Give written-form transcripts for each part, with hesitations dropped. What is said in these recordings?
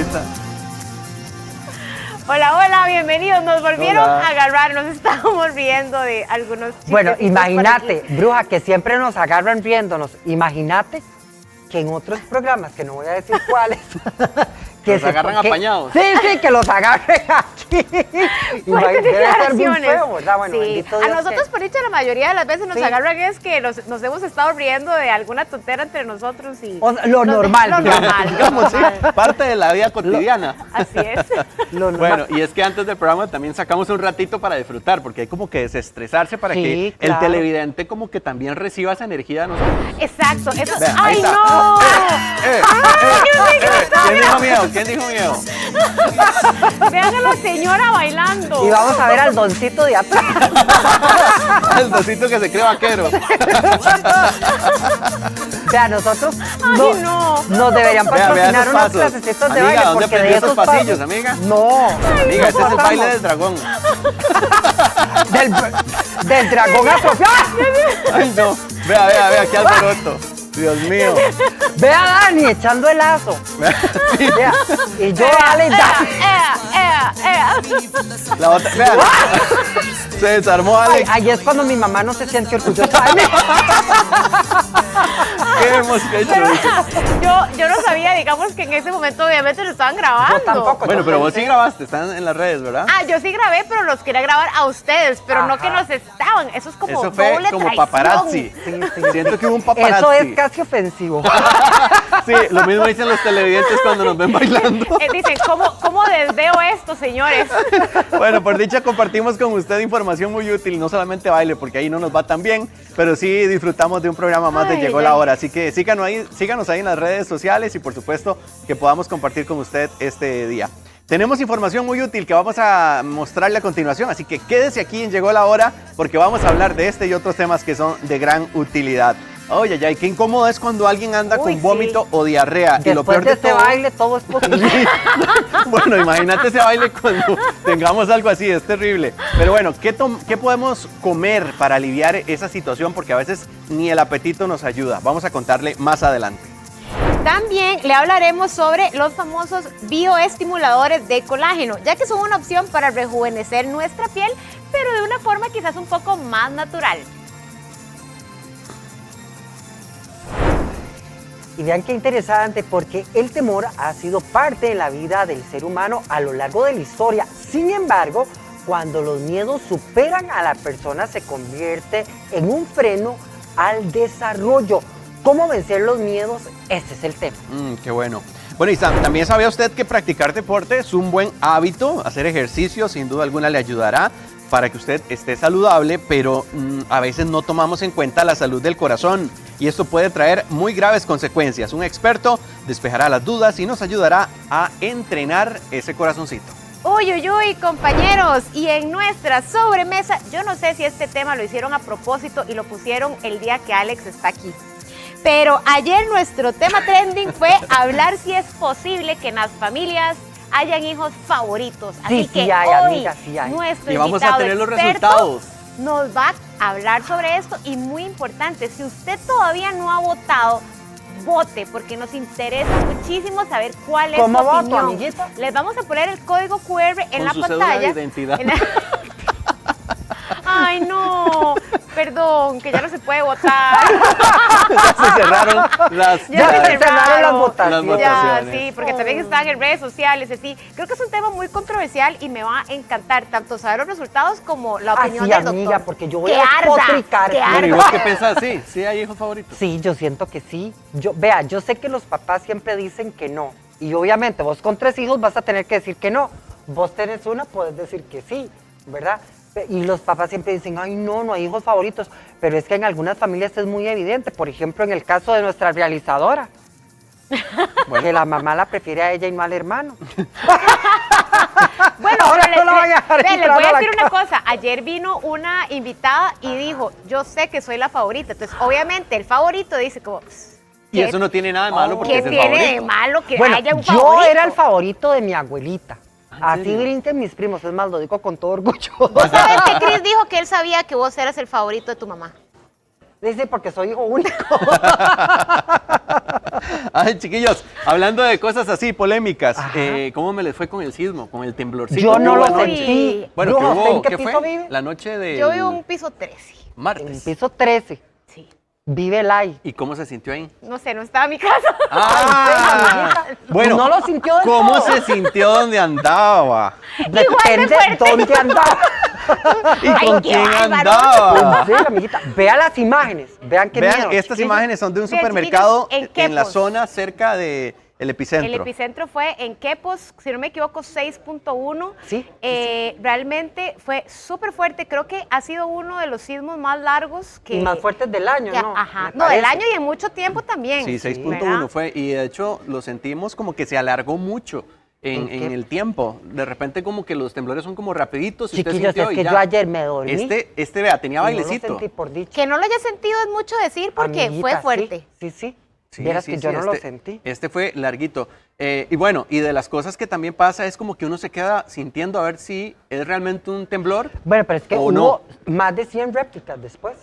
ahorita. Hola, hola, bienvenidos. Nos volvieron a agarrar, nos estábamos riendo de algunos chistes. Bueno, imagínate, bruja, que siempre nos agarran riéndonos. Imagínate que en otros programas, que no voy a decir cuáles, que los agarran apañados. Sí, que los agarren aquí. Debe ser muy feo, ¿verdad? Bueno, sí. A nosotros, por dicho, la mayoría de las veces nos agarran es que nos hemos estado riendo de alguna tontera entre nosotros y... Lo normal, digamos, sí, parte de la vida cotidiana. Así es. Bueno, y es que antes del programa también sacamos un ratito para disfrutar, porque hay como que desestresarse para que el televidente como que también reciba esa energía de nosotros. Exacto. Eso... Vean, ¡ay, no! ¿Quién dijo miedo? ¿Quién dijo miedo? Vean a la señora bailando. Y vamos a ver al doncito de atrás. El doncito que se cree vaquero. Vea, nosotros nos deberían patrocinar unas clasecitas de baile. ¿Dónde aprendió esos pasillos, amiga? No. Amiga, ese es el baile del dragón. del dragón atrofiado. Ay, no. Vea, qué alboroto. Dios mío. Vea a Dani echando el lazo. Sí. Vea, y yo dale, La otra, vean. Se desarmó Alex. Ahí es cuando mi mamá no se siente orgullosa de mí. ¿Qué hemos hecho? Yo no sabía, digamos que en ese momento obviamente lo estaban grabando. Yo tampoco. Bueno, pero vos sí grabaste, están en las redes, ¿verdad? Ah, yo sí grabé, pero los quería grabar a ustedes, pero no que nos estaban. Eso es como eso fue doble como traición. Paparazzi. Sí. Siento que hubo un paparazzi. Eso es casi ofensivo. Sí, lo mismo dicen los televidentes cuando nos ven bailando. Dicen, ¿cómo desveo esto, señores? Bueno, por dicha compartimos con usted información muy útil, no solamente baile, porque ahí no nos va tan bien, pero sí disfrutamos de un programa más de Llegó la Hora. Así que síganos ahí en las redes sociales y por supuesto que podamos compartir con usted este día. Tenemos información muy útil que vamos a mostrarle a continuación, así que quédese aquí en Llegó la Hora porque vamos a hablar de este y otros temas que son de gran utilidad. Oye, ya, qué incómodo es cuando alguien anda con vómito o diarrea. Después y lo peor de este baile todo es posible. Bueno, imagínate ese baile cuando tengamos algo así, es terrible. Pero bueno, ¿qué podemos comer para aliviar esa situación? Porque a veces ni el apetito nos ayuda. Vamos a contarle más adelante. También le hablaremos sobre los famosos bioestimuladores de colágeno, ya que son una opción para rejuvenecer nuestra piel, pero de una forma quizás un poco más natural. Y vean qué interesante, porque el temor ha sido parte de la vida del ser humano a lo largo de la historia. Sin embargo, cuando los miedos superan a la persona, se convierte en un freno al desarrollo. ¿Cómo vencer los miedos? Ese es el tema. Qué bueno. Bueno, y también sabía usted que practicar deporte es un buen hábito. Hacer ejercicio sin duda alguna le ayudará para que usted esté saludable, pero a veces no tomamos en cuenta la salud del corazón y esto puede traer muy graves consecuencias. Un experto despejará las dudas y nos ayudará a entrenar ese corazoncito. Uy, compañeros, y en nuestra sobremesa, yo no sé si este tema lo hicieron a propósito y lo pusieron el día que Alex está aquí. Pero ayer nuestro tema trending fue hablar si es posible que en las familias hayan hijos favoritos. Así que hay, hoy amiga, sí hay. nuestro y vamos invitado a tener los experto resultados. Nos va a hablar sobre esto y muy importante, si usted todavía no ha votado, vote, porque nos interesa muchísimo saber cuál es su opinión. ¿Cómo voto, amiguita? Les vamos a poner el código QR en la Con su pantalla. cédula de identidad. Ay, no, perdón, que ya no se puede votar. Ya se cerraron las votaciones. Ya, sí, porque también están en redes sociales, así. Creo que es un tema muy controversial y me va a encantar tanto saber los resultados como la opinión del doctor. Amiga, porque yo voy a potricar. Bueno, ¿y vos qué pensás? ¿Sí hay hijos favoritos? Sí, yo siento que sí. Yo sé que los papás siempre dicen que no. Y obviamente vos con 3 hijos vas a tener que decir que no. Vos tenés una, puedes decir que sí, ¿verdad? Y los papás siempre dicen, ay, no hay hijos favoritos. Pero es que en algunas familias es muy evidente. Por ejemplo, en el caso de nuestra realizadora. Bueno. Que la mamá la prefiere a ella y no al hermano. Bueno, ahora pero no les voy a decir una cosa. Ayer vino una invitada y dijo, yo sé que soy la favorita. Entonces, obviamente, el favorito dice como... Y eso no tiene nada de malo porque es el favorito. ¿Qué tiene de malo que haya un favorito? Yo era el favorito de mi abuelita. Así brinquen mis primos, es más, lo digo con todo orgullo. ¿Vos sabés que Chris dijo que él sabía que vos eras el favorito de tu mamá? Dice, porque soy hijo único. Ay, chiquillos, hablando de cosas así polémicas, Ajá. ¿cómo me les fue con el sismo, con el temblorcito? Yo que no hubo lo anoche? sentí. Bueno, que Bruja, ¿usted hubo, en qué ¿qué piso fue? vive? La noche de Yo vivo en un piso 13. En martes. el piso 13. Sí. Vive el AI. ¿Y cómo se sintió ahí? No sé, no estaba en mi casa. Ah, bueno, No lo sintió del ¿cómo todo. se sintió donde andaba? Depende de dónde andaba. ¿Y Ay, con qué quién bárbaro. andaba? Sí, amiguita. Vea las imágenes. Vean qué Vean, miedo. estas chiquillos. imágenes son de un Vean, supermercado chiquillos, en la Quepos. zona cerca del epicentro. El epicentro fue en Quepos, si no me equivoco, 6.1. Sí. Realmente fue súper fuerte. Creo que ha sido uno de los sismos más largos que... Y más fuertes del año, que- ¿no? Ajá. Me No, del parece. año y en mucho tiempo también. Sí, 6.1 ¿verdad? fue, y de hecho lo sentimos como que se alargó mucho ¿En en qué? el tiempo. De repente como que los temblores son como rapiditos. Y usted Chiquillos, sintió es y que ya. yo ayer me dormí. Vea, tenía y no lo bailecito. sentí por dicha. Que no lo haya sentido es mucho decir porque Amiguita, fue sí, fuerte. Sí. Sí, Vieras sí, que sí, yo no lo sentí. Este fue larguito. Y bueno, y de las cosas que también pasa es como que uno se queda sintiendo a ver si es realmente un temblor. Bueno, pero es que ¿O hubo no? más de 100 réplicas después.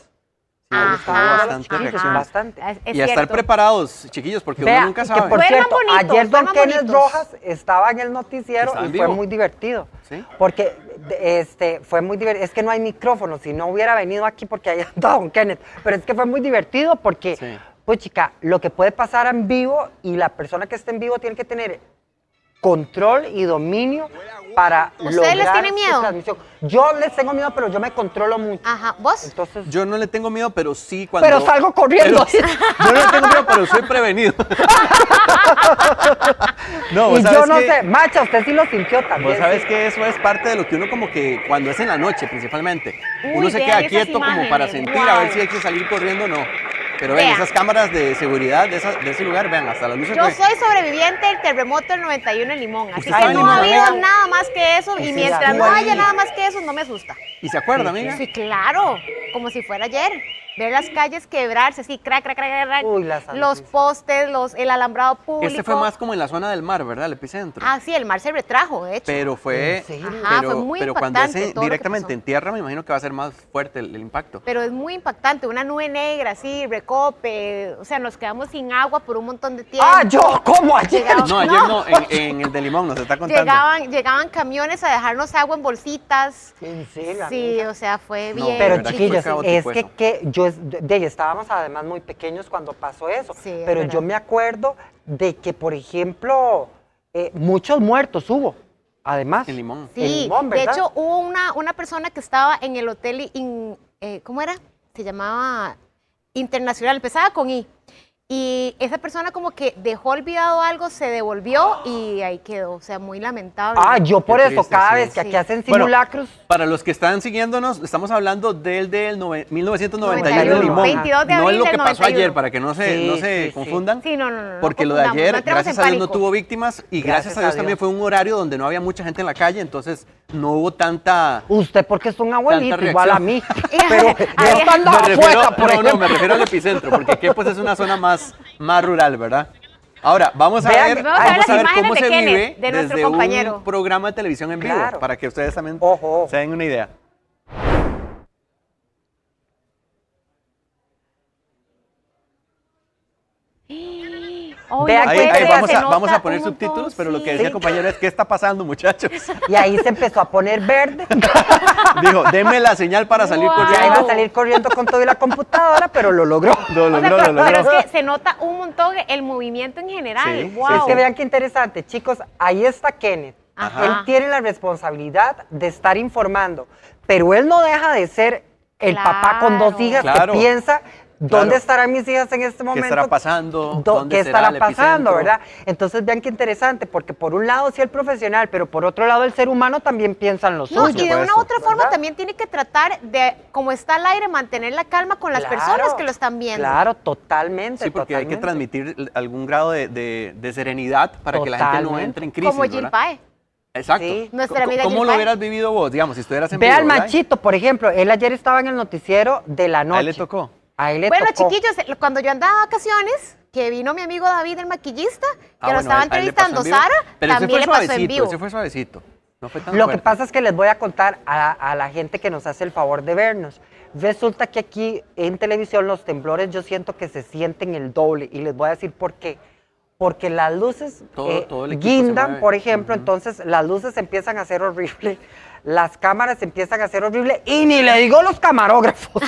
Ajá. hubo bastante Chiquillos, reacción. bastante. Es Y a estar cierto. preparados, chiquillos, porque Vea, uno nunca que sabe. por Duerman cierto, bonitos, ayer don duerman Kenneth bonitos. Rojas estaba en el noticiero Estaba en y fue vivo. muy divertido. Sí. Porque fue muy divertido. Es que no hay micrófono, si no hubiera venido aquí porque ahí anda don Kenneth. Pero es que fue muy divertido porque, Sí. pues chica, lo que puede pasar en vivo y la persona que esté en vivo tiene que tener control y dominio para ¿Ustedes les lograr tienen su miedo? transmisión. Yo les tengo miedo, pero yo me controlo mucho. Ajá. ¿Vos? Entonces, Yo no le tengo miedo, pero sí cuando... pero salgo corriendo. Pero- yo no le tengo miedo, pero soy prevenido. No, vos y yo sabes no que- sé, Macha, usted sí lo sintió también. Vos sabes ¿sí? que eso es parte de lo que uno como que, cuando es en la noche principalmente, Uy, uno se vean queda esas quieto como para imágenes, sentir a ver wow. si hay que salir corriendo o no. Pero vean, Vean. esas cámaras de seguridad de ese lugar, vean, hasta las luces Yo de- soy sobreviviente del terremoto del 91 en Limón, así Usted que sabe, no Limón, ha habido vean. nada más que eso y Sí, mientras aquí no ahí. haya nada más que eso no me asusta. ¿Y se acuerda, amiga? Sí, claro, como si fuera ayer. Ver las calles quebrarse, así, crack, crack, crack, crack. Uy, la los santísima. postes, el alambrado público. Este fue más como en la zona del mar, ¿verdad? El epicentro. Ah, sí, el mar se retrajo, de hecho. Pero fue, ¿En serio? Ajá, fue muy pero cuando impactante es todo lo que directamente pasó. en tierra, me imagino que va a ser más fuerte el impacto. Pero es muy impactante, una nube negra, así, recope, o sea, nos quedamos sin agua por un montón de tiempo. Ah, yo, ¿cómo ayer? Llegaba- No, ayer no, en el de Limón nos está contando. Llegaban camiones a dejarnos agua en bolsitas. ¿En serio, Sí, amiga? o sea, fue No, bien. Pero verdad que chiquillos, fue caótico es que, eso. estábamos además muy pequeños cuando pasó eso. Sí, es pero verdad. yo me acuerdo de que, por ejemplo, muchos muertos hubo, además. En Limón. Sí, en Limón, de ¿verdad? hecho hubo una persona que estaba en el hotel, ¿cómo era? Se llamaba Internacional, empezaba con I. Y esa persona como que dejó olvidado algo, se devolvió y ahí quedó, o sea, muy lamentable. Ah, yo por Qué eso, triste, cada sí. vez que aquí Sí. hacen Bueno, simulacros, Para los que están siguiéndonos, estamos hablando del 1991 de 91, Limón. 22 de No es abril lo que del pasó 91. ayer, para que no se, Sí, no se sí, sí. confundan. Sí, no. Porque lo de confundamos, ayer, no entremos gracias en a Dios, no pánico. tuvo víctimas y gracias a Dios también fue un horario donde no había mucha gente en la calle, entonces no hubo tanta... usted porque es un abuelito, Tanta igual a reacción. mí. Pero Ahí- esta andaba Me refiero, fuera, por no, ejemplo. me refiero al epicentro, porque aquí pues es una zona más rural, ¿verdad? Ahora, vamos a Vean, ver, vamos a ver las cómo imágenes se de Kenneth, vive de nuestro desde compañero. un programa de televisión en vivo, Claro. para que ustedes también Ojo. se den una idea. Ay, Vean no que- puede Ahí ser, vamos, se vamos a nota poner un montón, subtítulos, pero lo que sí. decía el compañero es, ¿qué está pasando, muchachos? Y ahí se empezó a poner verde. Dijo, denme la señal para salir Wow. Ya iba corriendo. a salir corriendo con todo y la computadora, pero lo logró. Lo O sea, logró, lo pero logró. es que se nota un montón el movimiento en general. Sí, Wow. Es que vean qué interesante, chicos, ahí está Kenneth. Ajá. Él tiene la responsabilidad de estar informando, pero él no deja de ser el papá con dos Claro. hijas Claro. que piensa, ¿dónde Claro. estarán mis hijas en este momento? estará pasando? Do- ¿Dónde ¿Qué será estará el pasando, epicentro? verdad? Entonces vean qué interesante, porque por un lado sí el profesional, pero por otro lado el ser humano también piensa en lo No, suyo. y de una u supuesto, otra forma ¿verdad? también tiene que tratar de, como está al aire, mantener la calma con las Claro, personas que lo están viendo. Claro, totalmente. Sí, porque hay que totalmente. transmitir algún grado de serenidad para que la gente no Totalmente. entre en crisis, Como Jill ¿verdad? Pae. Exacto. Sí. Nuestra amiga ¿Cómo Jill lo Pye. hubieras vivido vos, digamos, si estuvieras en Ve al vivo, ¿verdad? Machito, por ejemplo, él ayer estaba en el noticiero de la noche. A él le tocó. A él le Bueno, tocó. chiquillos, cuando yo andaba de vacaciones, que vino mi amigo David, el maquillista, que Ah, lo bueno, estaba a él le pasó en entrevistando vivo. Sara, Pero ese también fue le pasó en suavecito, vivo. ese fue suavecito. No fue tan Lo fuerte. que pasa es que les voy a contar a la gente que nos hace el favor de vernos. Resulta que aquí en televisión los temblores yo siento que se sienten el doble y les voy a decir por qué. Porque las luces Todo el equipo se guindan, mueve. por ejemplo, entonces las luces empiezan a ser horribles, las cámaras empiezan a ser horribles y ni le digo los camarógrafos.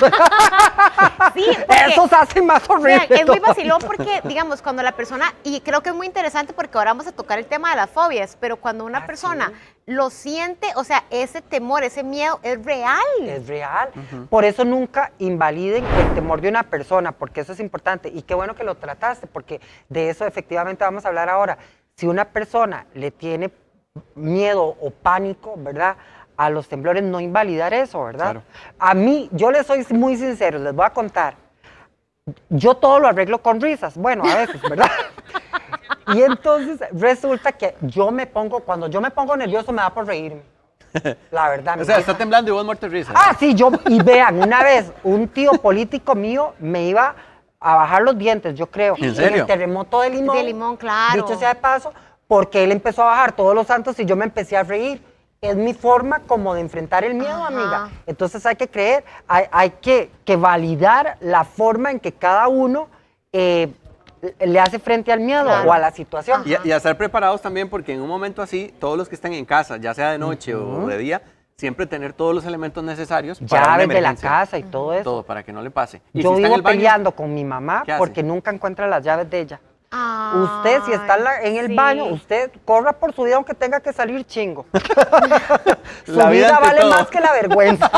Sí, porque, Esos hacen más horrible. vean, es muy todo. vacilón porque, digamos, cuando la persona, y creo que es muy interesante porque ahora vamos a tocar el tema de las fobias, pero cuando una persona lo siente, o sea, ese temor, ese miedo es real. Es real. Por eso nunca invaliden el temor de una persona, porque eso es importante. Y qué bueno que lo trataste, porque de eso efectivamente vamos a hablar ahora. Si una persona le tiene miedo o pánico, ¿verdad?, a los temblores, no invalidar eso, ¿verdad? Claro. A mí, yo les soy muy sincero, les voy a contar. Yo todo lo arreglo con risas, bueno, a veces, ¿verdad? Y entonces resulta que cuando yo me pongo nervioso me da por reírme. La verdad. O sea, está temblando y vos muerto de risa. Ah, sí, y vean, una vez un tío político mío me iba a bajar los dientes, yo creo. ¿En serio? el terremoto de Limón. De Limón, claro. Dicho sea de paso, porque él empezó a bajar todos los santos y yo me empecé a reír. Es mi forma como de enfrentar el miedo, Ajá. amiga. Entonces hay que creer, hay que validar la forma en que cada uno le hace frente al miedo Claro. o a la situación. Y a estar preparados también, porque en un momento así, todos los que están en casa, ya sea de noche o de día, siempre tener todos los elementos necesarios para una Llaves de la emergencia. casa y todo eso. Todo, para que no le pase. Y Yo si está en vivo el baño, peleando con mi mamá ¿qué hace? porque nunca encuentra las llaves de ella. Ay, Usted, si está en el sí. baño, usted corra por su vida aunque tenga que salir chingo. Su La vida vida ante vale todo. más que la vergüenza.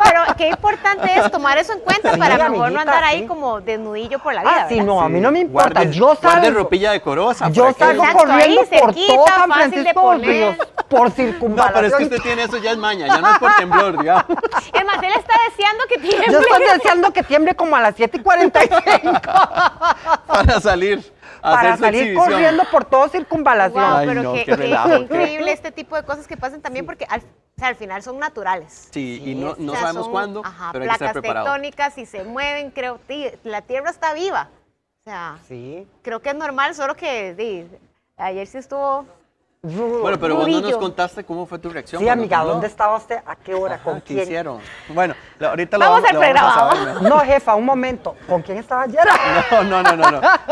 Pero qué importante es tomar eso en cuenta Sí, para mejor no amiguita, andar ahí sí. como desnudillo por la vida. Ah, sí, ¿verdad? no, a mí no me importa. Guarde, Yo guarde salgo, ropilla decorosa. yo para que- salgo Exacto, corriendo ahí, por cerquita, todo San fácil de Francisco de los poner. Ríos, por No, pero es circunvalación. que usted tiene eso, ya es maña, ya no es por temblor, digamos. Es más, él está deseando que tiemble. Yo estoy deseando que tiemble como a las 7:45 Para salir a para hacer su salir exhibición. corriendo por todo circunvalación. Wow, Ay, pero no, qué qué relajo, increíble este tipo de cosas que pasan también porque al final son naturales. Sí, y no O sea, sabemos son, cuándo, ajá, pero hay que estar placas preparados. tectónicas y se mueven, creo, la Tierra está viva. O sea, Sí. creo que es normal, solo que ayer sí estuvo. Bueno, pero vos no nos Rudillo. contaste cómo fue tu reacción. Sí, cuando amiga, tembló. ¿dónde estaba usted? ¿A qué hora? Ajá, ¿Con ¿qué quién? hicieron? Bueno, ahorita lo Vamos al lo vamos a programa. saber mejor. No, jefa, un momento. ¿Con quién estaba ayer? No.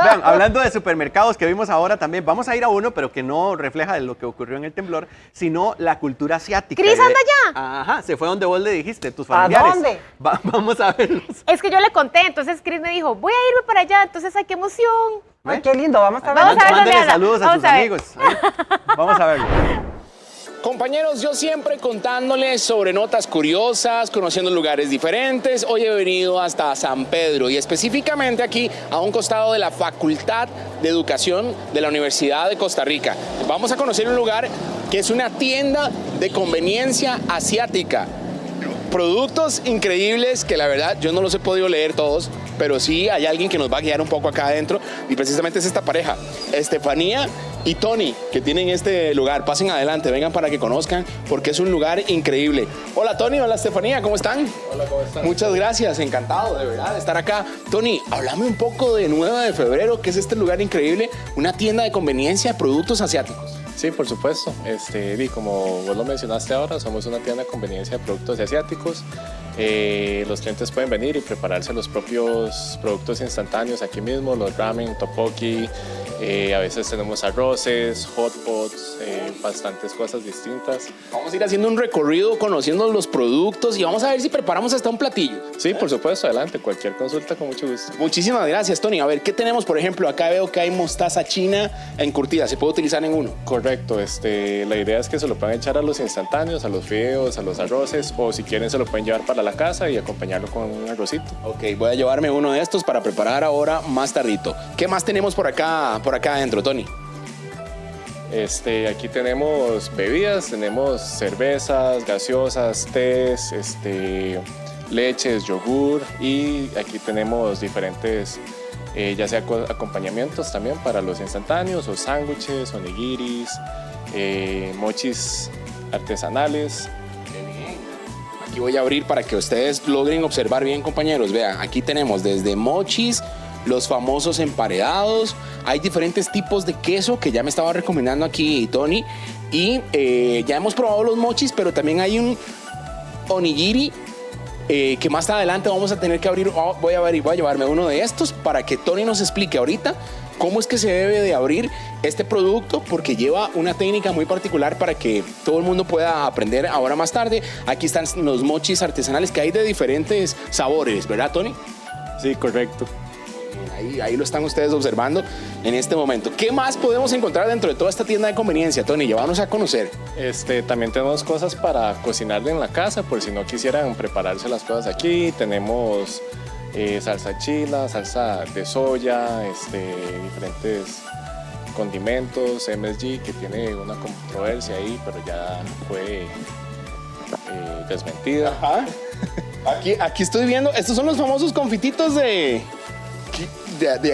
Vean, hablando de supermercados que vimos ahora también, vamos a ir a uno, pero que no refleja de lo que ocurrió en el temblor, sino la cultura asiática. ¿Cris anda allá? Ajá, se fue donde vos le dijiste, tus ¿A familiares. dónde? Vamos a verlos. Es que yo le conté, entonces Chris me dijo, voy a irme para allá, entonces ay, qué emoción. Ay, qué lindo, vamos a ver. Vamos a ver dónde Mándale anda. saludos a Vamos sus a ver. amigos. Ahí. Vamos a verlo. Compañeros, yo siempre contándoles sobre notas curiosas, conociendo lugares diferentes. Hoy he venido hasta San Pedro y específicamente aquí a un costado de la Facultad de Educación de la Universidad de Costa Rica. Vamos a conocer un lugar que es una tienda de conveniencia asiática. Productos increíbles que la verdad yo no los he podido leer todos, pero sí hay alguien que nos va a guiar un poco acá adentro y precisamente es esta pareja, Estefanía y Tony, que tienen este lugar. Pasen adelante, vengan para que conozcan porque es un lugar increíble. Hola Tony, hola Estefanía, ¿cómo están? Hola, ¿cómo están? Muchas gracias, encantado de verdad de estar acá. Tony, háblame un poco de 9 de febrero, que es este lugar increíble, una tienda de conveniencia de productos asiáticos. Sí, por supuesto. Como vos lo mencionaste ahora, somos una tienda de conveniencia de productos asiáticos. Los clientes pueden venir y prepararse los propios productos instantáneos aquí mismo, los ramen, tteokbokki. A veces tenemos arroces, hot pots, bastantes cosas distintas. Vamos a ir haciendo un recorrido conociendo los productos y vamos a ver si preparamos hasta un platillo. Sí, por supuesto, adelante. Cualquier consulta con mucho gusto. Muchísimas gracias, Tony. A ver, ¿qué tenemos? Por ejemplo, acá veo que hay mostaza china encurtida. ¿Se puede utilizar en uno? Correcto. La idea es que se lo puedan echar a los instantáneos, a los fideos, a los arroces, o si quieren se lo pueden llevar para la casa y acompañarlo con un arrocito. Ok, voy a llevarme uno de estos para preparar ahora más tardito. ¿Qué más tenemos por acá adentro, Tony? Aquí tenemos bebidas, tenemos cervezas, gaseosas, tés, leches, yogur, y aquí tenemos diferentes ya sea acompañamientos también para los instantáneos o sándwiches, onigiris, mochis artesanales. Aquí voy a abrir para que ustedes logren observar bien, compañeros. Vean, aquí tenemos desde mochis, los famosos emparedados. Hay diferentes tipos de queso que ya me estaba recomendando aquí Tony. Y ya hemos probado los mochis, pero también hay un onigiri que más adelante vamos a tener que abrir. Voy a llevarme uno de estos para que Tony nos explique ahorita cómo es que se debe de abrir este producto, porque lleva una técnica muy particular para que todo el mundo pueda aprender ahora más tarde. Aquí están los mochis artesanales que hay de diferentes sabores, ¿verdad, Tony? Sí, correcto. Ahí lo están ustedes observando en este momento. ¿Qué más podemos encontrar dentro de toda esta tienda de conveniencia, Tony? Llévanos a conocer. También tenemos cosas para cocinar en la casa, por si no quisieran prepararse las cosas aquí. Tenemos salsa chila, salsa de soya, diferentes condimentos, MSG, que tiene una controversia ahí, pero ya fue desmentida. Ajá. Aquí estoy viendo, estos son los famosos confititos de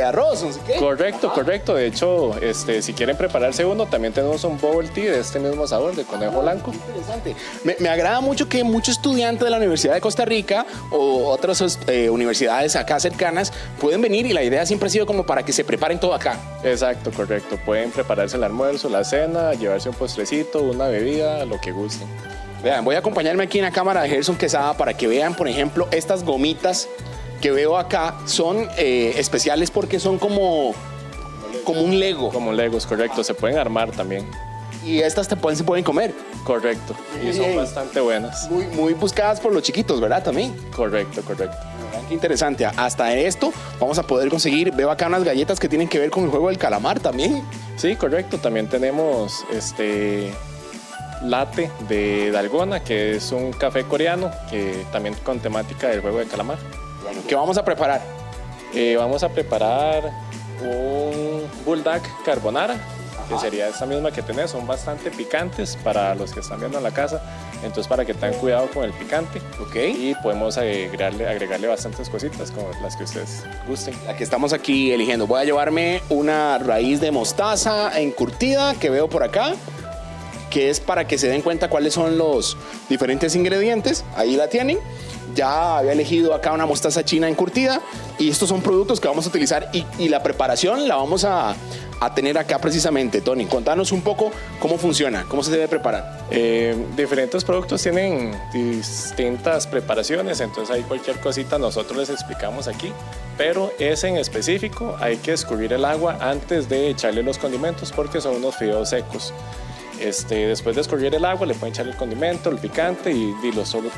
arroz, no sé qué. Correcto. De hecho, si quieren prepararse uno, también tenemos un bubble tea de este mismo sabor, de conejo blanco. Interesante. Me agrada mucho que muchos estudiantes de la Universidad de Costa Rica o otras universidades acá cercanas pueden venir, y la idea siempre ha sido como para que se preparen todo acá. Exacto, correcto. Pueden prepararse el almuerzo, la cena, llevarse un postrecito, una bebida, lo que gusten. Vean, voy a acompañarme aquí en la cámara de Gerson Quesada para que vean, por ejemplo, estas gomitas que veo acá son especiales porque son como un Lego. Como Legos, correcto. Se pueden armar también. Y estas se pueden comer. Correcto. Y son bastante buenas. Muy buscadas por los chiquitos, ¿verdad? También. Correcto. Qué interesante. Hasta esto vamos a poder conseguir. Veo acá unas galletas que tienen que ver con el juego del calamar también. Sí, correcto. También tenemos latte de dalgona, que es un café coreano que también con temática del juego de calamar. Bueno, ¿qué vamos a preparar? Vamos a preparar un bulldog carbonara, que sería esta misma que tenés. Son bastante picantes para los que están viendo en la casa, entonces para que tengan cuidado con el picante. Y podemos agregarle bastantes cositas como las que ustedes gusten. La que estamos aquí eligiendo. Voy a llevarme una raíz de mostaza encurtida que veo por acá, que es para que se den cuenta cuáles son los diferentes ingredientes. Ahí la tienen. Ya había elegido acá una mostaza china encurtida, y estos son productos que vamos a utilizar, y la preparación la vamos a tener acá precisamente. Tony, contanos un poco cómo funciona, cómo se debe preparar. Diferentes productos tienen distintas preparaciones, entonces hay cualquier cosita nosotros les explicamos aquí, pero ese en específico hay que escurrir el agua antes de echarle los condimentos porque son unos fideos secos. Después de escurrir el agua le pueden echar el condimento, el picante y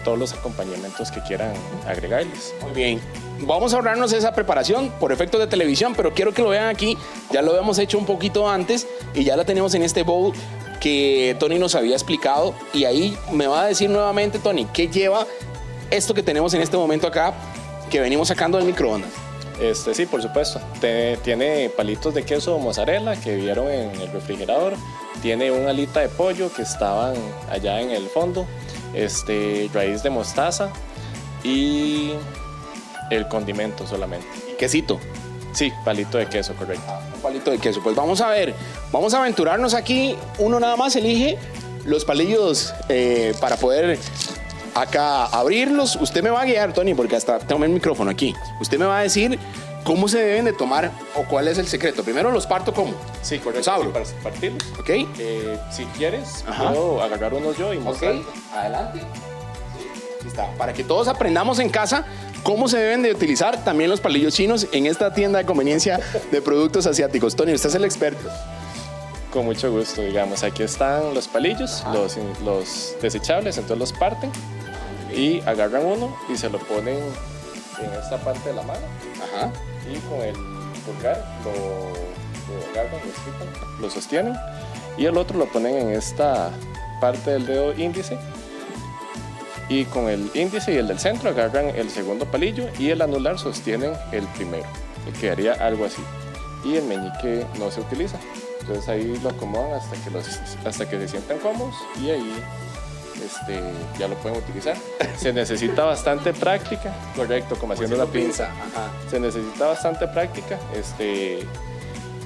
todos los acompañamientos que quieran agregarles. Muy bien, vamos a ahorrarnos esa preparación por efectos de televisión, pero quiero que lo vean aquí. Ya lo habíamos hecho un poquito antes y ya la tenemos en este bowl que Tony nos había explicado, y ahí me va a decir nuevamente, Tony, ¿qué lleva esto que tenemos en este momento acá que venimos sacando del microondas? Sí, por supuesto. Tiene palitos de queso mozzarella que vieron en el refrigerador. Tiene una alita de pollo que estaban allá en el fondo. Raíz de mostaza y el condimento solamente. Quesito. Sí, palito de queso, correcto. Un palito de queso. Pues vamos a ver, vamos a aventurarnos aquí. Uno nada más elige los palillos para poder acá abrirlos. Usted me va a guiar, Tony, porque hasta tengo el micrófono aquí. Usted me va a decir cómo se deben de tomar o cuál es el secreto. Primero los parto como. Sí, correcto. Los abro. Para partirlos. Ok. Si quieres, puedo agarrar unos yo y mostrar. Adelante. Aquí está. Para que todos aprendamos en casa cómo se deben de utilizar también los palillos chinos en esta tienda de conveniencia de productos asiáticos. Tony, usted es el experto. Con mucho gusto, digamos. Aquí están los palillos, los desechables, entonces los parten y agarran uno y se lo ponen en esta parte de la mano. Ajá. Y con el pulgar lo agarran, lo estiran, lo sostienen, y el otro lo ponen en esta parte del dedo índice, y con el índice y el del centro agarran el segundo palillo y el anular sostienen el primero. Y quedaría algo así. Y el meñique no se utiliza. Entonces ahí lo acomodan hasta que se sientan cómodos, y ahí ya lo pueden utilizar. Se necesita bastante práctica, correcto, como haciendo una pinza. Ajá. Se necesita bastante práctica.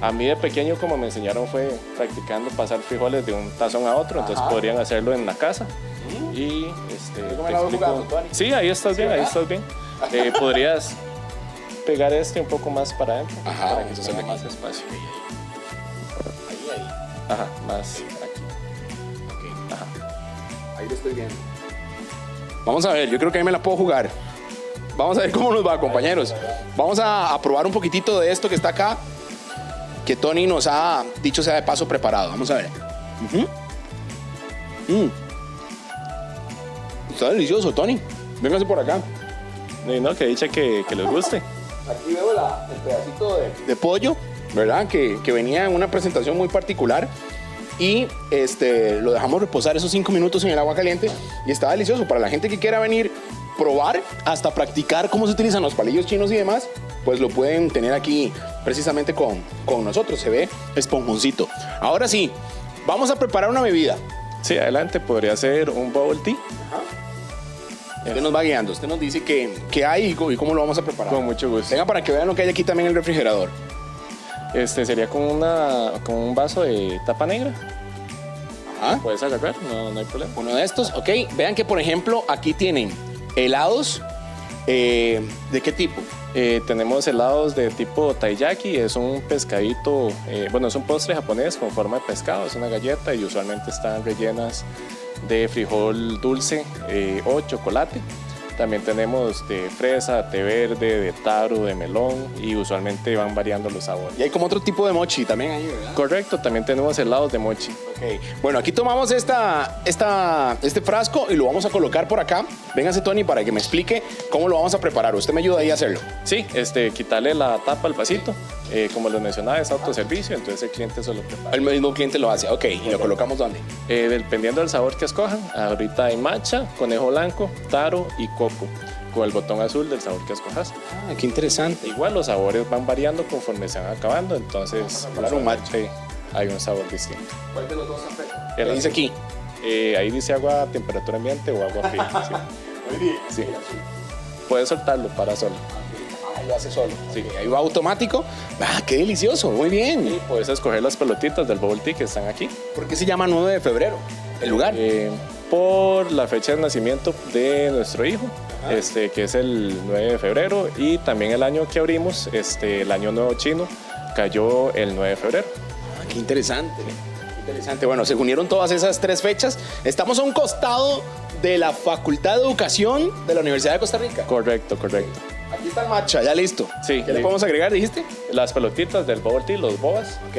A mí de pequeño, como me enseñaron, fue practicando pasar frijoles de un tazón a otro. Entonces podrían hacerlo en la casa. Y ¿Cómo la voy jugando, Tony? Sí, ahí estás bien, ahí estás bien. Podrías pegar este un poco más para adentro. Ajá, para que vamos a tenga hacerle más aquí. espacio. Ahí. Ajá, más aquí. Ok. Ajá. Ahí lo estoy viendo. Vamos a ver, yo creo que ahí me la puedo jugar. Vamos a ver cómo nos va, compañeros. Vamos a probar un poquitito de esto que está acá, que Tony nos ha dicho sea de paso preparado. Vamos a ver. Está delicioso, Tony. Véngase por acá. Y no, que dicha que les guste. Aquí veo el pedacito de pollo, ¿verdad? Que venía en una presentación muy particular. Y lo dejamos reposar esos 5 minutos en el agua caliente. Y está delicioso. Para la gente que quiera venir, probar, hasta practicar cómo se utilizan los palillos chinos y demás, pues lo pueden tener aquí precisamente con nosotros. Se ve esponjoncito. Ahora sí, vamos a preparar una bebida. Sí, adelante, podría ser un bubble tea. Usted nos va guiando, usted nos dice qué hay y cómo lo vamos a preparar. Con mucho gusto. Venga, para que vean lo que hay aquí también en el refrigerador. Sería con un vaso de tapa negra. Ajá. Puedes agarrar, no hay problema. Uno de estos, ok. Vean que, por ejemplo, aquí tienen helados. ¿De qué tipo? Tenemos helados de tipo taiyaki, es un pescadito, es un postre japonés con forma de pescado, es una galleta y usualmente están rellenas de frijol dulce o chocolate. También tenemos de fresa, té verde, de taro, de melón y usualmente van variando los sabores. Y hay como otro tipo de mochi también ahí, ¿verdad? Correcto, también tenemos helados de mochi. Ok. Bueno, aquí tomamos este frasco y lo vamos a colocar por acá. Véngase, Tony, para que me explique cómo lo vamos a preparar. Usted me ayuda ahí a hacerlo. Sí, quitarle la tapa al vasito. Como les mencionaba, es autoservicio, entonces el cliente solo prepara. El mismo cliente lo hace. Ok, ¿y lo colocamos dónde? Dependiendo del sabor que escojan, ahorita hay matcha, conejo blanco, taro y coco, con el botón azul del sabor que escojas. Ah, qué interesante. Igual los sabores van variando conforme se van acabando, entonces Claro, un matcha. hay un sabor distinto. ¿Cuál de los dos afecta? ¿Qué dice aquí? Ahí dice agua a temperatura ambiente o agua fría. Sí. Muy bien. Sí. Puedes soltarlo para solo. Ah, lo hace solo. Sí, ahí va automático. Ah, qué delicioso. Muy bien. Y puedes escoger las pelotitas del bubble tea que están aquí. ¿Por qué se llama 9 de febrero? El lugar. Por la fecha de nacimiento de nuestro hijo, que es el 9 de febrero, y también el año que abrimos, el año nuevo chino, cayó el 9 de febrero. Ah, qué interesante. Qué interesante. Bueno, se unieron todas esas 3 fechas. Estamos a un costado de la Facultad de Educación de la Universidad de Costa Rica. Correcto. Aquí está el matcha, ya listo. Sí, ¿Qué le podemos agregar, dijiste? Las pelotitas del bubble tea, los bobas. Ok.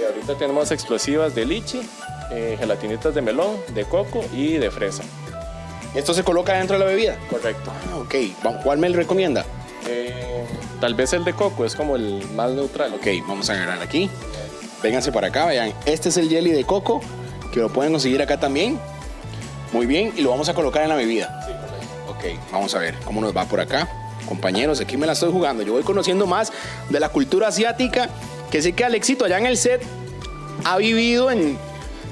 Ahorita tenemos explosivas de lichi, gelatinitas de melón, de coco y de fresa. ¿Esto se coloca dentro de la bebida? Correcto. Ah, ok. ¿Cuál me recomienda? Tal vez el de coco es como el más neutral. Ok, vamos a agarrar aquí. Vénganse para acá, vean. Este es el jelly de coco, que lo pueden conseguir acá también. Muy bien, y lo vamos a colocar en la bebida. Sí, correcto. Ok, vamos a ver cómo nos va por acá. Compañeros, aquí me la estoy jugando. Yo voy conociendo más de la cultura asiática, que sé que Alexito allá en el set ha vivido en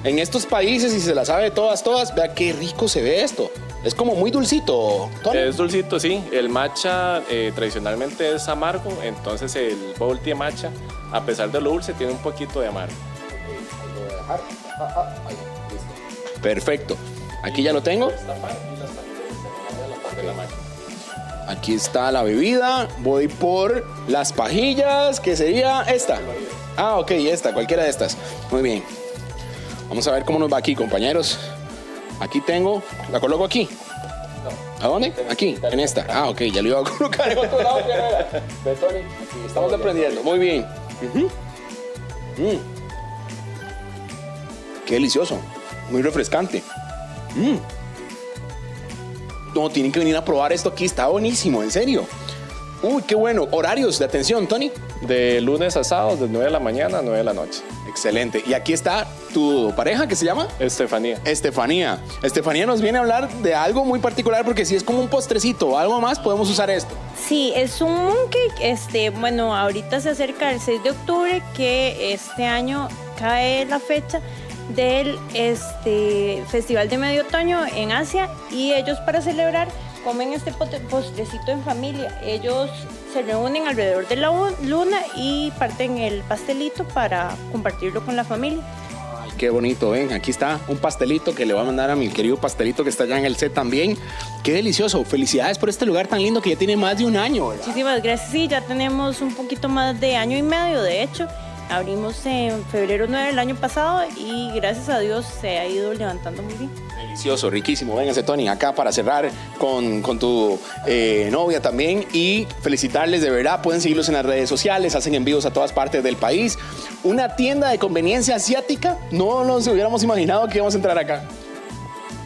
estos países y se la sabe de todas. Vea qué rico se ve esto. Es como muy dulcito, Tony. Es dulcito, sí. El matcha tradicionalmente es amargo, entonces el bubble tea matcha, a pesar de lo dulce, tiene un poquito de amargo. Perfecto. Aquí ya lo tengo. Aquí está la bebida. Voy por las pajillas, que sería esta. Ah, ok, esta, cualquiera de estas. Muy bien. Vamos a ver cómo nos va aquí, compañeros. Aquí tengo, ¿la coloco aquí? ¿A dónde? Aquí, en esta. Ah, ok, ya lo iba a colocar en otro lado. Ve, Tony, aquí estamos aprendiendo. Muy bien. Qué delicioso. Muy refrescante. No, tienen que venir a probar esto aquí. Está buenísimo, en serio. Uy, qué bueno. Horarios de atención, Tony. De lunes a sábado, de 9 de la mañana a 9 de la noche. Excelente. Y aquí está tu pareja, ¿qué se llama? Estefanía. Estefanía. Estefanía nos viene a hablar de algo muy particular, porque si es como un postrecito o algo más, podemos usar esto. Sí, es un mooncake. Bueno, ahorita se acerca el 6 de octubre, que este año cae la fecha del Festival de Medio Otoño en Asia, y ellos, para celebrar, comen este postrecito en familia. Ellos se reúnen alrededor de la luna y parten el pastelito para compartirlo con la familia. Ay, qué bonito, ven, aquí está un pastelito que le voy a mandar a mi querido pastelito que está allá en el set también. Qué delicioso, felicidades por este lugar tan lindo que ya tiene más de un año, ¿verdad? Muchísimas gracias. Sí, ya tenemos un poquito más de año y medio, de hecho. Abrimos en febrero 9 del año pasado y gracias a Dios se ha ido levantando muy bien. Delicioso, riquísimo. Véngase, Tony, acá para cerrar con tu novia también y felicitarles de verdad. Pueden seguirlos en las redes sociales, hacen envíos a todas partes del país. Una tienda de conveniencia asiática, no nos hubiéramos imaginado que íbamos a entrar acá.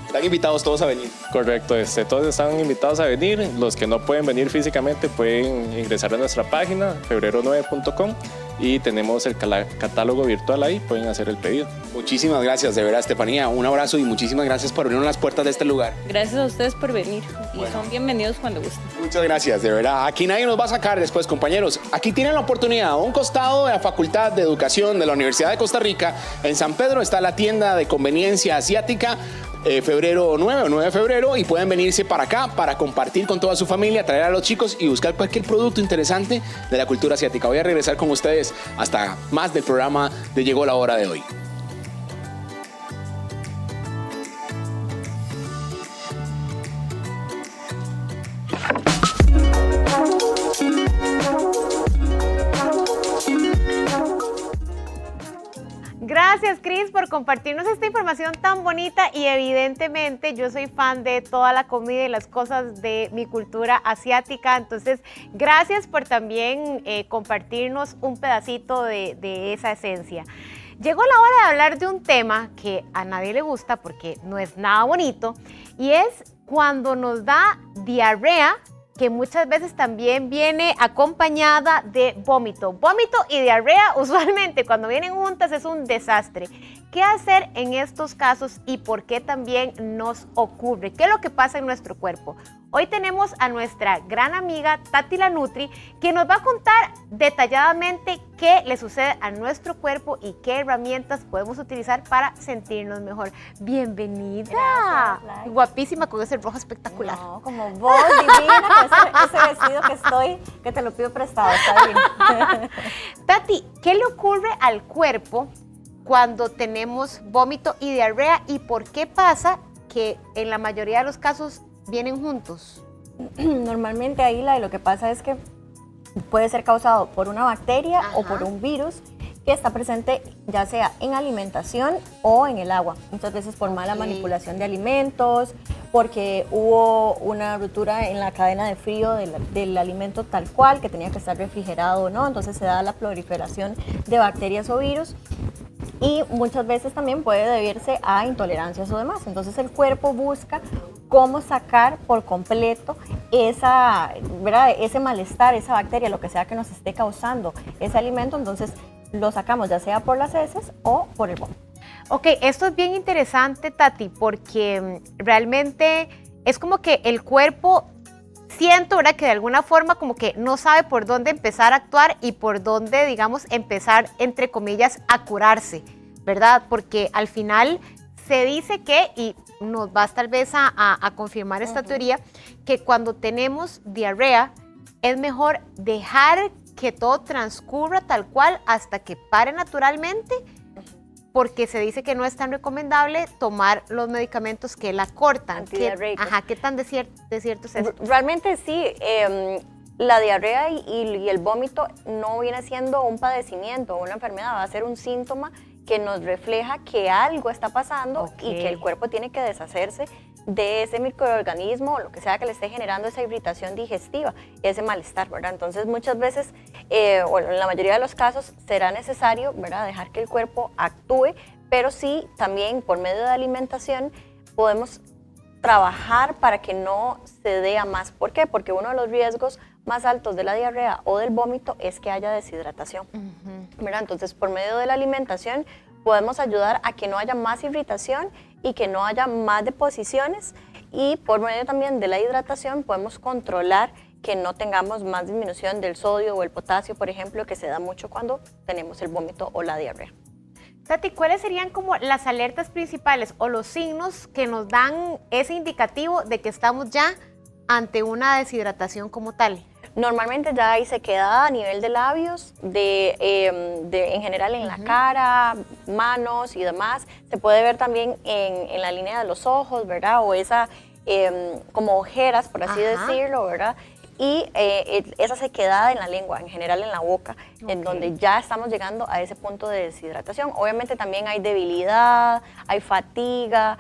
Están invitados todos a venir. Correcto, todos están invitados a venir. Los que no pueden venir físicamente pueden ingresar a nuestra página, febrero9.com, y tenemos el catálogo virtual ahí, pueden hacer el pedido. Muchísimas gracias, de verdad, Estefanía. Un abrazo y muchísimas gracias por abrirnos las puertas de este lugar. Gracias a ustedes por venir y son bienvenidos cuando gusten. Muchas gracias, de verdad. Aquí nadie nos va a sacar después, compañeros. Aquí tienen la oportunidad. A un costado de la Facultad de Educación de la Universidad de Costa Rica, en San Pedro, está la tienda de conveniencia asiática, febrero 9 o 9 de febrero, y pueden venirse para acá para compartir con toda su familia, traer a los chicos y buscar cualquier producto interesante de la cultura asiática. Voy a regresar con ustedes hasta más del programa de Llegó la Hora de hoy. Gracias, Cris, por compartirnos esta información tan bonita y evidentemente yo soy fan de toda la comida y las cosas de mi cultura asiática, entonces gracias por también compartirnos un pedacito de esa esencia. Llegó la hora de hablar de un tema que a nadie le gusta porque no es nada bonito y es cuando nos da diarrea, que muchas veces también viene acompañada de vómito. Vómito y diarrea usualmente cuando vienen juntas es un desastre. ¿Qué hacer en estos casos y por qué también nos ocurre? ¿Qué es lo que pasa en nuestro cuerpo? Hoy tenemos a nuestra gran amiga Tati la Nutri, que nos va a contar detalladamente qué le sucede a nuestro cuerpo y qué herramientas podemos utilizar para sentirnos mejor. Bienvenida. Gracias, guapísima con ese rojo espectacular. No, como vos, divina, con ese vestido que te lo pido prestado, está bien. Tati, ¿qué le ocurre al cuerpo cuando tenemos vómito y diarrea y por qué pasa que en la mayoría de los casos vienen juntos? Normalmente ahí lo que pasa es que puede ser causado por una bacteria o por un virus que está presente ya sea en alimentación o en el agua. Muchas veces por mala manipulación de alimentos, porque hubo una ruptura en la cadena de frío del alimento tal cual, que tenía que estar refrigerado o no, entonces se da la proliferación de bacterias o virus. Y muchas veces también puede deberse a intolerancias o demás. Entonces el cuerpo busca cómo sacar por completo ese malestar, esa bacteria, lo que sea que nos esté causando ese alimento. Entonces lo sacamos ya sea por las heces o por el vómito. Ok, esto es bien interesante, Tati, porque realmente es como que el cuerpo, siento, ¿verdad?, que de alguna forma como que no sabe por dónde empezar a actuar y por dónde, digamos, empezar, entre comillas, a curarse, ¿verdad? Porque al final se dice que, y nos vas tal vez a confirmar esta teoría, que cuando tenemos diarrea es mejor dejar que todo transcurra tal cual hasta que pare naturalmente, porque se dice que no es tan recomendable tomar los medicamentos que la cortan. ¿Qué tan de cierto es esto? Realmente sí, la diarrea y el vómito no viene siendo un padecimiento o una enfermedad, va a ser un síntoma que nos refleja que algo está pasando y que el cuerpo tiene que deshacerse de ese microorganismo o lo que sea que le esté generando esa irritación digestiva, ese malestar, ¿verdad? Entonces muchas veces, o en la mayoría de los casos, será necesario, ¿verdad?, dejar que el cuerpo actúe, pero sí también por medio de alimentación podemos trabajar para que no se dé a más. ¿Por qué? Porque uno de los riesgos más altos de la diarrea o del vómito es que haya deshidratación, ¿verdad? Entonces por medio de la alimentación podemos ayudar a que no haya más irritación y que no haya más deposiciones, y por medio también de la hidratación podemos controlar que no tengamos más disminución del sodio o el potasio, por ejemplo, que se da mucho cuando tenemos el vómito o la diarrea. Tati, ¿cuáles serían como las alertas principales o los signos que nos dan ese indicativo de que estamos ya ante una deshidratación como tal? Normalmente ya hay sequedad a nivel de labios, en general en la cara, manos y demás. Se puede ver también en la línea de los ojos, ¿verdad? O esa como ojeras, por así decirlo, ¿verdad? Y esa sequedad en la lengua, en general en la boca, en donde ya estamos llegando a ese punto de deshidratación. Obviamente también hay debilidad, hay fatiga,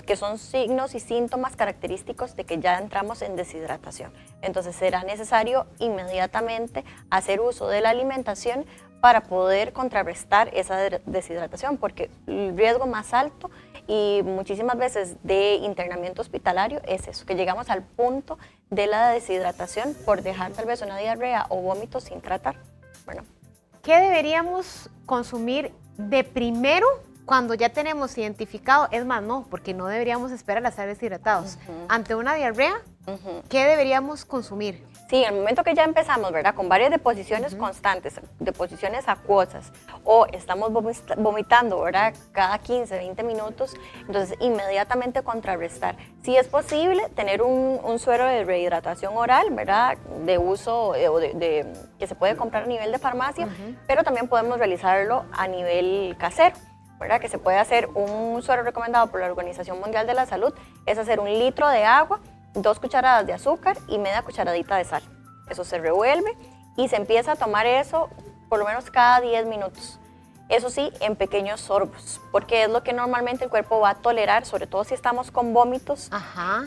que son signos y síntomas característicos de que ya entramos en deshidratación. Entonces será necesario inmediatamente hacer uso de la alimentación para poder contrarrestar esa deshidratación, porque el riesgo más alto y muchísimas veces de internamiento hospitalario es eso, que llegamos al punto de la deshidratación por dejar tal vez una diarrea o vómito sin tratar. Bueno. ¿Qué deberíamos consumir de primero cuando ya tenemos identificado? Es más, no, porque no deberíamos esperar a estar deshidratados. Ante una diarrea, ¿qué deberíamos consumir? Sí, en el momento que ya empezamos, ¿verdad? Con varias deposiciones constantes, deposiciones acuosas, o estamos vomitando, ¿verdad? Cada 15, 20 minutos, entonces inmediatamente contrarrestar. Si es posible, tener un suero de rehidratación oral, ¿verdad? De uso, que se puede comprar a nivel de farmacia, pero también podemos realizarlo a nivel casero, ¿verdad? Que se puede hacer un suero recomendado por la Organización Mundial de la Salud, es hacer 1 litro de agua, 2 cucharadas de azúcar y media cucharadita de sal. Eso se revuelve y se empieza a tomar eso por lo menos cada 10 minutos. Eso sí, en pequeños sorbos, porque es lo que normalmente el cuerpo va a tolerar, sobre todo si estamos con vómitos,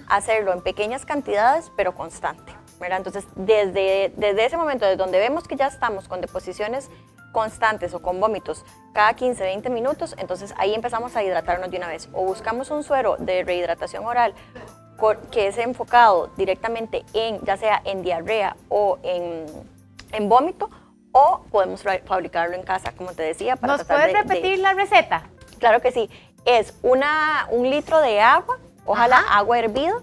hacerlo en pequeñas cantidades, pero constante, ¿verdad? Entonces, desde ese momento, desde donde vemos que ya estamos con deposiciones constantes o con vómitos cada 15, 20 minutos, entonces ahí empezamos a hidratarnos de una vez. O buscamos un suero de rehidratación oral que es enfocado directamente ya sea en diarrea o en vómito, o podemos fabricarlo en casa, como te decía. Para ¿Nos puedes repetir la receta? Claro que sí. Es 1 litro de agua, ojalá agua hervida,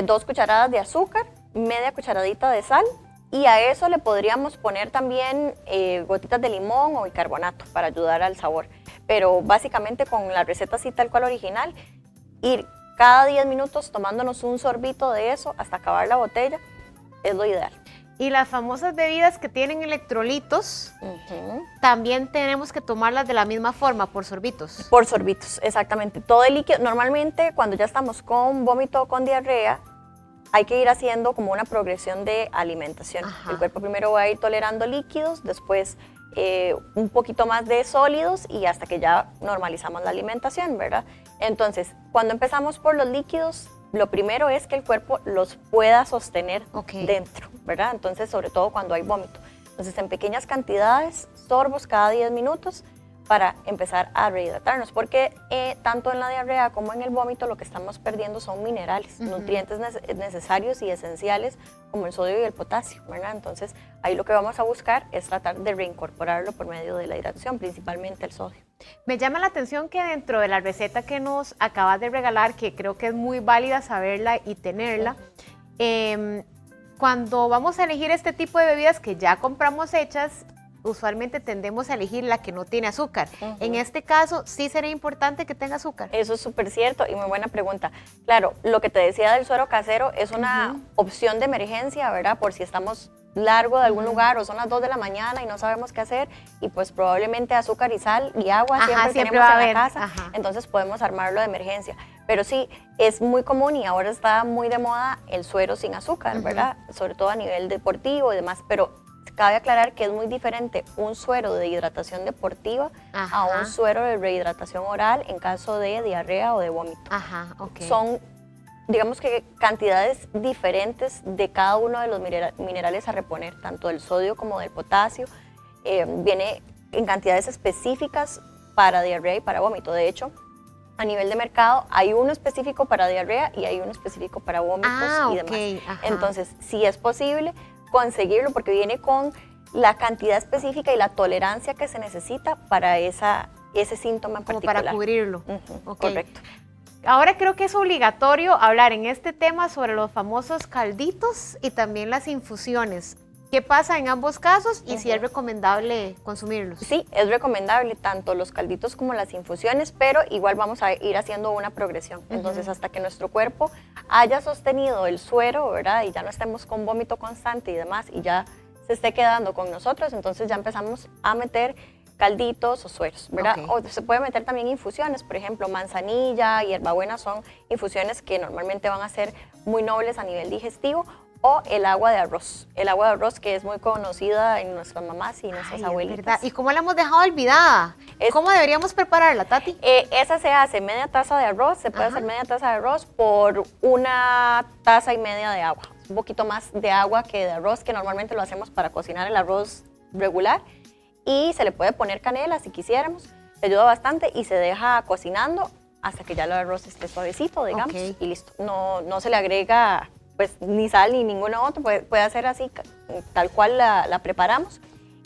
2 cucharadas de azúcar, media cucharadita de sal, y a eso le podríamos poner también gotitas de limón o bicarbonato para ayudar al sabor. Pero básicamente con la receta así tal cual original, ir cada 10 minutos tomándonos un sorbito de eso hasta acabar la botella es lo ideal. Y las famosas bebidas que tienen electrolitos, también tenemos que tomarlas de la misma forma, por sorbitos. Por sorbitos, exactamente. Todo el líquido, normalmente cuando ya estamos con vómito o con diarrea, hay que ir haciendo como una progresión de alimentación. El cuerpo primero va a ir tolerando líquidos, después un poquito más de sólidos y hasta que ya normalizamos la alimentación, ¿verdad? Entonces, cuando empezamos por los líquidos, lo primero es que el cuerpo los pueda sostener dentro, ¿verdad? Entonces, sobre todo cuando hay vómito. Entonces, en pequeñas cantidades, sorbos cada 10 minutos para empezar a rehidratarnos, porque tanto en la diarrea como en el vómito lo que estamos perdiendo son minerales, nutrientes necesarios y esenciales como el sodio y el potasio, ¿verdad? Entonces, ahí lo que vamos a buscar es tratar de reincorporarlo por medio de la hidratación, principalmente el sodio. Me llama la atención que dentro de la receta que nos acabas de regalar, que creo que es muy válida saberla y tenerla, cuando vamos a elegir este tipo de bebidas que ya compramos hechas, usualmente tendemos a elegir la que no tiene azúcar. En este caso, ¿sí sería importante que tenga azúcar? Eso es súper cierto y muy buena pregunta. Claro, lo que te decía del suero casero es una opción de emergencia, ¿verdad? Por si estamos largo de algún lugar o son las 2 de la mañana y no sabemos qué hacer, y pues probablemente azúcar y sal y agua siempre tenemos va a en la haber. casa, entonces podemos armarlo de emergencia. Pero sí, es muy común y ahora está muy de moda el suero sin azúcar, ¿verdad? Sobre todo a nivel deportivo y demás, pero cabe aclarar que es muy diferente un suero de hidratación deportiva a un suero de rehidratación oral en caso de diarrea o de vómito. Son, digamos que, cantidades diferentes de cada uno de los minerales a reponer, tanto del sodio como del potasio. Viene en cantidades específicas para diarrea y para vómito. De hecho, a nivel de mercado hay uno específico para diarrea y hay uno específico para vómitos y demás. Entonces, si es posible conseguirlo, porque viene con la cantidad específica y la tolerancia que se necesita para ese síntoma en particular. Como para cubrirlo. Correcto. Ahora creo que es obligatorio hablar en este tema sobre los famosos calditos y también las infusiones. ¿Qué pasa en ambos casos y si es recomendable consumirlos? Sí, es recomendable tanto los calditos como las infusiones, pero igual vamos a ir haciendo una progresión. Entonces, hasta que nuestro cuerpo haya sostenido el suero, ¿verdad? Y ya no estemos con vómito constante y demás, y ya se esté quedando con nosotros, entonces ya empezamos a meter calditos o sueros, ¿verdad? O se puede meter también infusiones, por ejemplo, manzanilla, hierbabuena son infusiones que normalmente van a ser muy nobles a nivel digestivo, o el agua de arroz. El agua de arroz que es muy conocida en nuestras mamás y nuestras abuelitas. ¿Verdad? ¿Y cómo la hemos dejado olvidada? ¿Cómo deberíamos prepararla, Tati? Esa se hace media taza de arroz, se puede hacer media taza de arroz por 1,5 tazas de agua. Un poquito más de agua que de arroz, que normalmente lo hacemos para cocinar el arroz regular. Y se le puede poner canela si quisiéramos, le ayuda bastante y se deja cocinando hasta que ya el arroz esté suavecito, digamos, y listo. No se le agrega pues ni sal ni ninguna otra, puede hacer así, tal cual la preparamos.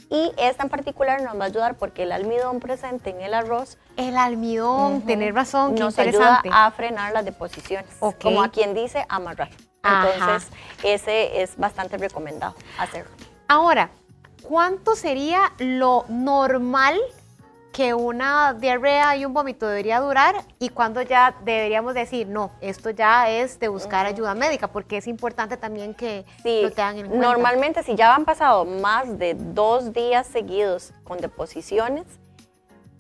Y esta en particular nos va a ayudar porque el almidón presente en el arroz. El almidón, tener razón, qué nos interesante. ayuda a frenar las deposiciones, como a quien dice amarrar. Entonces, ese es bastante recomendado hacerlo. Ahora, ¿cuánto sería lo normal que una diarrea y un vómito debería durar y cuándo ya deberíamos decir, no, esto ya es de buscar ayuda médica? Porque es importante también que lo tengan en cuenta. Normalmente, si ya han pasado más de 2 días seguidos con deposiciones,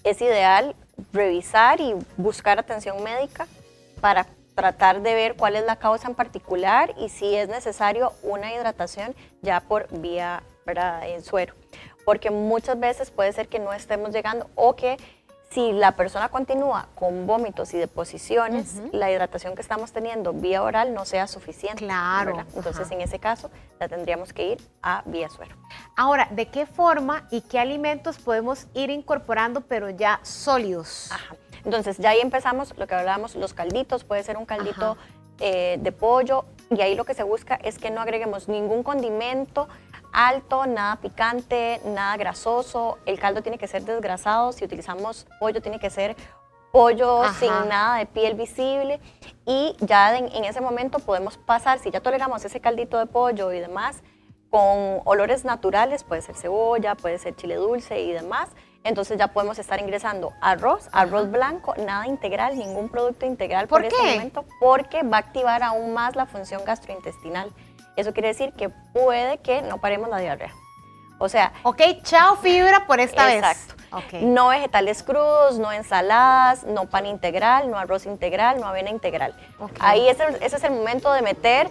es ideal revisar y buscar atención médica para tratar de ver cuál es la causa en particular y si es necesario una hidratación ya por vía, ¿verdad?, en suero. Porque muchas veces puede ser que no estemos llegando o que si la persona continúa con vómitos y deposiciones, la hidratación que estamos teniendo vía oral no sea suficiente. Claro. ¿Verdad? Entonces, en ese caso, la tendríamos que ir a vía suero. Ahora, ¿de qué forma y qué alimentos podemos ir incorporando, pero ya sólidos? Entonces, ya ahí empezamos lo que hablábamos, los calditos, puede ser un caldito de pollo, y ahí lo que se busca es que no agreguemos ningún condimento alto, nada picante, nada grasoso. El caldo tiene que ser desgrasado. Si utilizamos pollo, tiene que ser pollo sin nada de piel visible. Y ya en ese momento podemos pasar, si ya toleramos ese caldito de pollo y demás, con olores naturales, puede ser cebolla, puede ser chile dulce y demás. Entonces ya podemos estar ingresando arroz blanco, nada integral, ningún producto integral por este momento, porque va a activar aún más la función gastrointestinal. Eso quiere decir que puede que no paremos la diarrea. O sea... Ok, chao fibra por esta vez. Exacto. No vegetales crudos, no ensaladas, no pan integral, no arroz integral, no avena integral. Ahí ese es el momento de meter,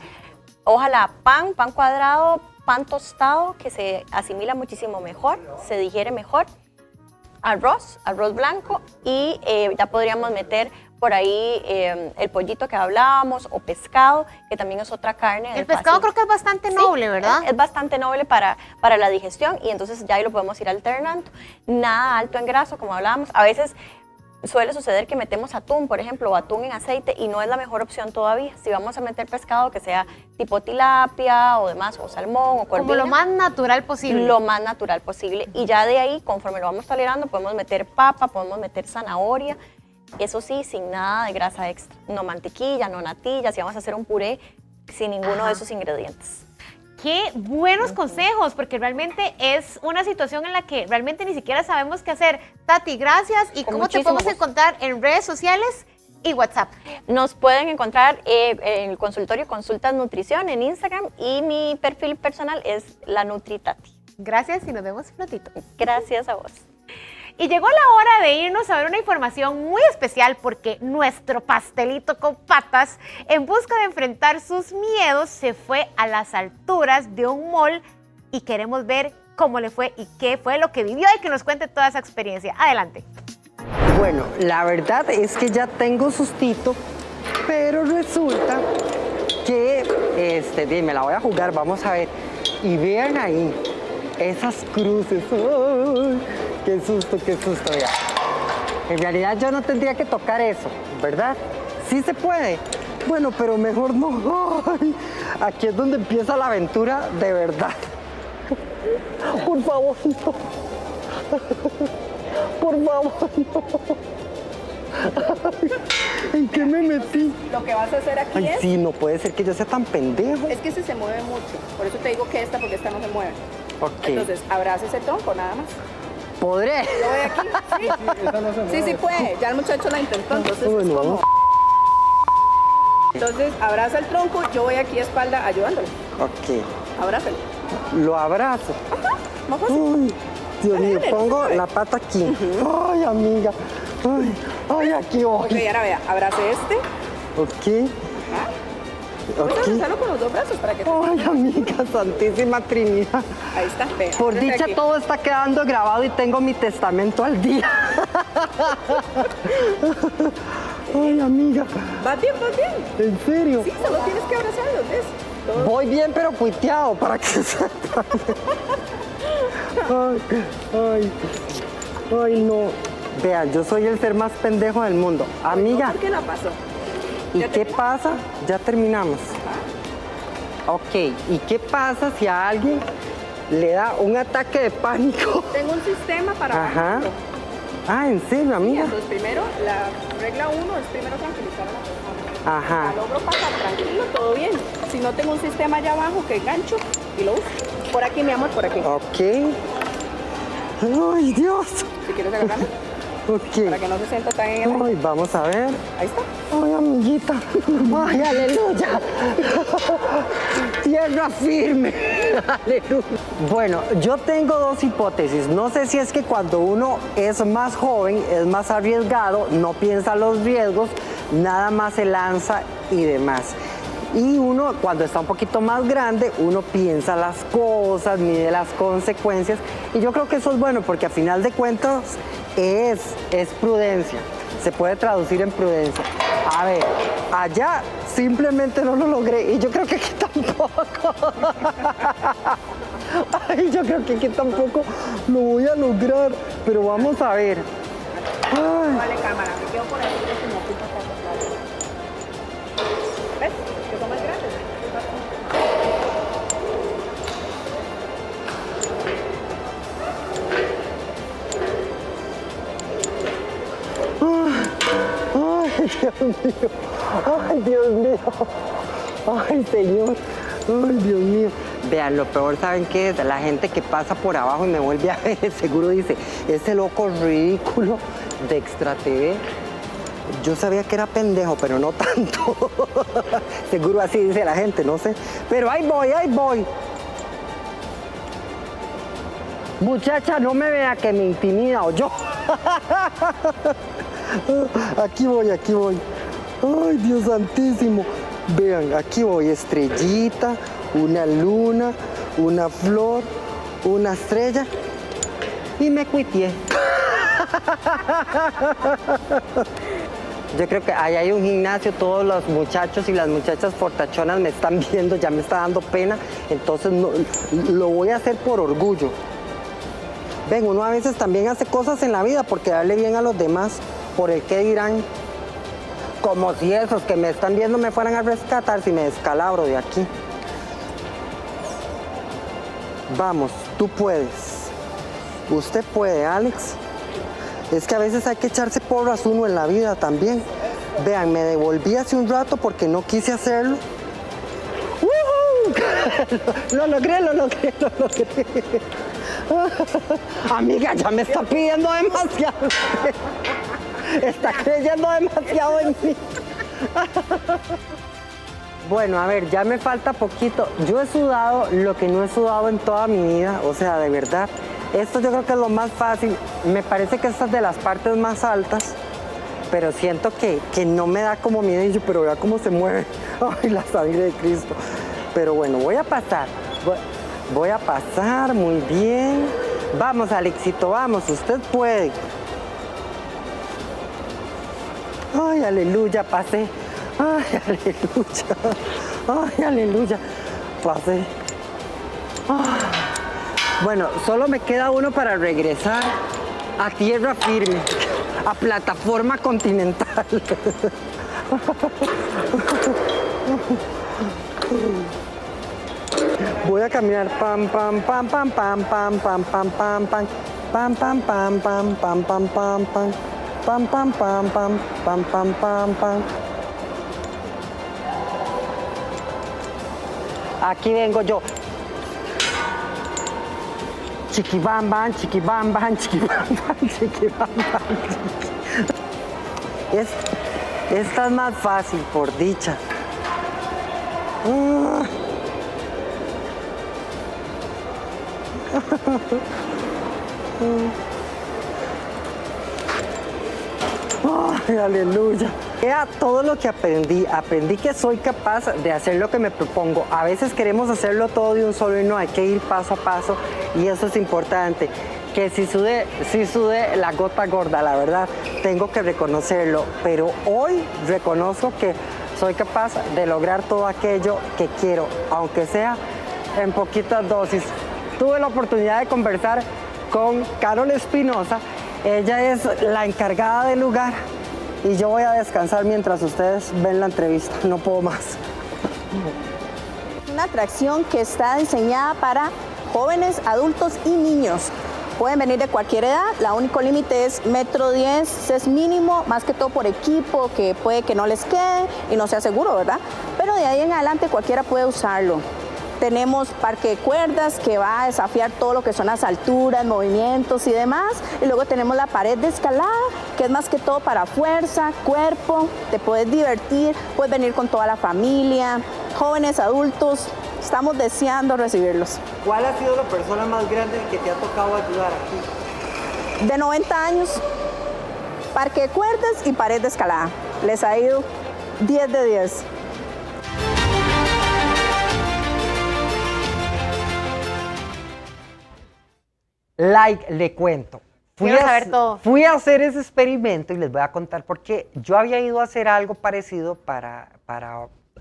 ojalá pan cuadrado, pan tostado, que se asimila muchísimo mejor, se digiere mejor. Arroz blanco y ya podríamos meter por ahí el pollito que hablábamos o pescado, que también es otra carne. El pescado creo que es bastante noble, ¿verdad? Es bastante noble para la digestión y entonces ya ahí lo podemos ir alternando. Nada alto en grasa, como hablábamos. A veces suele suceder que metemos atún, por ejemplo, o atún en aceite y no es la mejor opción todavía. Si vamos a meter pescado que sea tipo tilapia o demás, o salmón o corvina. Como lo más natural posible. Lo más natural posible. Y ya de ahí, conforme lo vamos tolerando, podemos meter papa, podemos meter zanahoria. Eso sí, sin nada de grasa extra. No mantequilla, no natilla, si vamos a hacer un puré sin ninguno de esos ingredientes. Qué buenos consejos, porque realmente es una situación en la que realmente ni siquiera sabemos qué hacer. Tati, gracias. ¿Y cómo te podemos encontrar en redes sociales y WhatsApp? Nos pueden encontrar en el consultorio Consultas Nutrición en Instagram y mi perfil personal es la NutriTati. Gracias y nos vemos prontito. Gracias a vos. Y llegó la hora de irnos a ver una información muy especial porque nuestro pastelito con patas, en busca de enfrentar sus miedos, se fue a las alturas de un mall y queremos ver cómo le fue y qué fue lo que vivió y que nos cuente toda esa experiencia. Adelante. Bueno, la verdad es que ya tengo sustito, pero resulta que, me la voy a jugar, vamos a ver. Y vean ahí, esas cruces. ¡Ay! Qué susto, ya. En realidad yo no tendría que tocar eso, ¿verdad? Sí se puede. Bueno, pero mejor no. Ay, aquí es donde empieza la aventura de verdad. Por favor, no. Por favor, no. ¿En qué me metí? Lo que vas a hacer aquí Ay, es... sí, no puede ser que yo sea tan pendejo. Es que ese se mueve mucho. Por eso te digo que esta, porque esta no se mueve. Ok. Entonces, abraza ese tronco nada más. ¿Podré? Yo voy aquí. Sí, sí puede. Ya el muchacho la intentó, entonces Bueno, es como... vamos. Entonces, abraza el tronco, yo voy aquí a espalda ayudándole. Ok. Abrázalo. Lo abrazo. Más fácil. Uy, Dios mío, Dale, pongo dale. la pata aquí. Ay, amiga. Ay, aquí Ok, voy. ahora vea, abrace este. Ok. Puedes Ok. abrazarlo con los dos brazos para que... Ay, amiga, Santísima Trinidad. Ahí está, vea. Por ábrete dicha aquí. todo está quedando grabado y tengo mi testamento al día. Ay, amiga, ¿Vas bien, vas bien? ¿en serio? Sí, solo tienes que abrazarlos, ¿ves? Todo. Voy bien, pero cuiteado para que sepa. Ay, no. Vean, yo soy el ser más pendejo del mundo. Amiga, ¿Por qué la pasó? ¿y ya qué terminó. pasa? Ya terminamos. Ok, ¿y qué pasa si a alguien le da un ataque de pánico? Tengo un sistema para Ajá. bajarlo. Ah, ¿en serio, Sí, amiga? entonces primero, la regla 1 es primero tranquilizar a la persona. Ajá. Ya logro pasar tranquilo, todo bien. Si no tengo un sistema allá abajo que engancho y lo uso. Por aquí, mi amor, por aquí. Ok. Ay, Dios. Si quieres agarrarme, Ok. para que no se sienta tan en el... Ay, vamos a ver. Ahí está. Ay, amiguita. Ay, aleluya. Tierra firme. Aleluya. Bueno, yo tengo dos hipótesis. No sé si es que cuando uno es más joven, es más arriesgado, no piensa los riesgos, nada más se lanza y demás. Y uno, cuando está un poquito más grande, uno piensa las cosas, mide las consecuencias. Y yo creo que eso es bueno, porque a final de cuentas es prudencia. Se puede traducir en prudencia. A ver, allá simplemente no lo logré. Y yo creo que aquí tampoco. Ay, yo creo que aquí tampoco lo voy a lograr. Pero vamos a ver. Ay. Vale, cámara, me quedo por ahí. Como ocupas algo, claro. ¿Ves? Que son más grandes. Ay, Dios mío. Ay, Dios mío. Ay, Señor. Ay, Dios mío. Vean, lo peor, ¿saben qué es? La gente que pasa por abajo y me vuelve a ver, seguro dice, ese loco ridículo de Extra TV. Yo sabía que era pendejo, pero no tanto. Seguro así dice la gente, no sé. Pero ahí voy, ahí voy. Muchacha, no me vea que me intimida o yo. Aquí voy, aquí voy. Ay, Dios santísimo. Vean, aquí voy, estrellita, una luna, una flor, una estrella y me cuitié. Yo creo que ahí hay un gimnasio, todos los muchachos y las muchachas fortachonas me están viendo, ya me está dando pena, entonces no, lo voy a hacer por orgullo. Ven, uno a veces también hace cosas en la vida por quedarle bien a los demás, por el qué dirán. Como si esos que me están viendo me fueran a rescatar si me descalabro de aquí. Vamos, tú puedes. Usted puede, Alex. Es que a veces hay que echarse porras uno en la vida también. Vean, me devolví hace un rato porque no quise hacerlo. ¡Woohoo! Lo logré, lo logré, lo logré. Amiga, ya me está pidiendo demasiado. Está creyendo demasiado en mí. Bueno, a ver, ya me falta poquito. Yo he sudado lo que no he sudado en toda mi vida, o sea, de verdad. Esto yo creo que es lo más fácil. Me parece que esta es de las partes más altas, pero siento que no me da como miedo, pero vea cómo se mueve. Ay, la sangre de Cristo. Pero bueno, voy a pasar. Voy a pasar, muy bien. Vamos, Alexito, vamos, usted puede. Ay, aleluya, pasé. Ay, aleluya. Ay, aleluya. Pasé. Ay. Bueno, solo me queda uno para regresar a tierra firme, a plataforma continental. Voy a caminar pam pam pam pam pam pam pam pam pam pam pam pam pam pam pam pam pam pam Pam, pam, pam, pam, pam, pam, pam, pam. Aquí vengo yo. Chiqui bam bam, chiqui bam bam, chiqui bam bam, chiqui bam bam. Esta es más fácil, por dicha. Ay, aleluya. Vea todo lo que aprendí. Aprendí que soy capaz de hacer lo que me propongo. A veces queremos hacerlo todo de un solo y no, hay que ir paso a paso y eso es importante. Que si sudé la gota gorda, la verdad, tengo que reconocerlo. Pero hoy reconozco que soy capaz de lograr todo aquello que quiero, aunque sea en poquitas dosis. Tuve la oportunidad de conversar con Carol Espinosa. Ella es la encargada del lugar y yo voy a descansar mientras ustedes ven la entrevista. No puedo más. Una atracción que está diseñada para jóvenes, adultos y niños. Pueden venir de cualquier edad, la único límite es 1,10 m, es mínimo, más que todo por equipo, que puede que no les quede y no sea seguro, ¿verdad? Pero de ahí en adelante cualquiera puede usarlo. Tenemos parque de cuerdas que va a desafiar todo lo que son las alturas, movimientos y demás. Y luego tenemos la pared de escalada, que es más que todo para fuerza, cuerpo, te puedes divertir, puedes venir con toda la familia, jóvenes, adultos. Estamos deseando recibirlos. ¿Cuál ha sido la persona más grande que te ha tocado ayudar aquí? De 90 años, parque de cuerdas y pared de escalada. Les ha ido 10 de 10. Le cuento. Quiero saber todo. Fui a hacer ese experimento y les voy a contar por qué. Yo había ido a hacer algo parecido para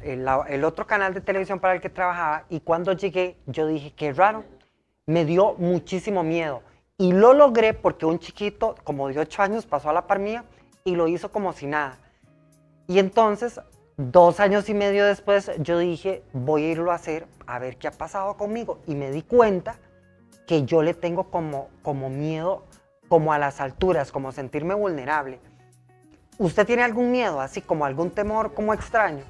el otro canal de televisión para el que trabajaba y cuando llegué yo dije, qué raro, me dio muchísimo miedo y lo logré porque un chiquito como de 8 años pasó a la par mía y lo hizo como si nada. Y entonces, 2 años y medio después, yo dije, voy a irlo a hacer a ver qué ha pasado conmigo y me di cuenta que yo le tengo como miedo como a las alturas, como sentirme vulnerable. ¿Usted tiene algún miedo, así como algún temor como extraño?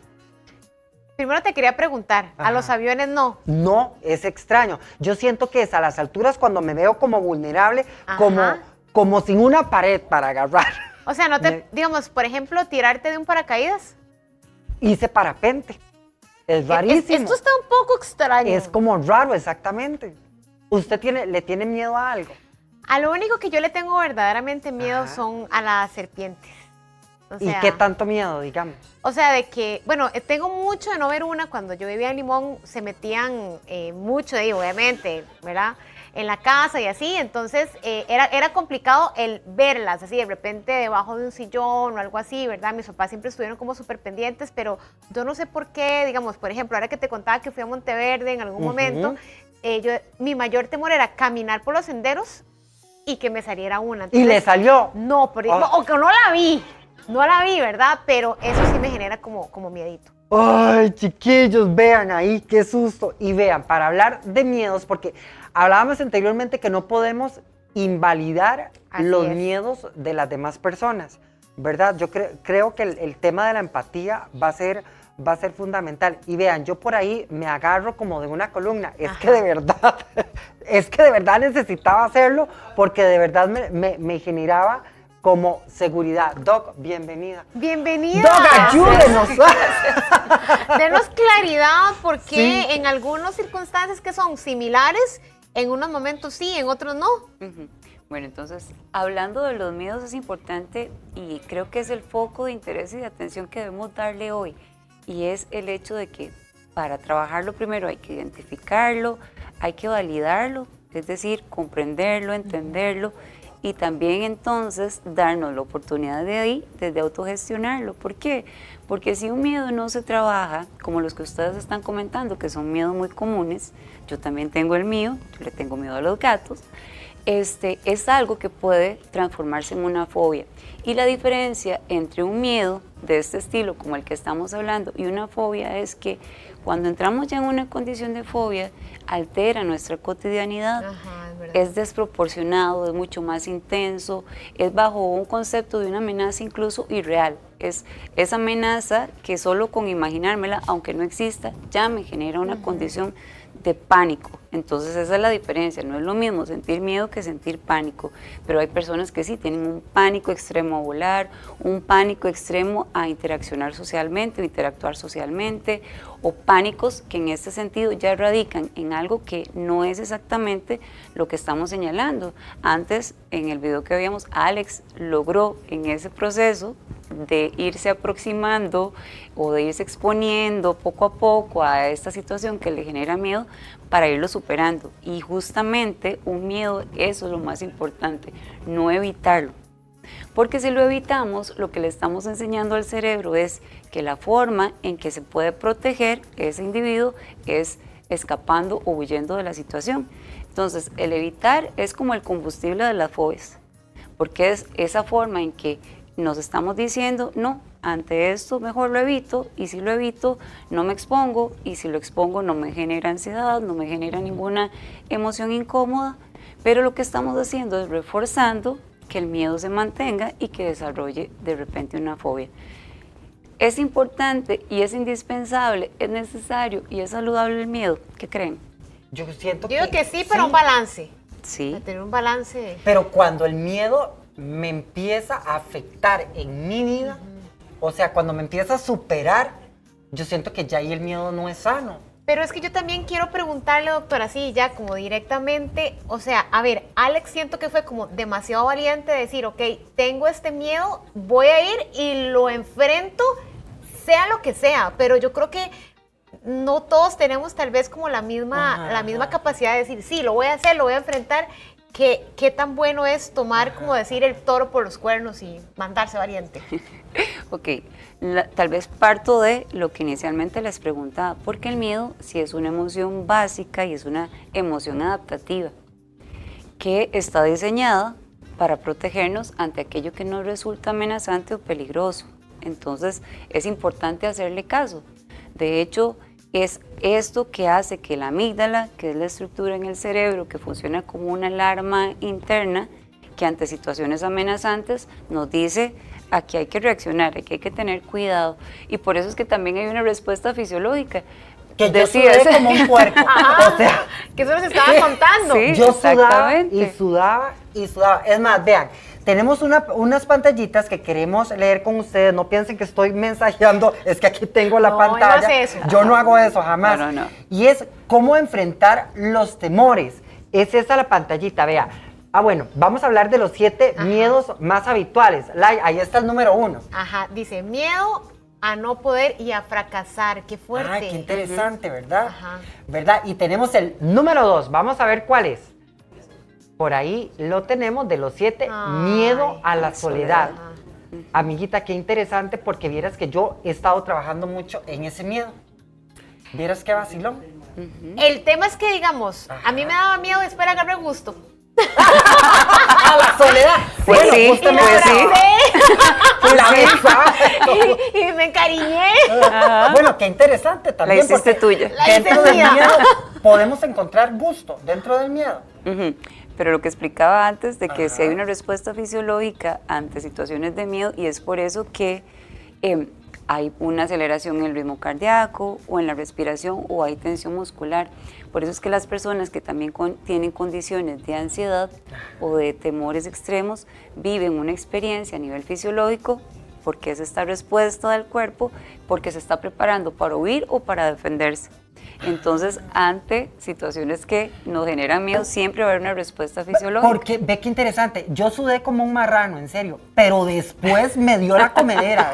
Primero te quería preguntar, Ajá. ¿a los aviones no? No, es extraño. Yo siento que es a las alturas cuando me veo como vulnerable, como sin una pared para agarrar. O sea, no te, digamos, por ejemplo, tirarte de un paracaídas. Hice parapente. Es rarísimo. Esto está un poco extraño. Es como raro, exactamente. ¿Usted le tiene miedo a algo? A lo único que yo le tengo verdaderamente miedo Ajá. son a las serpientes. O sea, ¿Y qué tanto miedo, digamos? O sea, de que, bueno, tengo mucho de no ver una. Cuando yo vivía en Limón se metían mucho de ahí, obviamente, ¿verdad? En la casa y así, entonces era complicado el verlas, así de repente debajo de un sillón o algo así, ¿verdad? Mis papás siempre estuvieron como súper pendientes, pero yo no sé por qué, digamos, por ejemplo, ahora que te contaba que fui a Monteverde en algún momento, mi mayor temor era caminar por los senderos y que me saliera una. Entonces, ¿y le salió? No, o que no la vi. No la vi, ¿verdad? Pero eso sí me genera como miedito. Ay, chiquillos, vean ahí, qué susto. Y vean, para hablar de miedos, porque hablábamos anteriormente que no podemos invalidar los miedos de las demás personas, ¿verdad? Yo creo que el tema de la empatía va a ser fundamental. Y vean, yo por ahí me agarro como de una columna. Es que de verdad necesitaba hacerlo porque de verdad me generaba como seguridad. Doc, bienvenida. Bienvenida. Doc, ayúdenos. Denos claridad porque Sí. en algunas circunstancias que son similares, en unos momentos sí, en otros no. Bueno, entonces, hablando de los miedos es importante y creo que es el foco de interés y de atención que debemos darle hoy. Y es el hecho de que para trabajarlo primero hay que identificarlo, hay que validarlo, es decir, comprenderlo, entenderlo y también entonces darnos la oportunidad de ahí, desde autogestionarlo. ¿Por qué? Porque si un miedo no se trabaja, como los que ustedes están comentando, que son miedos muy comunes, yo también tengo el mío, yo le tengo miedo a los gatos, es algo que puede transformarse en una fobia. Y la diferencia entre un miedo de este estilo, como el que estamos hablando, y una fobia es que cuando entramos ya en una condición de fobia, altera nuestra cotidianidad. Ajá, es verdad. Es desproporcionado, es mucho más intenso, es bajo un concepto de una amenaza incluso irreal. Es esa amenaza que solo con imaginármela, aunque no exista, ya me genera una condición de pánico. Entonces esa es la diferencia, no es lo mismo sentir miedo que sentir pánico, pero hay personas que sí tienen un pánico extremo a volar, un pánico extremo a interaccionar socialmente o interactuar socialmente, o pánicos que en este sentido ya radican en algo que no es exactamente lo que estamos señalando. Antes, en el video que veíamos, Alex logró en ese proceso de irse aproximando o de irse exponiendo poco a poco a esta situación que le genera miedo para irlo superando. Y justamente un miedo, eso es lo más importante, no evitarlo. Porque si lo evitamos, lo que le estamos enseñando al cerebro es que la forma en que se puede proteger ese individuo es escapando o huyendo de la situación. Entonces, el evitar es como el combustible de las fobias, porque es esa forma en que nos estamos diciendo, no, ante esto mejor lo evito, y si lo evito no me expongo, y si lo expongo no me genera ansiedad, no me genera ninguna emoción incómoda, pero lo que estamos haciendo es reforzando que el miedo se mantenga y que desarrolle de repente una fobia. Es importante y es indispensable, es necesario y es saludable el miedo. ¿Qué creen? Yo siento Yo digo que sí, pero un balance. Sí. De tener un balance. Pero cuando el miedo me empieza a afectar en mi vida, o sea, cuando me empieza a superar, yo siento que ya ahí el miedo no es sano. Pero es que yo también quiero preguntarle, doctora, así ya como directamente, o sea, a ver, Alex siento que fue como demasiado valiente de decir, ok, tengo este miedo, voy a ir y lo enfrento, sea lo que sea, pero yo creo que no todos tenemos tal vez como la misma capacidad de decir, sí, lo voy a hacer, lo voy a enfrentar. ¿Qué tan bueno es tomar, como decir, el toro por los cuernos y mandarse valiente? Ok, tal vez parto de lo que inicialmente les preguntaba, porque el miedo sí es una emoción básica y es una emoción adaptativa que está diseñada para protegernos ante aquello que nos resulta amenazante o peligroso. Entonces es importante hacerle caso. De hecho, es esto que hace que la amígdala, que es la estructura en el cerebro que funciona como una alarma interna, que ante situaciones amenazantes nos dice aquí hay que reaccionar, aquí hay que tener cuidado. Y por eso es que también hay una respuesta fisiológica. Que yo sudé como un puerco. Ajá, o sea, que eso nos estaba contando. Sí, yo sudaba exactamente. y sudaba y sudaba. Es más, vean, tenemos unas pantallitas que queremos leer con ustedes. No piensen que estoy mensajeando, es que aquí tengo la pantalla. No hace eso. Yo no hago eso jamás. No. Y es cómo enfrentar los temores. Es esa la pantallita, vea. Bueno, vamos a hablar de los 7 miedos más habituales. Lai, ahí está el número 1. Ajá, dice, miedo a no poder y a fracasar. Qué fuerte. Ay, qué interesante, ¿verdad? Ajá. ¿Verdad? Y tenemos el número 2. Vamos a ver cuál es. Por ahí lo tenemos de los 7, miedo a la soledad. Ajá. Amiguita, qué interesante, porque vieras que yo he estado trabajando mucho en ese miedo. Vieras qué vacilón. El tema es que, digamos, a mí me daba miedo después agarrar gusto. ¡A la soledad! Pues Bueno, sí, justamente pues sí. la mensaje. y me encariñé. Bueno, qué interesante también. La hiciste porque tuya. La hice dentro del mía. miedo podemos encontrar gusto, dentro del miedo. Ujú. Pero lo que explicaba antes de que si hay una respuesta fisiológica ante situaciones de miedo, y es por eso que hay una aceleración en el ritmo cardíaco o en la respiración o hay tensión muscular. Por eso es que las personas que también tienen condiciones de ansiedad o de temores extremos viven una experiencia a nivel fisiológico porque es esta respuesta del cuerpo, porque se está preparando para huir o para defenderse. Entonces, ante situaciones que nos generan miedo, siempre va a haber una respuesta fisiológica. Porque, ve qué interesante, yo sudé como un marrano, en serio, pero después me dio la comedera,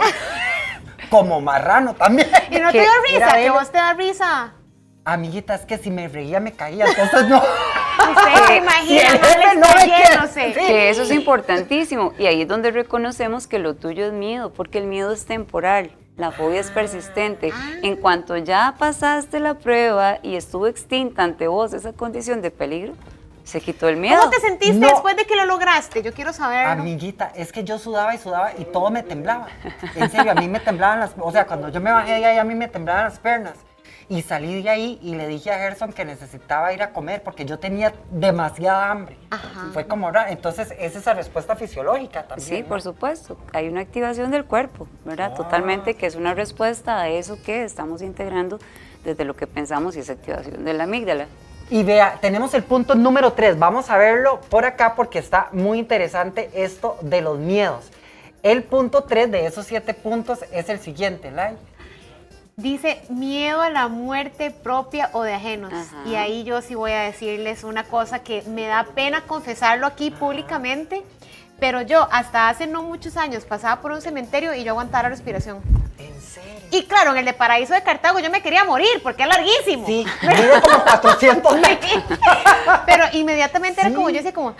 como marrano también. Y no te Que da era risa, que él. vos te da risa. Amiguita, es que si me reía me caía, entonces no. Usted se imagina, el no jefe le no está me quiere. yéndose. Que eso es importantísimo y ahí es donde reconocemos que lo tuyo es miedo, porque el miedo es temporal, la fobia es persistente. En cuanto ya pasaste la prueba y estuvo extinta ante vos esa condición de peligro, Se quitó el miedo. ¿Cómo te sentiste No. después de que lo lograste? Yo quiero saberlo. Amiguita, es que yo sudaba y sudaba y todo me temblaba. En serio, a mí me temblaban las... O sea, cuando yo me bajé de ahí, a mí me temblaban las piernas. Y salí de ahí y le dije a Gerson que necesitaba ir a comer porque yo tenía demasiada hambre. Ajá. Fue como raro. Entonces, es esa respuesta fisiológica también. Sí, ¿no? por supuesto. Hay una activación del cuerpo, ¿verdad? Totalmente, que es una respuesta a eso que estamos integrando desde lo que pensamos y es activación de la amígdala. Y vea, tenemos el punto número 3. Vamos a verlo por acá porque está muy interesante esto de los miedos. El punto 3 de esos 7 puntos es el siguiente, Lai. Dice miedo a la muerte propia o de ajenos. Ajá. Y ahí yo sí voy a decirles una cosa que me da pena confesarlo aquí públicamente, pero yo hasta hace no muchos años pasaba por un cementerio y yo aguantaba la respiración. ¿En serio? Y claro, en el de Paraíso de Cartago yo me quería morir porque es larguísimo. Sí, mide como 400 metros. Pero inmediatamente era Sí. como, yo decía como,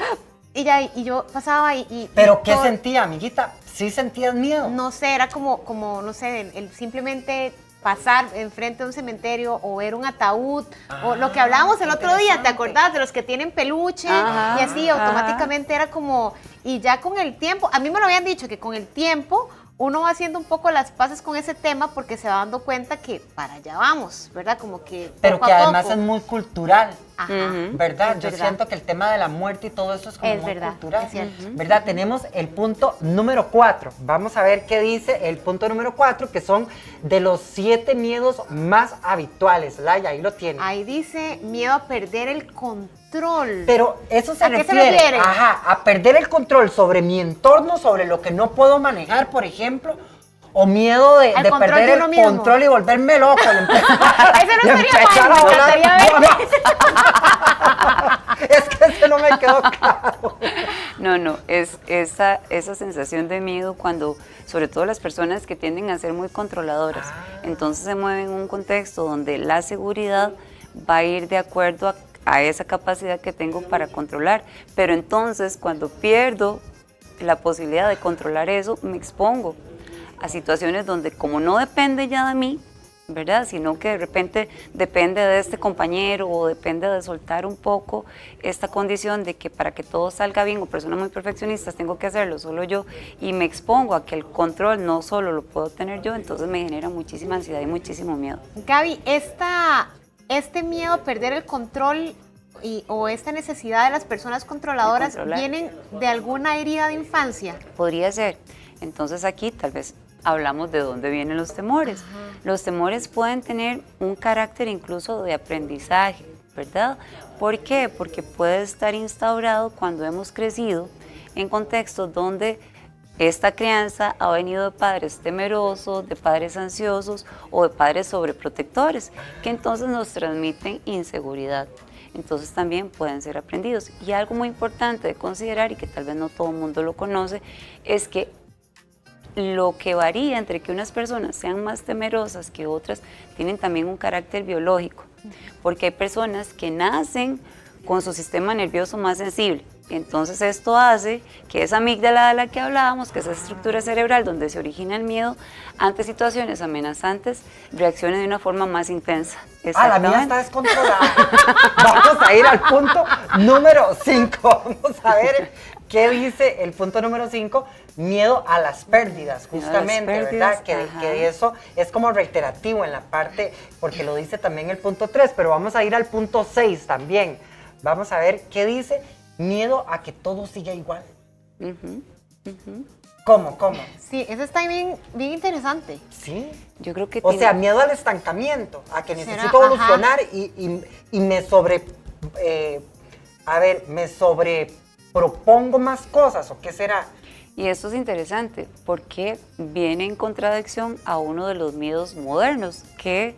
y ya, y yo pasaba y ¿Pero qué todo- sentía, amiguita? ¿Sí sentías miedo? No sé, era como no sé, el simplemente pasar enfrente de un cementerio o ver un ataúd, o lo que hablábamos el otro día, ¿te acordás? De los que tienen peluche Ajá, y así, automáticamente era como, y ya con el tiempo, a mí me lo habían dicho que con el tiempo uno va haciendo un poco las paces con ese tema porque se va dando cuenta que para allá vamos, ¿verdad? Como que Pero poco que a además poco. es muy cultural. Ajá. ¿Verdad? Es Yo verdad. siento que el tema de la muerte y todo eso es como Es muy verdad, cultural. es cierto. ¿Verdad? Tenemos el punto número 4. Vamos a ver qué dice el punto número 4, que son de los 7 miedos más habituales. Laia, ahí lo tiene. Ahí dice miedo a perder el control. Pero eso se ¿A qué se refiere, refiere? ajá, a perder el control sobre mi entorno, sobre lo que no puedo manejar, por ejemplo, o miedo de, Al de control perder de el uno mismo. control y volverme loco. Ese no de estaría empezar mal, a me volar. encantaría ver. Es que ese no me quedó claro. No, es esa sensación de miedo cuando, sobre todo las personas que tienden a ser muy controladoras, entonces se mueven en un contexto donde la seguridad va a ir de acuerdo a esa capacidad que tengo para controlar, pero entonces cuando pierdo la posibilidad de controlar eso, me expongo a situaciones donde como no depende ya de mí, ¿verdad? Sino que de repente depende de este compañero o depende de soltar un poco esta condición de que para que todo salga bien o personas muy perfeccionistas tengo que hacerlo solo yo y me expongo a que el control no solo lo puedo tener yo, entonces me genera muchísima ansiedad y muchísimo miedo. Gaby, este miedo a perder el control o esta necesidad de las personas controladoras De controlar. vienen de alguna herida de infancia. Podría ser. Entonces aquí tal vez hablamos de dónde vienen los temores. Los temores pueden tener un carácter incluso de aprendizaje, ¿verdad? ¿Por qué? Porque puede estar instaurado cuando hemos crecido en contextos donde esta crianza ha venido de padres temerosos, de padres ansiosos o de padres sobreprotectores, que entonces nos transmiten inseguridad. Entonces también pueden ser aprendidos. Y algo muy importante de considerar, y que tal vez no todo el mundo lo conoce, es que lo que varía entre que unas personas sean más temerosas que otras, tienen también un carácter biológico, porque hay personas que nacen con su sistema nervioso más sensible. Entonces esto hace que esa amígdala de la que hablábamos, que es esa estructura cerebral donde se origina el miedo, ante situaciones amenazantes, reaccione de una forma más intensa. La mía está descontrolada. Vamos a ir al punto número 5. Vamos a ver qué dice el punto número 5. Miedo a las pérdidas, justamente, pérdidas, ¿verdad? ajá. Que eso es como reiterativo en la parte, porque lo dice también el punto 3, pero vamos a ir al punto 6 también. Vamos a ver qué dice. Miedo a que todo siga igual. ¿Cómo? Sí, eso está bien me Sí. Yo creo que O sea, miedo al estancamiento, a que necesito evolucionar y me me sobrepropongo más cosas, ¿o qué será? Y esto es interesante porque viene en contradicción a uno de los miedos modernos que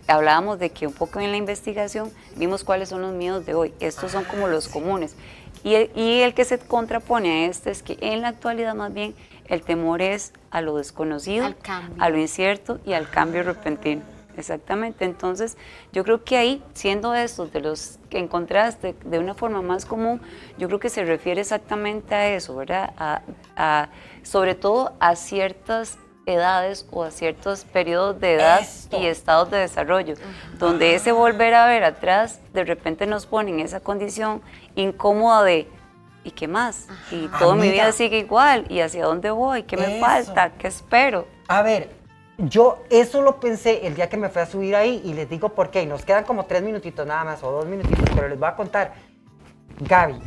hablábamos de que un poco en la investigación vimos cuáles son los miedos de hoy. Estos son como los comunes. Y el que se contrapone a este es que en la actualidad más bien el temor es a lo desconocido, al cambio, a lo incierto y al cambio repentino. Exactamente. Entonces yo creo que ahí, siendo estos de los que encontraste de una forma más común, yo creo que se refiere exactamente a eso, ¿verdad? Sobre todo a ciertas edades o a ciertos periodos de edad y estados de desarrollo, donde ese volver a ver atrás de repente nos pone en esa condición incómoda de ¿y qué más? Y toda mi vida sigue igual, ¿y hacia dónde voy? ¿Qué me falta? ¿Qué espero? A ver, yo eso lo pensé el día que me fui a subir ahí y les digo por qué. Y nos quedan como 3 minutitos nada más o 2 minutitos, pero les voy a contar. Gaby,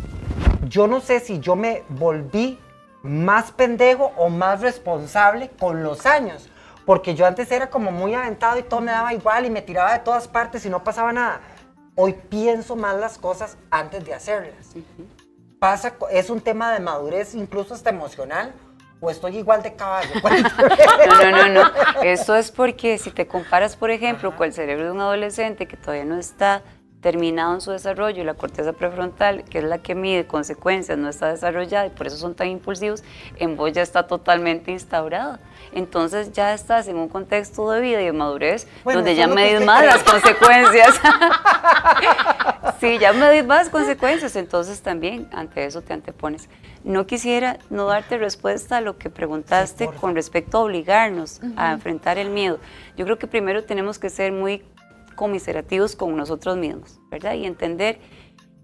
yo no sé si yo me volví más pendejo o más responsable con los años. Porque yo antes era como muy aventado y todo me daba igual y me tiraba de todas partes y no pasaba nada. Hoy pienso más las cosas antes de hacerlas. ¿Es un tema de madurez incluso hasta emocional? ¿O estoy igual de caballo? No. Esto es porque si te comparas, por ejemplo, con el cerebro de un adolescente que todavía no está terminado en su desarrollo y la corteza prefrontal, que es la que mide consecuencias, no está desarrollada y por eso son tan impulsivos, en vos ya está totalmente instaurada. Entonces ya estás en un contexto de vida y de madurez donde ya medís más las consecuencias. Sí, ya medís más consecuencias, entonces también ante eso te antepones. No quisiera no darte respuesta a lo que preguntaste con respecto a obligarnos a enfrentar el miedo. Yo creo que primero tenemos que ser muy conmiserativos con nosotros mismos, ¿verdad? Y entender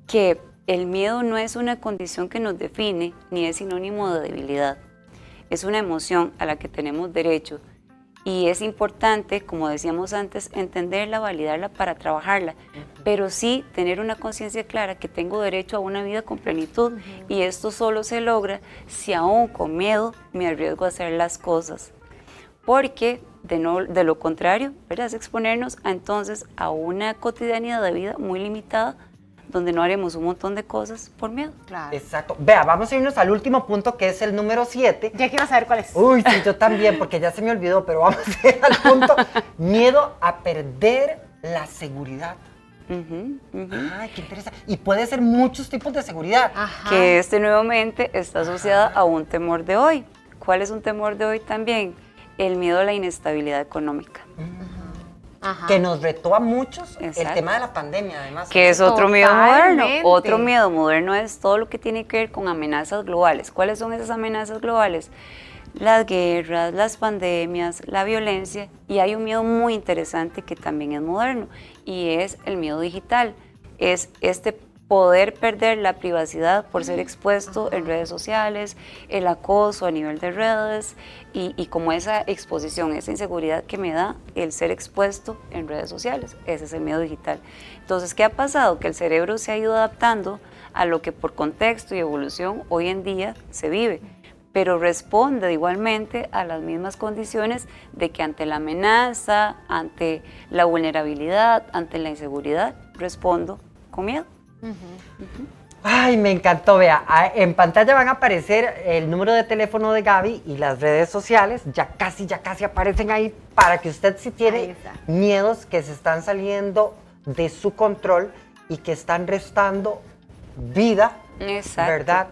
que el miedo no es una condición que nos define ni es sinónimo de debilidad. Es una emoción a la que tenemos derecho y es importante, como decíamos antes, entenderla, validarla para trabajarla, pero sí tener una conciencia clara que tengo derecho a una vida con plenitud y esto solo se logra si aún con miedo me arriesgo a hacer las cosas. Porque de lo contrario, ¿verdad? Es exponernos entonces a una cotidianidad de vida muy limitada donde no haremos un montón de cosas por miedo. Claro. Exacto. Vea, vamos a irnos al último punto que es el número 7. Ya quiero saber cuál es. Uy, sí, yo también, porque ya se me olvidó, pero vamos a ir al punto. Miedo a perder la seguridad. Ay, qué interesante. Y puede ser muchos tipos de seguridad. Que nuevamente está asociada a un temor de hoy. ¿Cuál es un temor de hoy también? El miedo a la inestabilidad económica. Que nos retó a muchos. Exacto. El tema de la pandemia, además. Que es otro miedo moderno. Otro miedo moderno es todo lo que tiene que ver con amenazas globales. ¿Cuáles son esas amenazas globales? Las guerras, las pandemias, la violencia. Y hay un miedo muy interesante que también es moderno y es el miedo digital. Es poder perder la privacidad por ser expuesto en redes sociales, el acoso a nivel de redes y como esa exposición, esa inseguridad que me da el ser expuesto en redes sociales. Ese es el miedo digital. Entonces, ¿qué ha pasado? Que el cerebro se ha ido adaptando a lo que por contexto y evolución hoy en día se vive, pero responde igualmente a las mismas condiciones de que ante la amenaza, ante la vulnerabilidad, ante la inseguridad, respondo con miedo. Ay, me encantó, vea, en pantalla van a aparecer el número de teléfono de Gaby y las redes sociales, ya casi aparecen ahí para que usted si tiene miedos que se están saliendo de su control y que están restando vida, ¿verdad?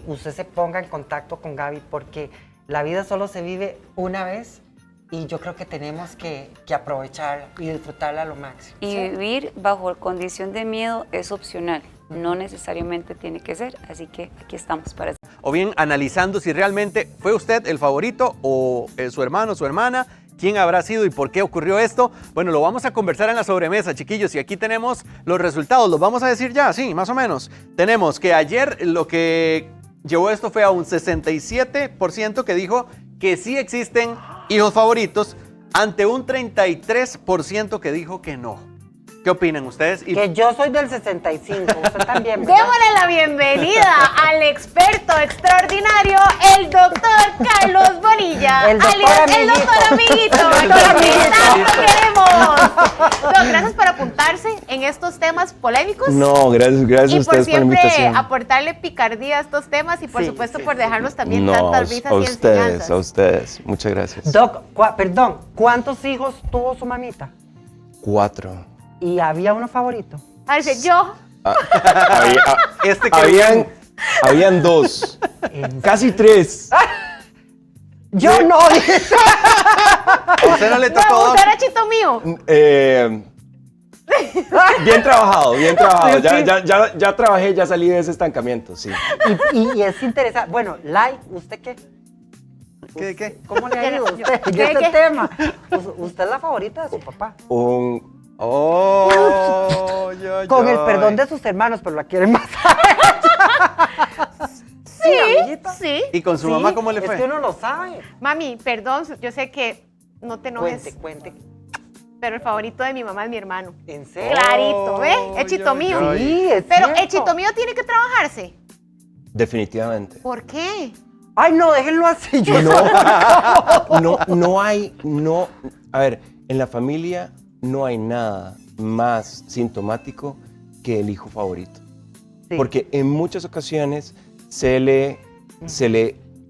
Usted se ponga en contacto con Gaby porque la vida solo se vive una vez y yo creo que tenemos que aprovecharla y disfrutarla a lo máximo. Y vivir bajo condición de miedo es opcional, no necesariamente tiene que ser, así que aquí estamos para eso. O bien analizando si realmente fue usted el favorito o su hermano, su hermana, quién habrá sido y por qué ocurrió esto. Bueno, lo vamos a conversar en la sobremesa, chiquillos, y aquí tenemos los resultados, los vamos a decir ya, sí, más o menos. Tenemos que ayer lo que llevó esto fue a un 67% que dijo que sí existen hijos favoritos, ante un 33% que dijo que no. ¿Qué opinan ustedes? Que yo soy del 65, usted también, ¿verdad? Démosle la bienvenida al experto extraordinario, el doctor Carlos Bonilla, el doctor amiguito, que tanto queremos. Doc, gracias por apuntarse en estos temas polémicos. No, gracias a ustedes por la invitación. Y por siempre aportarle picardía a estos temas y por supuesto por dejarnos también tantas risas y enseñanzas. A ustedes, muchas gracias. Doc, perdón, ¿cuántos hijos tuvo su mamita? 4. ¿Y había uno favorito? Parece yo. Habían 2. Casi 3. Yo no. ¿A usted no le tocó? No, usted era chito mío. Bien trabajado. Ya trabajé, ya salí de ese estancamiento, sí. Y es interesante. Bueno, Lai, ¿usted qué? ¿Qué? ¿Cómo le ha ido a usted en ¿Qué? este tema? Usted es la favorita de su papá. Con el perdón de sus hermanos, pero la quieren más. Sí, amiguita. sí. ¿Y con su mamá cómo le fue? Es que uno lo sabe. Mami, perdón, yo sé que no te enojes, Cuente. pero el favorito de mi mamá es mi hermano. ¿En serio? Clarito, ¿ves? Hechito mío. Sí, es Pero cierto. Hechito mío tiene que trabajarse. Definitivamente. ¿Por qué? Ay, no, déjenlo así. Yo No hay, a ver, en la familia no hay nada más sintomático que el hijo favorito. Sí. Porque en muchas ocasiones se le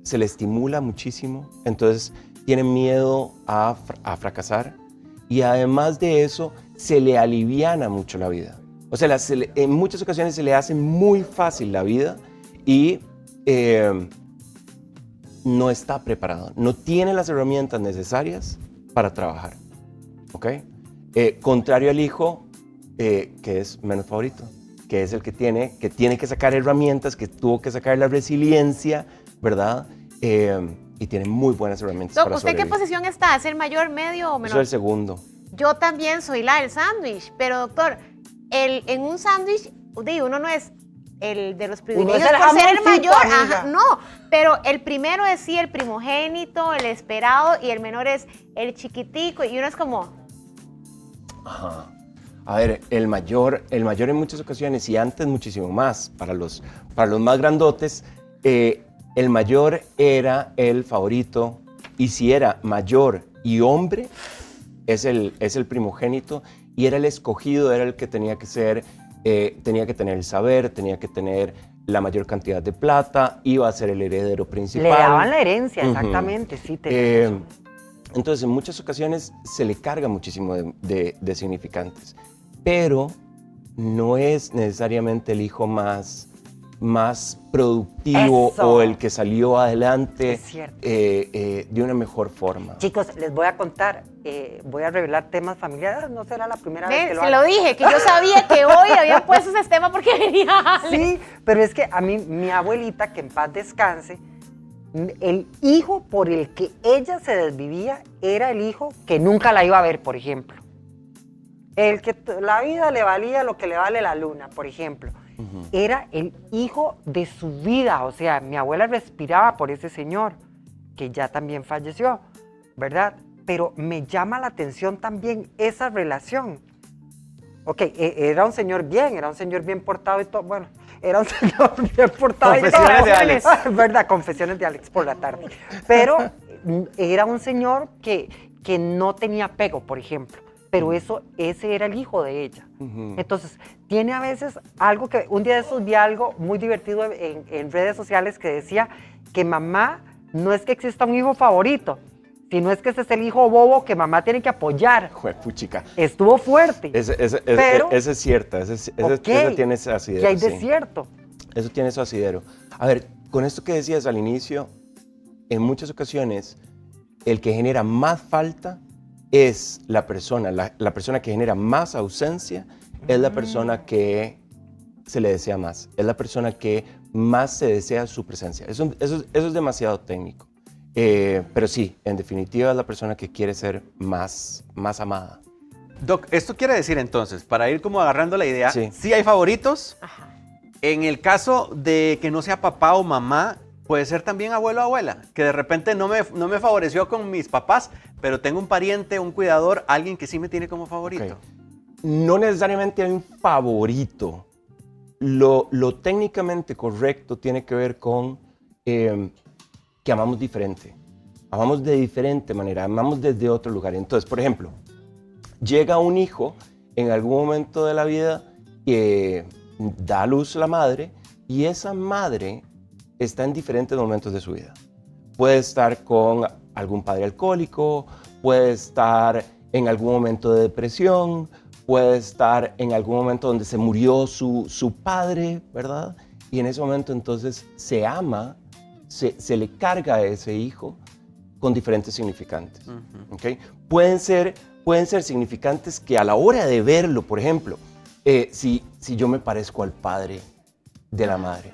estimula muchísimo, entonces tiene miedo a fracasar y además de eso se le aliviana mucho la vida. O sea, en muchas ocasiones se le hace muy fácil la vida y no está preparado, no tiene las herramientas necesarias para trabajar, ¿ok? Contrario al hijo, que es menos favorito, que es el que tiene que sacar herramientas, que tuvo que sacar la resiliencia, ¿verdad? Y tiene muy buenas herramientas Doc, para ¿usted qué sobrevivir. posición está? ¿Es el mayor, medio o Yo menor? soy el segundo. Yo también soy la del sándwich, pero doctor, en un sándwich, uno no es el de los privilegios el por ser el jamoncito, mayor, amiga. ajá, no, pero el primero es sí el primogénito, el esperado, y el menor es el chiquitico, y uno es como, Ajá. A ver, el mayor en muchas ocasiones, y antes muchísimo más, para los más grandotes, el mayor era el favorito, y si era mayor y hombre, es el primogénito, y era el escogido, era el que tenía que ser, tenía que tener el saber, tenía que tener la mayor cantidad de plata, iba a ser el heredero principal. Le daban la herencia, Ujú. exactamente, sí. tenía razón. Entonces, en muchas ocasiones se le carga muchísimo de significantes, pero no es necesariamente el hijo más productivo Eso. o el que salió adelante Es cierto. de una mejor forma. Chicos, les voy a contar, voy a revelar temas familiares, no será la primera vez que lo se hago. lo dije, que yo sabía que hoy habían puesto ese tema porque venía Ale. Sí, pero es que a mí, mi abuelita, que en paz descanse, el hijo por el que ella se desvivía era el hijo que nunca la iba a ver, por ejemplo. El que la vida le valía lo que le vale la luna, por ejemplo. Era el hijo de su vida, o sea, mi abuela respiraba por ese señor, que ya también falleció, ¿verdad? Pero me llama la atención también esa relación. Ok, era un señor bien portado y todo, bueno, era un señor bien portado y todo. Confesiones de Alex. ¿Verdad? Confesiones de Alex por la tarde. Pero era un señor que no tenía apego, por ejemplo. Pero ese era el hijo de ella. Entonces, tiene a veces algo que, un día de esos vi algo muy divertido en redes sociales que decía que mamá no es que exista un hijo favorito, sino es que ese es el hijo bobo que mamá tiene que apoyar. Juepuchica. Estuvo fuerte. Pero, Esa es cierta, esa tiene ese asidero. que hay sí. desierto. Eso tiene su asidero. A ver, con esto que decías al inicio, en muchas ocasiones, el que genera más falta es la persona que genera más ausencia, es la persona que se le desea más, es la persona que más se desea su presencia. Eso es demasiado técnico, pero sí, en definitiva es la persona que quiere ser más amada. Doc, esto quiere decir entonces, para ir como agarrando la idea, Sí. sí hay favoritos. En el caso de que no sea papá o mamá, puede ser también abuelo o abuela, que de repente no me favoreció con mis papás, pero tengo un pariente, un cuidador, alguien que sí me tiene como favorito. Ok. No necesariamente hay un favorito. Lo técnicamente correcto tiene que ver con que amamos diferente. Amamos de diferente manera, amamos desde otro lugar. Entonces, por ejemplo, llega un hijo en algún momento de la vida que da a luz la madre y esa madre está en diferentes momentos de su vida. Puede estar con algún padre alcohólico, puede estar en algún momento de depresión, puede estar en algún momento donde se murió su padre, ¿verdad? Y en ese momento entonces se ama, se le carga a ese hijo con diferentes significantes. ¿Okay? Pueden ser significantes que a la hora de verlo, por ejemplo, si yo me parezco al padre de la madre,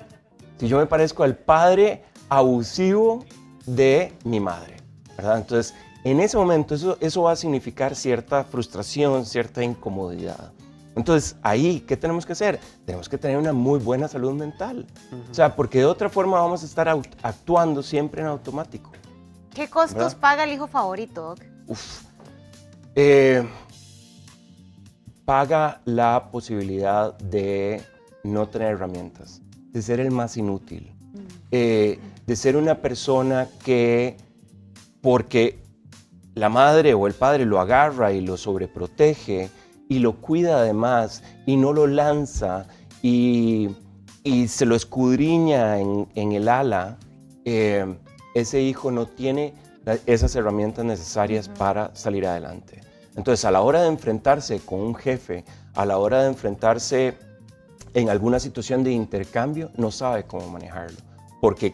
si yo me parezco al padre abusivo de mi madre, ¿verdad? Entonces, en ese momento eso va a significar cierta frustración, cierta incomodidad. Entonces, ahí, ¿qué tenemos que hacer? Tenemos que tener una muy buena salud mental. O sea, porque de otra forma vamos a estar actuando siempre en automático. ¿Qué costos ¿Verdad? paga el hijo favorito, Doc? Paga la posibilidad de no tener herramientas, de ser el más inútil, de ser una persona que, porque la madre o el padre lo agarra y lo sobreprotege y lo cuida además y no lo lanza y se lo escudriña en el ala, ese hijo no tiene esas herramientas necesarias para salir adelante. Entonces, a la hora de enfrentarse con un jefe, a la hora de enfrentarse en alguna situación de intercambio, no sabe cómo manejarlo, porque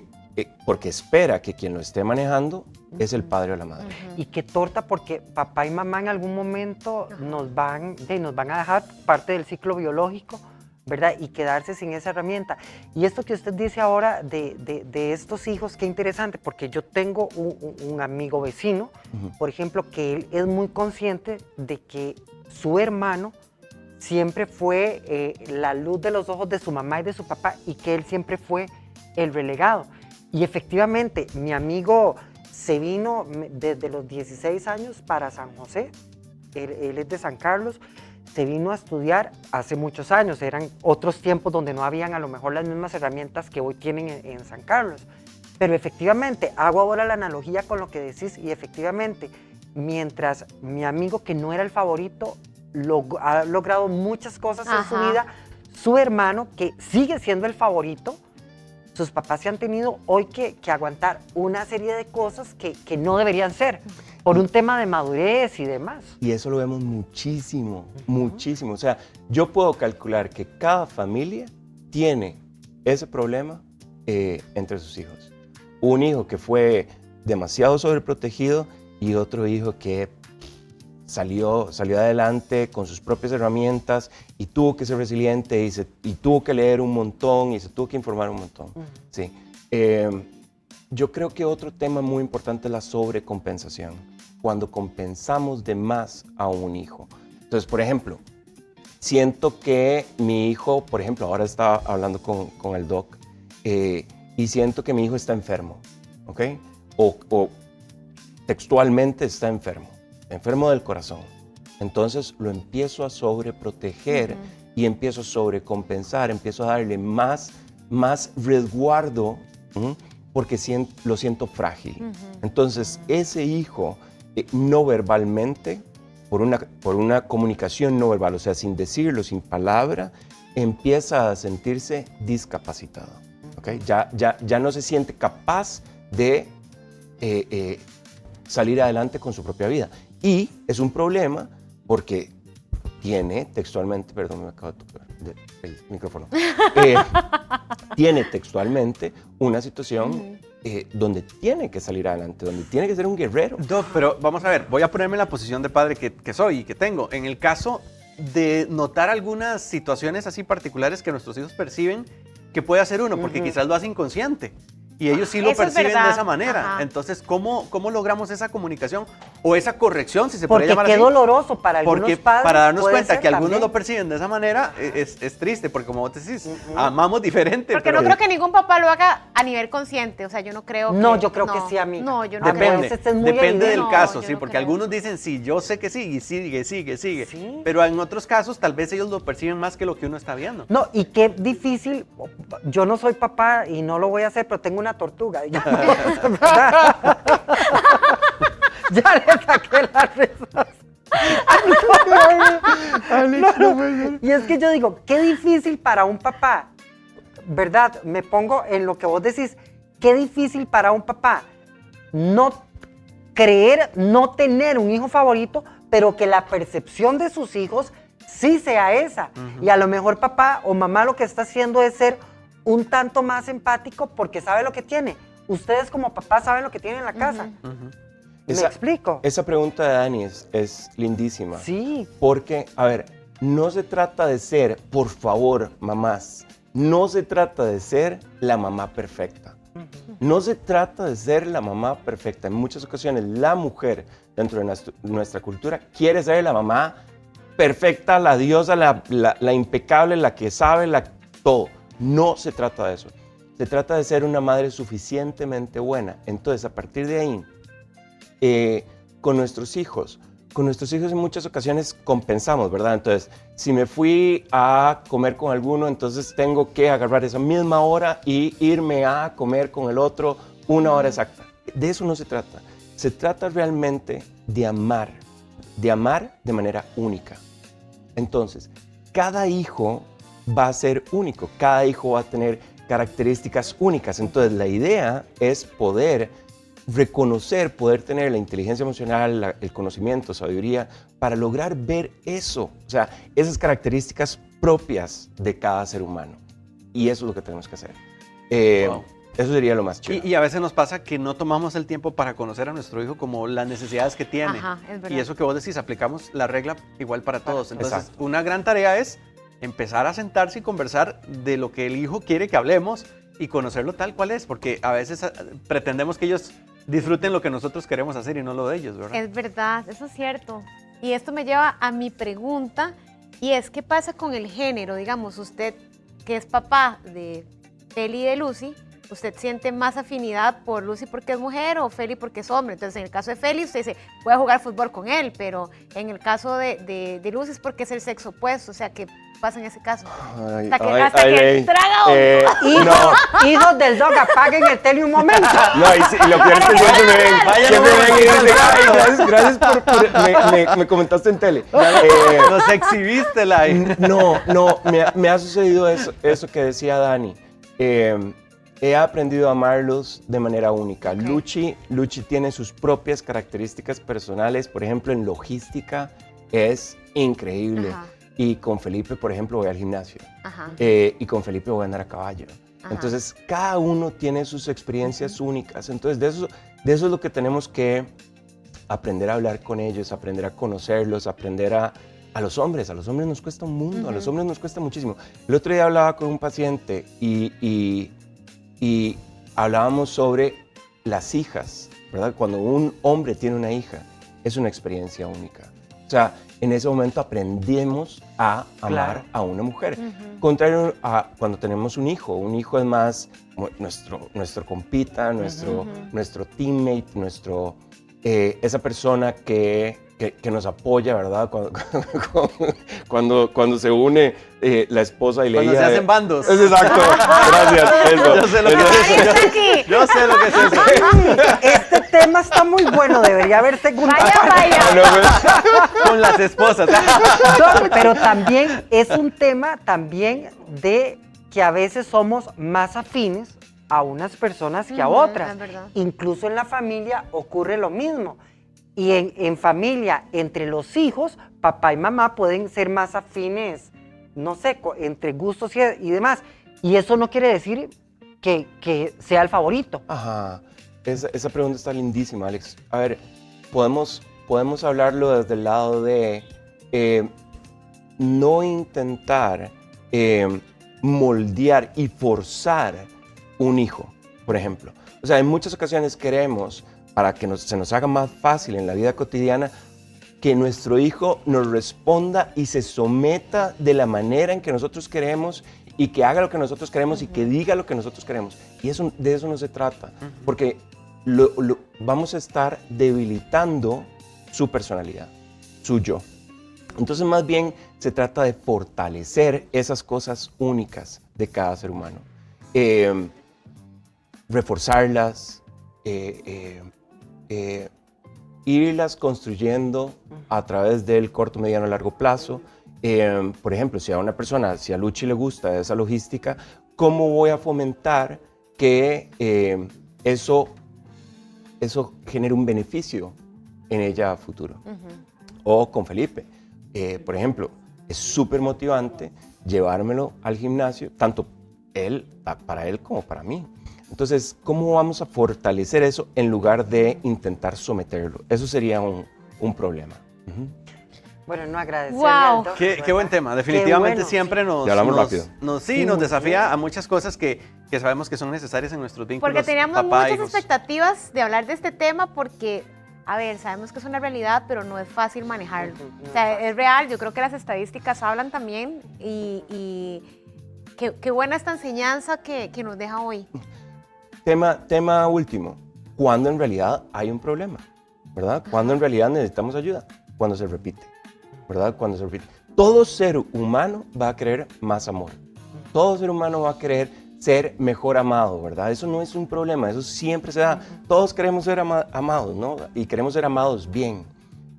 espera que quien lo esté manejando es el padre o la madre. Y qué torta, porque papá y mamá en algún momento nos van a dejar parte del ciclo biológico, ¿verdad? Y quedarse sin esa herramienta. Y esto que usted dice ahora de estos hijos, qué interesante, porque yo tengo un amigo vecino, por ejemplo, que él es muy consciente de que su hermano siempre fue la luz de los ojos de su mamá y de su papá, y que él siempre fue el relegado. Y efectivamente, mi amigo se vino desde los 16 años para San José, él es de San Carlos, se vino a estudiar hace muchos años, eran otros tiempos donde no habían a lo mejor las mismas herramientas que hoy tienen en San Carlos. Pero efectivamente, hago ahora la analogía con lo que decís, y efectivamente, mientras mi amigo, que no era el favorito, ha logrado muchas cosas en su vida, su hermano, que sigue siendo el favorito, sus papás se han tenido hoy que aguantar una serie de cosas que no deberían ser, por un tema de madurez y demás. Y eso lo vemos muchísimo, muchísimo. O sea, yo puedo calcular que cada familia tiene ese problema entre sus hijos. Un hijo que fue demasiado sobreprotegido y otro hijo que salió adelante con sus propias herramientas y tuvo que ser resiliente y tuvo que leer un montón y se tuvo que informar un montón. Sí. Yo creo que otro tema muy importante es la sobrecompensación, cuando compensamos de más a un hijo. Entonces, por ejemplo, siento que mi hijo, por ejemplo, ahora estaba hablando con el doc, y siento que mi hijo está enfermo, ¿ok? O textualmente está enfermo del corazón. Entonces lo empiezo a sobreproteger y empiezo a sobrecompensar, empiezo a darle más resguardo, porque lo siento frágil. Entonces ese hijo no verbalmente, por una comunicación no verbal, o sea, sin decirlo, sin palabra, empieza a sentirse discapacitado. ¿Okay? Ya no se siente capaz de salir adelante con su propia vida. Y es un problema porque tiene textualmente, perdón, me acabo de tocar el micrófono, tiene textualmente una situación donde tiene que salir adelante, donde tiene que ser un guerrero. Doc, pero vamos a ver, voy a ponerme en la posición de padre que soy y que tengo. En el caso de notar algunas situaciones así particulares que nuestros hijos perciben, que puede hacer uno, porque quizás lo hace inconsciente. Y ellos sí lo perciben de esa manera. Entonces, ¿cómo logramos esa comunicación o esa corrección, si se puede llamar así? Porque qué doloroso para algunos padres. Porque para darnos cuenta que algunos también lo perciben de esa manera es triste, porque como vos decís, amamos diferente. Porque no creo que ningún papá lo haga a nivel consciente. O sea, yo no creo que... No, yo creo que sí, amiga. No, yo no Depende, creo. depende del caso, yo sí, no porque creo. algunos dicen, sí, yo sé que sí, y sigue. Sí. Pero en otros casos, tal vez ellos lo perciben más que lo que uno está viendo. No, y qué difícil. Yo no soy papá y no lo voy a hacer, pero tengo una tortuga. Ya le saqué las risas. No. Y es que yo digo, qué difícil para un papá, ¿verdad? Me pongo en lo que vos decís, qué difícil para un papá no tener un hijo favorito, pero que la percepción de sus hijos sí sea esa. Y a lo mejor papá o mamá lo que está haciendo es ser un tanto más empático porque sabe lo que tiene. Ustedes como papás saben lo que tienen en la casa. ¿Me explico? Esa pregunta de Dani es lindísima. Sí. Porque, a ver, no se trata de ser, por favor, mamás, no se trata de ser la mamá perfecta. No se trata de ser la mamá perfecta. En muchas ocasiones la mujer dentro de nuestra cultura quiere ser la mamá perfecta, la diosa, la impecable, la que sabe, todo. No se trata de eso. Se trata de ser una madre suficientemente buena. Entonces, a partir de ahí, con nuestros hijos en muchas ocasiones compensamos, ¿verdad? Entonces, si me fui a comer con alguno, entonces tengo que agarrar esa misma hora y irme a comer con el otro una hora exacta. De eso no se trata. Se trata realmente de amar de manera única. Entonces, cada hijo va a ser único, cada hijo va a tener características únicas. Entonces, la idea es poder reconocer, poder tener la inteligencia emocional, el conocimiento, sabiduría, para lograr ver eso, o sea, esas características propias de cada ser humano. Y eso es lo que tenemos que hacer. Wow. Eso sería lo más chido. Y a veces nos pasa que no tomamos el tiempo para conocer a nuestro hijo como las necesidades que tiene. Ajá, es verdad. Y eso que vos decís, aplicamos la regla igual para todos. Entonces, exacto. Una gran tarea es empezar a sentarse y conversar de lo que el hijo quiere que hablemos y conocerlo tal cual es, porque a veces pretendemos que ellos disfruten lo que nosotros queremos hacer y no lo de ellos, ¿verdad? Es verdad, eso es cierto. Y esto me lleva a mi pregunta, y es, ¿qué pasa con el género? Digamos, usted que es papá de Feli y de Lucy, ¿usted siente más afinidad por Lucy porque es mujer o Feli porque es hombre? Entonces, en el caso de Feli, usted dice, voy a jugar fútbol con él, pero en el caso de Lucy es porque es el sexo opuesto, o sea, ¿qué pasa en ese caso? Hasta que traga uno. Hijos del dog, apaguen el tele un momento. No, y lo peor es que siempre me ven, siempre me ven y dicen, ay, gracias por me comentaste en tele. Nos exhibiste, Lai. No, me ha sucedido eso que decía Dani. He aprendido a amarlos de manera única. Okay. Luchi tiene sus propias características personales, por ejemplo, en logística es increíble. Ajá. Y con Felipe, por ejemplo, voy al gimnasio. Ajá. Y con Felipe voy a andar a caballo. Ajá. Entonces, cada uno tiene sus experiencias únicas. Entonces, de eso es lo que tenemos que aprender a hablar con ellos, aprender a conocerlos, aprender a los hombres. A los hombres nos cuesta un mundo, a los hombres nos cuesta muchísimo. El otro día hablaba con un paciente y hablábamos sobre las hijas, ¿verdad? Cuando un hombre tiene una hija, es una experiencia única. O sea, en ese momento aprendemos a amar a una mujer. Contrario a cuando tenemos un hijo es más nuestro compita, nuestro teammate, esa persona que nos apoya, ¿verdad? Cuando se une la esposa y la hija. Cuando se hacen bandos. Es exacto. Gracias. Eso. Yo sé lo que es eso. Yo sé lo que es eso. Este tema está muy bueno, debería haber segunda Vaya. Con las esposas. No, pero también es un tema también de que a veces somos más afines a unas personas que a otras. Es verdad. Incluso en la familia ocurre lo mismo. Y en familia, entre los hijos, papá y mamá pueden ser más afines, no sé, entre gustos y demás. Y eso no quiere decir que sea el favorito. Ajá. Esa pregunta está lindísima, Alex. A ver, podemos hablarlo desde el lado de no intentar moldear y forzar un hijo, por ejemplo. O sea, en muchas ocasiones queremos, para que se nos haga más fácil en la vida cotidiana, que nuestro hijo nos responda y se someta de la manera en que nosotros queremos y que haga lo que nosotros queremos y que diga lo que nosotros queremos. Y de eso no se trata, porque vamos a estar debilitando su personalidad, su yo. Entonces, más bien, se trata de fortalecer esas cosas únicas de cada ser humano. Reforzarlas, irlas construyendo a través del corto, mediano, largo plazo. Por ejemplo, si a Luchi le gusta esa logística, ¿cómo voy a fomentar que eso genere un beneficio en ella a futuro? O con Felipe, por ejemplo, es súper motivante llevármelo al gimnasio, tanto para él como para mí. Entonces, ¿cómo vamos a fortalecer eso en lugar de intentar someterlo? Eso sería un problema. Bueno, no agradecerle Wow. al doctor, Qué ¿verdad? buen tema. Definitivamente bueno, siempre nos, Ya hablamos nos, rápido. nos- sí, Sí, nos muy desafía bien. a muchas cosas que sabemos que son necesarias en nuestros vínculos. Porque teníamos papá, muchas hijos. expectativas de hablar de este tema porque, a ver, sabemos que es una realidad, pero no es fácil manejarlo. O sea, es real, yo creo que las estadísticas hablan también y qué buena esta enseñanza que nos deja hoy. Tema último. ¿Cuándo en realidad hay un problema? ¿Verdad? ¿Cuándo en realidad necesitamos ayuda? Cuando se repite. ¿Verdad? Cuando se repite. Todo ser humano va a querer más amor. Todo ser humano va a querer ser mejor amado, ¿verdad? Eso no es un problema, eso siempre se da. Todos queremos ser amados, ¿no? Y queremos ser amados bien.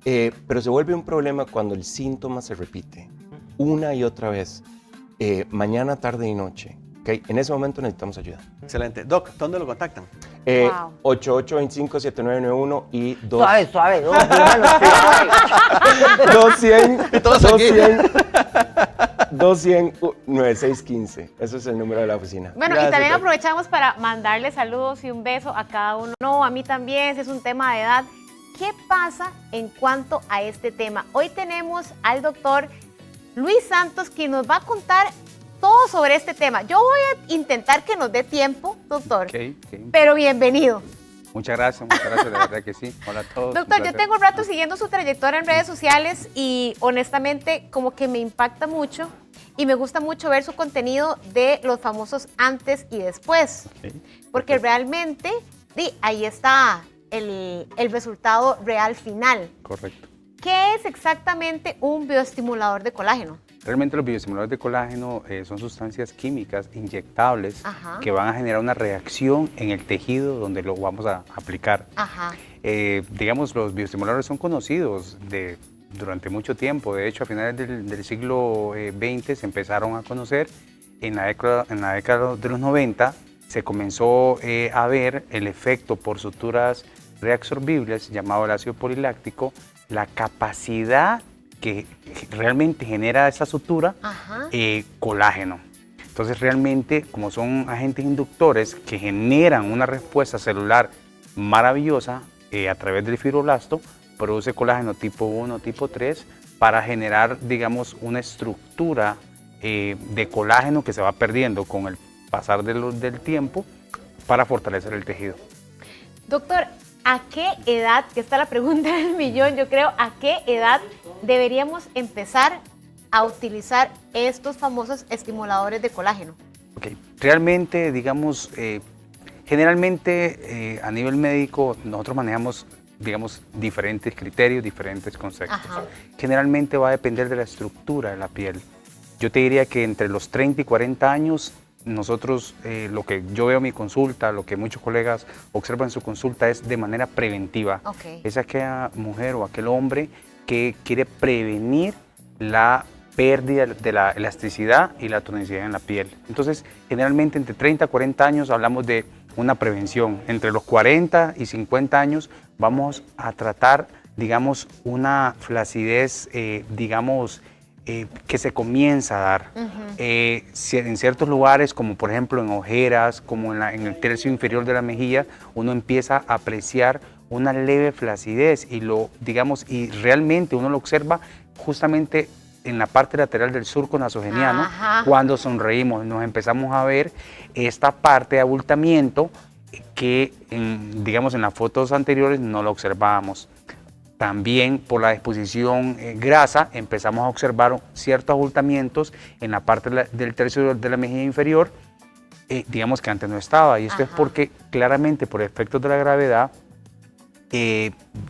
Pero se vuelve un problema cuando el síntoma se repite una y otra vez, mañana, tarde y noche. ¿Okay? En ese momento necesitamos ayuda. Excelente. Doc, ¿dónde lo contactan? Wow. 8825-7991 y Suave, Doc, dígalo, suave. 200-9615. Ese es el número de la oficina. Bueno, Gracias, y también Doc. aprovechamos para mandarle saludos y un beso a cada uno. No, a mí también, si es un tema de edad. ¿Qué pasa en cuanto a este tema? Hoy tenemos al doctor Luis Santos, quien nos va a contar todo sobre este tema. Yo voy a intentar que nos dé tiempo, doctor, pero bienvenido. Muchas gracias, de verdad que sí. Hola a todos. Doctor, un yo placer. tengo un rato siguiendo su trayectoria en redes sociales y honestamente como que me impacta mucho y me gusta mucho ver su contenido de los famosos antes y después, porque realmente ahí está el resultado real final. Correcto. ¿Qué es exactamente un bioestimulador de colágeno? Realmente los bioestimuladores de colágeno son sustancias químicas inyectables Ajá. que van a generar una reacción en el tejido donde lo vamos a aplicar. Ajá. Digamos, los bioestimuladores son conocidos durante mucho tiempo. De hecho, a finales del siglo XX se empezaron a conocer. En la década de los 90 se comenzó a ver el efecto por suturas reabsorbibles, llamado el ácido poliláctico, la capacidad que realmente genera esa sutura, colágeno. Entonces realmente, como son agentes inductores que generan una respuesta celular maravillosa a través del fibroblasto, produce colágeno tipo 1, tipo 3, para generar, digamos, una estructura de colágeno que se va perdiendo con el pasar del tiempo para fortalecer el tejido. Doctor, ¿a qué edad, que está la pregunta del millón, yo creo, a qué edad deberíamos empezar a utilizar estos famosos estimuladores de colágeno? Okay. Realmente, digamos, generalmente a nivel médico nosotros manejamos, digamos, diferentes criterios, diferentes conceptos. Ajá. Generalmente va a depender de la estructura de la piel. Yo te diría que entre los 30 y 40 años, nosotros, lo que yo veo en mi consulta, lo que muchos colegas observan en su consulta es de manera preventiva. Okay. Es aquella mujer o aquel hombre que quiere prevenir la pérdida de la elasticidad y la tonicidad en la piel. Entonces, generalmente entre 30 y 40 años hablamos de una prevención. Entre los 40 y 50 años vamos a tratar, digamos, una flacidez, digamos, que se comienza a dar. En ciertos lugares, como por ejemplo en ojeras, como en el tercio inferior de la mejilla, uno empieza a apreciar una leve flacidez y realmente uno lo observa justamente en la parte lateral del surco nasogeniano. Ajá. Cuando sonreímos nos empezamos a ver esta parte de abultamiento que digamos en las fotos anteriores no lo observábamos. También por la exposición grasa empezamos a observar ciertos abultamientos en la parte del tercio de la mejilla inferior, digamos que antes no estaba. Y esto es porque claramente por efectos de la gravedad,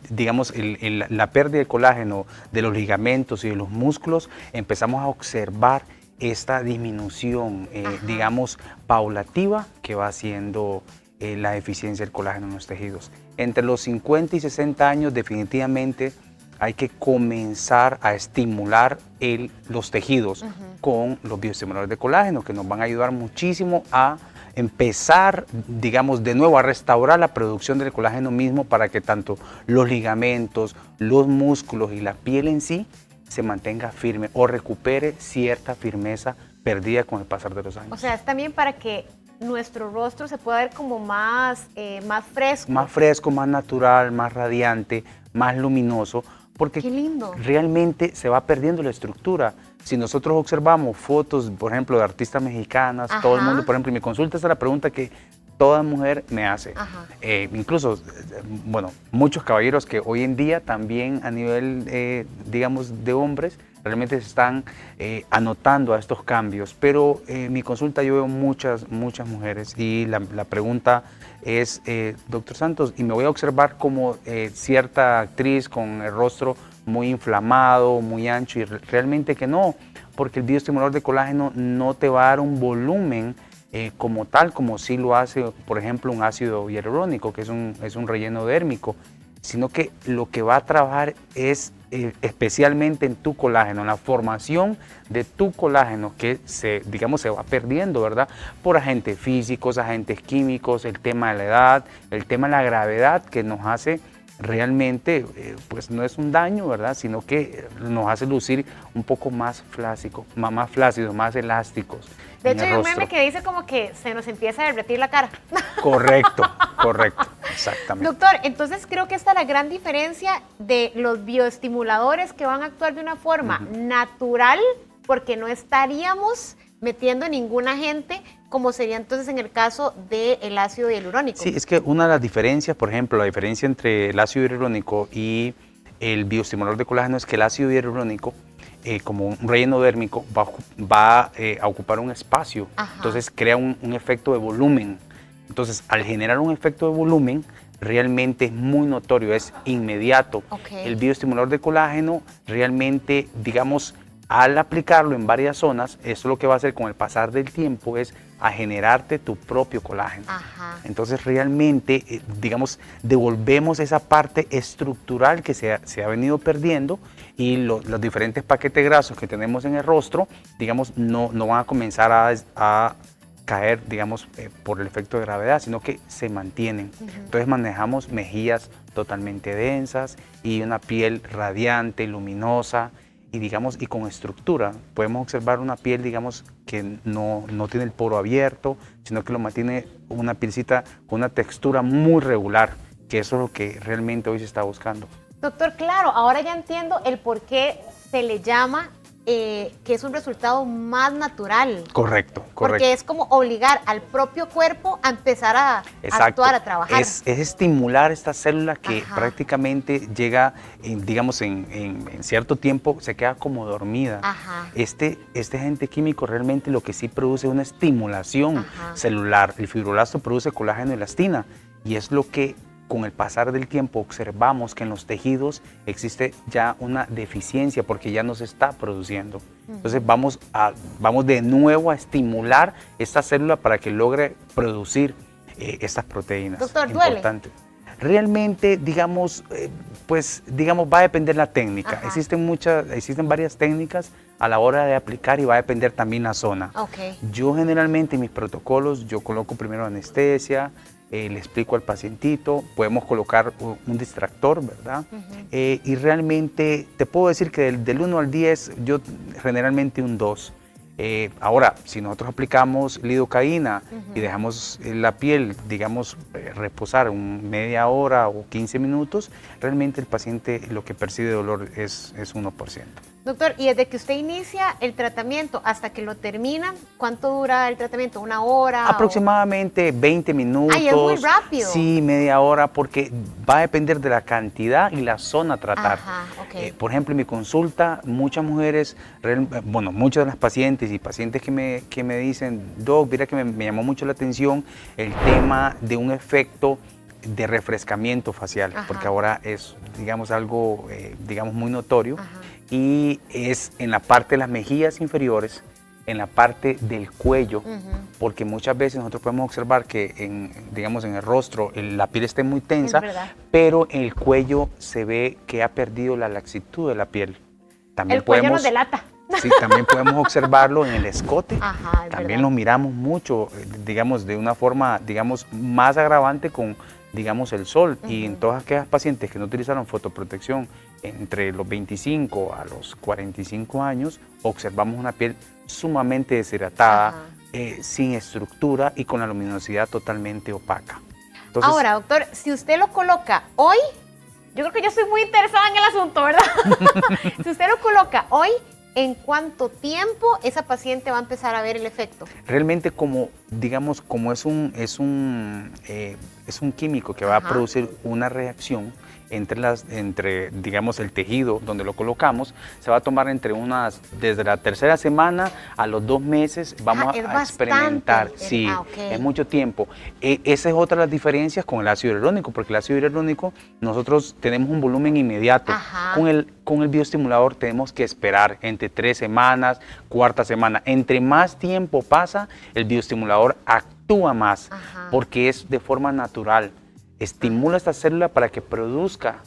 digamos, la pérdida de colágeno de los ligamentos y de los músculos, empezamos a observar esta disminución, digamos, paulativa que va haciendo la deficiencia del colágeno en los tejidos. Entre los 50 y 60 años definitivamente hay que comenzar a estimular los tejidos con los bioestimuladores de colágeno, que nos van a ayudar muchísimo a empezar, digamos, de nuevo a restaurar la producción del colágeno mismo para que tanto los ligamentos, los músculos y la piel en sí se mantenga firme o recupere cierta firmeza perdida con el pasar de los años. O sea, es también para que nuestro rostro se pueda ver como más fresco. Más fresco, más natural, más radiante, más luminoso, porque Qué lindo. realmente se va perdiendo la estructura. Si nosotros observamos fotos, por ejemplo, de artistas mexicanas, todo el Ajá. mundo, por ejemplo, en mi consulta esa es la pregunta que toda mujer me hace. Ajá. Incluso, bueno, muchos caballeros que hoy en día también a nivel, digamos, de hombres, realmente se están anotando a estos cambios. Pero en mi consulta yo veo muchas mujeres y la pregunta es, doctor Santos, y me voy a observar como cierta actriz con el rostro muy inflamado, muy ancho, y realmente que no, porque el bioestimulador de colágeno no te va a dar un volumen como tal, como sí lo hace, por ejemplo, un ácido hialurónico, que es un relleno dérmico, sino que lo que va a trabajar es especialmente en tu colágeno, en la formación de tu colágeno, que digamos, se va perdiendo, ¿verdad? Por agentes físicos, agentes químicos, el tema de la edad, el tema de la gravedad que nos hace realmente, pues no es un daño, ¿verdad? Sino que nos hace lucir un poco más flácidos, más elásticos. De en hecho, el hay un rostro. meme que dice como que se nos empieza a derretir la cara. Correcto, exactamente. Doctor, entonces creo que esta es la gran diferencia de los bioestimuladores que van a actuar de una forma natural, porque no estaríamos metiendo ningún agente, como sería entonces en el caso del ácido hialurónico. Sí, es que una de las diferencias, por ejemplo, la diferencia entre el ácido hialurónico y el bioestimulador de colágeno es que el ácido hialurónico, como un relleno dérmico, va a ocupar un espacio. Ajá. Entonces crea un efecto de volumen. Entonces, al generar un efecto de volumen, realmente es muy notorio, es inmediato. Okay. El bioestimulador de colágeno realmente, digamos, al aplicarlo en varias zonas, eso lo que va a hacer con el pasar del tiempo es a generarte tu propio colágeno. Ajá. Entonces realmente, digamos, devolvemos esa parte estructural que se ha venido perdiendo, y los diferentes paquetes grasos que tenemos en el rostro, digamos, no van a comenzar a caer, digamos, por el efecto de gravedad, sino que se mantienen. Entonces manejamos mejillas totalmente densas y una piel radiante, luminosa, y digamos, y con estructura. Podemos observar una piel, digamos, que no tiene el poro abierto, sino que lo mantiene una pielcita con una textura muy regular, que eso es lo que realmente hoy se está buscando. Doctor, claro, ahora ya entiendo el por qué se le llama que es un resultado más natural. Correcto. Porque es como obligar al propio cuerpo a empezar a actuar, a trabajar. Es estimular esta célula que Ajá. prácticamente llega, digamos, en cierto tiempo se queda como dormida. Ajá. Este agente químico realmente lo que sí produce es una estimulación Ajá. celular. El fibroblasto produce colágeno y elastina, y es lo que con el pasar del tiempo observamos que en los tejidos existe ya una deficiencia porque ya no se está produciendo. Entonces vamos de nuevo a estimular esta célula para que logre producir estas proteínas. Doctor, ¿duele? Realmente, digamos, va a depender la técnica. Ajá. Existen varias técnicas a la hora de aplicar, y va a depender también la zona. Okay. Yo generalmente en mis protocolos, yo coloco primero anestesia, le explico al pacientito, podemos colocar un distractor, ¿verdad? Y realmente te puedo decir que del 1 al 10, yo generalmente un 2. Ahora, si nosotros aplicamos lidocaína y dejamos la piel, digamos, reposar media hora o 15 minutos, realmente el paciente lo que percibe de dolor es 1%. Doctor, y desde que usted inicia el tratamiento hasta que lo termina, ¿cuánto dura el tratamiento? ¿Una hora? Aproximadamente 20 minutos. Ay, es muy rápido. Sí, media hora, porque va a depender de la cantidad y la zona a tratar. Ajá, ok. Por ejemplo, en mi consulta, muchas mujeres, muchas de las pacientes y pacientes que me dicen, Doc, mira que me llamó mucho la atención el tema de un efecto de refrescamiento facial, Ajá. porque ahora es, digamos, algo, digamos, muy notorio. Ajá. Y es en la parte de las mejillas inferiores, en la parte del cuello, porque muchas veces nosotros podemos observar que digamos, en el rostro la piel está muy tensa, pero en el cuello se ve que ha perdido la laxitud de la piel. También el cuello nos delata. Sí, también podemos observarlo en el escote. Ajá, también lo miramos mucho, digamos, de una forma, digamos, más agravante con, digamos, el sol. Y en todas aquellas pacientes que no utilizaron fotoprotección entre los 25 a los 45 años, observamos una piel sumamente deshidratada, sin estructura y con la luminosidad totalmente opaca. Entonces, ahora, doctor, si usted lo coloca hoy, yo creo que yo estoy muy interesada en el asunto, ¿verdad? Si usted lo coloca hoy, ¿en cuánto tiempo esa paciente va a empezar a ver el efecto? Realmente como, digamos, como es un químico que va a producir una reacción entre, digamos, el tejido donde lo colocamos, se va a tomar desde la tercera semana a los 2 meses, vamos a experimentar. Sí, es mucho tiempo. Esa es otra de las diferencias con el ácido hialurónico, porque el ácido hialurónico nosotros tenemos un volumen inmediato. Con el bioestimulador tenemos que esperar entre 3 semanas, 4ª semana. Entre más tiempo pasa, el bioestimulador actúa más, porque es de forma natural. Estimula esta célula para que produzca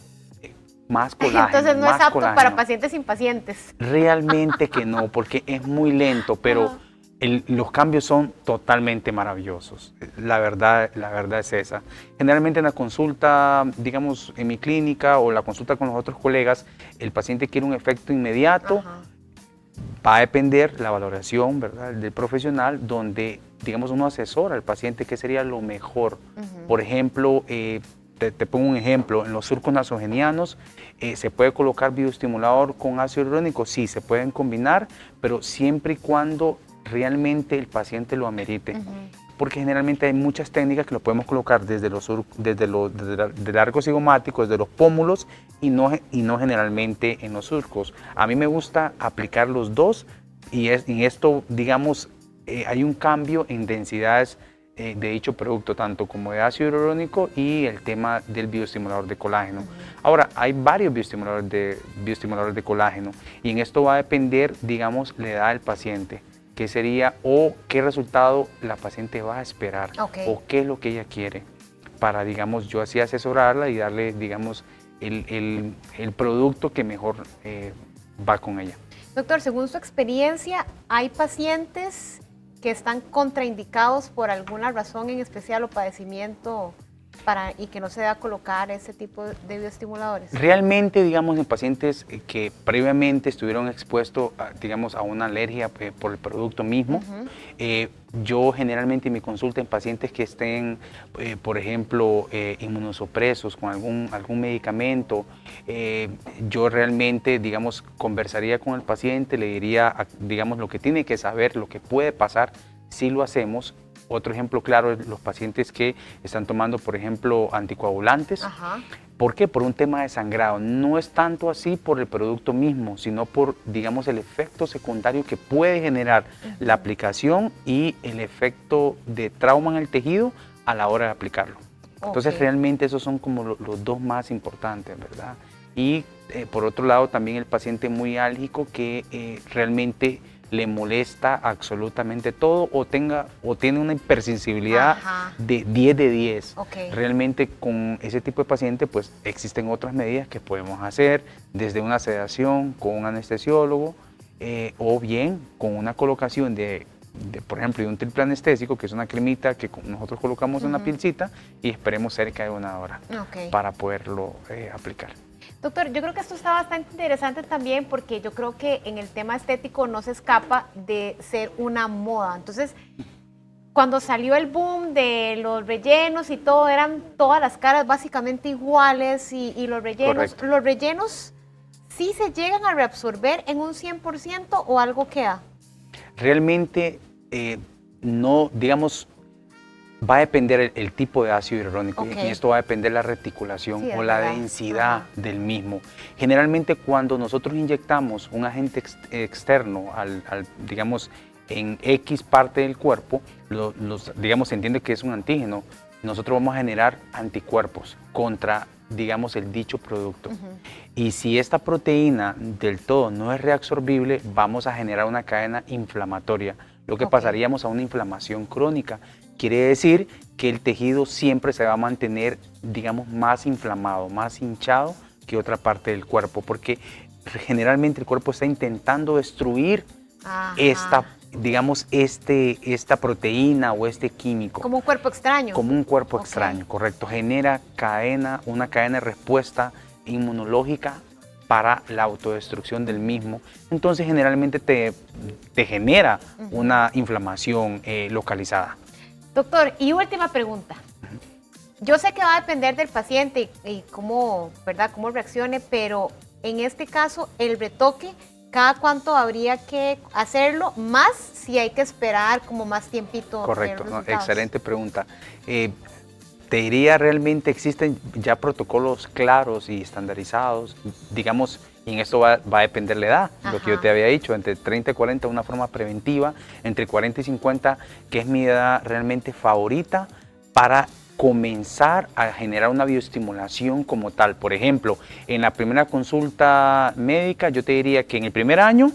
más colágeno. Entonces no es apto para pacientes impacientes. Realmente que no, porque es muy lento, pero los cambios son totalmente maravillosos. La verdad es esa. Generalmente en la consulta, digamos, en mi clínica o la consulta con los otros colegas, el paciente quiere un efecto inmediato. Va a depender la valoración, ¿verdad?, del profesional, donde, digamos, uno asesora al paciente qué sería lo mejor. Por ejemplo, te pongo un ejemplo, en los surcos nasogenianos se puede colocar bioestimulador con ácido hialurónico, sí, se pueden combinar, pero siempre y cuando realmente el paciente lo amerite. Porque generalmente hay muchas técnicas que lo podemos colocar desde el arco cigomático, desde los pómulos y no generalmente en los surcos. A mí me gusta aplicar los dos y en esto, digamos, hay un cambio en densidades de dicho producto, tanto como de ácido hialurónico y el tema del bioestimulador de colágeno. Ahora, hay varios bioestimuladores de colágeno y en esto va a depender, digamos, la edad del paciente. Qué sería o qué resultado la paciente va a esperar o qué es lo que ella quiere para, digamos, yo así asesorarla y darle, digamos, el producto que mejor va con ella. Doctor, según su experiencia, ¿hay pacientes que están contraindicados por alguna razón en especial o padecimiento y que no se deba colocar ese tipo de bioestimuladores? Realmente, digamos, en pacientes que previamente estuvieron expuestos, digamos, a una alergia por el producto mismo, yo generalmente en mi consulta en pacientes que estén, por ejemplo, inmunosupresos con algún medicamento, yo realmente, digamos, conversaría con el paciente, le diría, digamos, lo que tiene que saber, lo que puede pasar si lo hacemos. Otro ejemplo claro es los pacientes que están tomando, por ejemplo, anticoagulantes. ¿Por qué? Por un tema de sangrado. No es tanto así por el producto mismo, sino por, digamos, el efecto secundario que puede generar la aplicación y el efecto de trauma en el tejido a la hora de aplicarlo. Entonces, realmente esos son como los dos más importantes, ¿verdad? Y por otro lado, también el paciente muy álgico que realmente le molesta absolutamente todo o tiene una hipersensibilidad de 10 de 10. Realmente con ese tipo de paciente pues existen otras medidas que podemos hacer, desde una sedación con un anestesiólogo o bien con una colocación por ejemplo, de un triple anestésico, que es una cremita que nosotros colocamos en una pielcita y esperemos cerca de 1 hora para poderlo aplicar. Doctor, yo creo que esto está bastante interesante también porque yo creo que en el tema estético no se escapa de ser una moda. Entonces, cuando salió el boom de los rellenos y todo, eran todas las caras básicamente iguales y los rellenos ¿sí se llegan a reabsorber en un 100% o algo queda? Realmente no, digamos, va a depender el tipo de ácido hialurónico y esto va a depender la reticulación o la densidad del mismo. Generalmente cuando nosotros inyectamos un agente externo digamos, en X parte del cuerpo, digamos, se entiende que es un antígeno, nosotros vamos a generar anticuerpos contra, digamos, el dicho producto. Y si esta proteína del todo no es reabsorbible, vamos a generar una cadena inflamatoria, lo que pasaríamos a una inflamación crónica. Quiere decir que el tejido siempre se va a mantener, digamos, más inflamado, más hinchado que otra parte del cuerpo, porque generalmente el cuerpo está intentando destruir esta proteína o este químico. Como un cuerpo extraño. Como un cuerpo extraño, correcto. Genera una cadena de respuesta inmunológica para la autodestrucción del mismo. Entonces generalmente te genera una inflamación localizada. Doctor, y última pregunta. yo sé que va a depender del paciente y cómo, ¿verdad? Cómo reaccione, pero en este caso, el retoque, ¿cada cuánto habría que hacerlo? Más si hay que esperar como más tiempito. Correcto, no, excelente pregunta. Te diría, realmente existen ya protocolos claros y estandarizados, digamos, y en esto va a depender la edad, lo que yo te había dicho, entre 30 y 40 una forma preventiva, entre 40 y 50, que es mi edad realmente favorita para comenzar a generar una bioestimulación como tal. Por ejemplo, en la primera consulta médica, yo te diría que en el primer año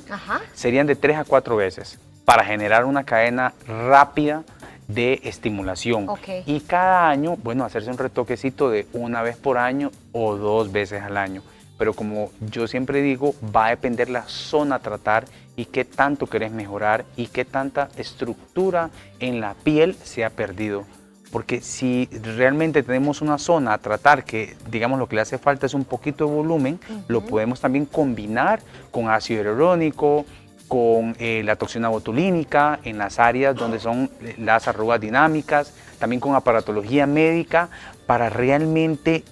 serían de 3 a 4 veces para generar una cadena rápida de estimulación. Y cada año, bueno, hacerse un retoquecito de una vez por año o 2 veces al año. Pero como yo siempre digo, va a depender la zona a tratar y qué tanto querés mejorar y qué tanta estructura en la piel se ha perdido. Porque si realmente tenemos una zona a tratar que, digamos, lo que le hace falta es un poquito de volumen, lo podemos también combinar con ácido hialurónico, con la toxina botulínica en las áreas donde son las arrugas dinámicas, también con aparatología médica para realmente,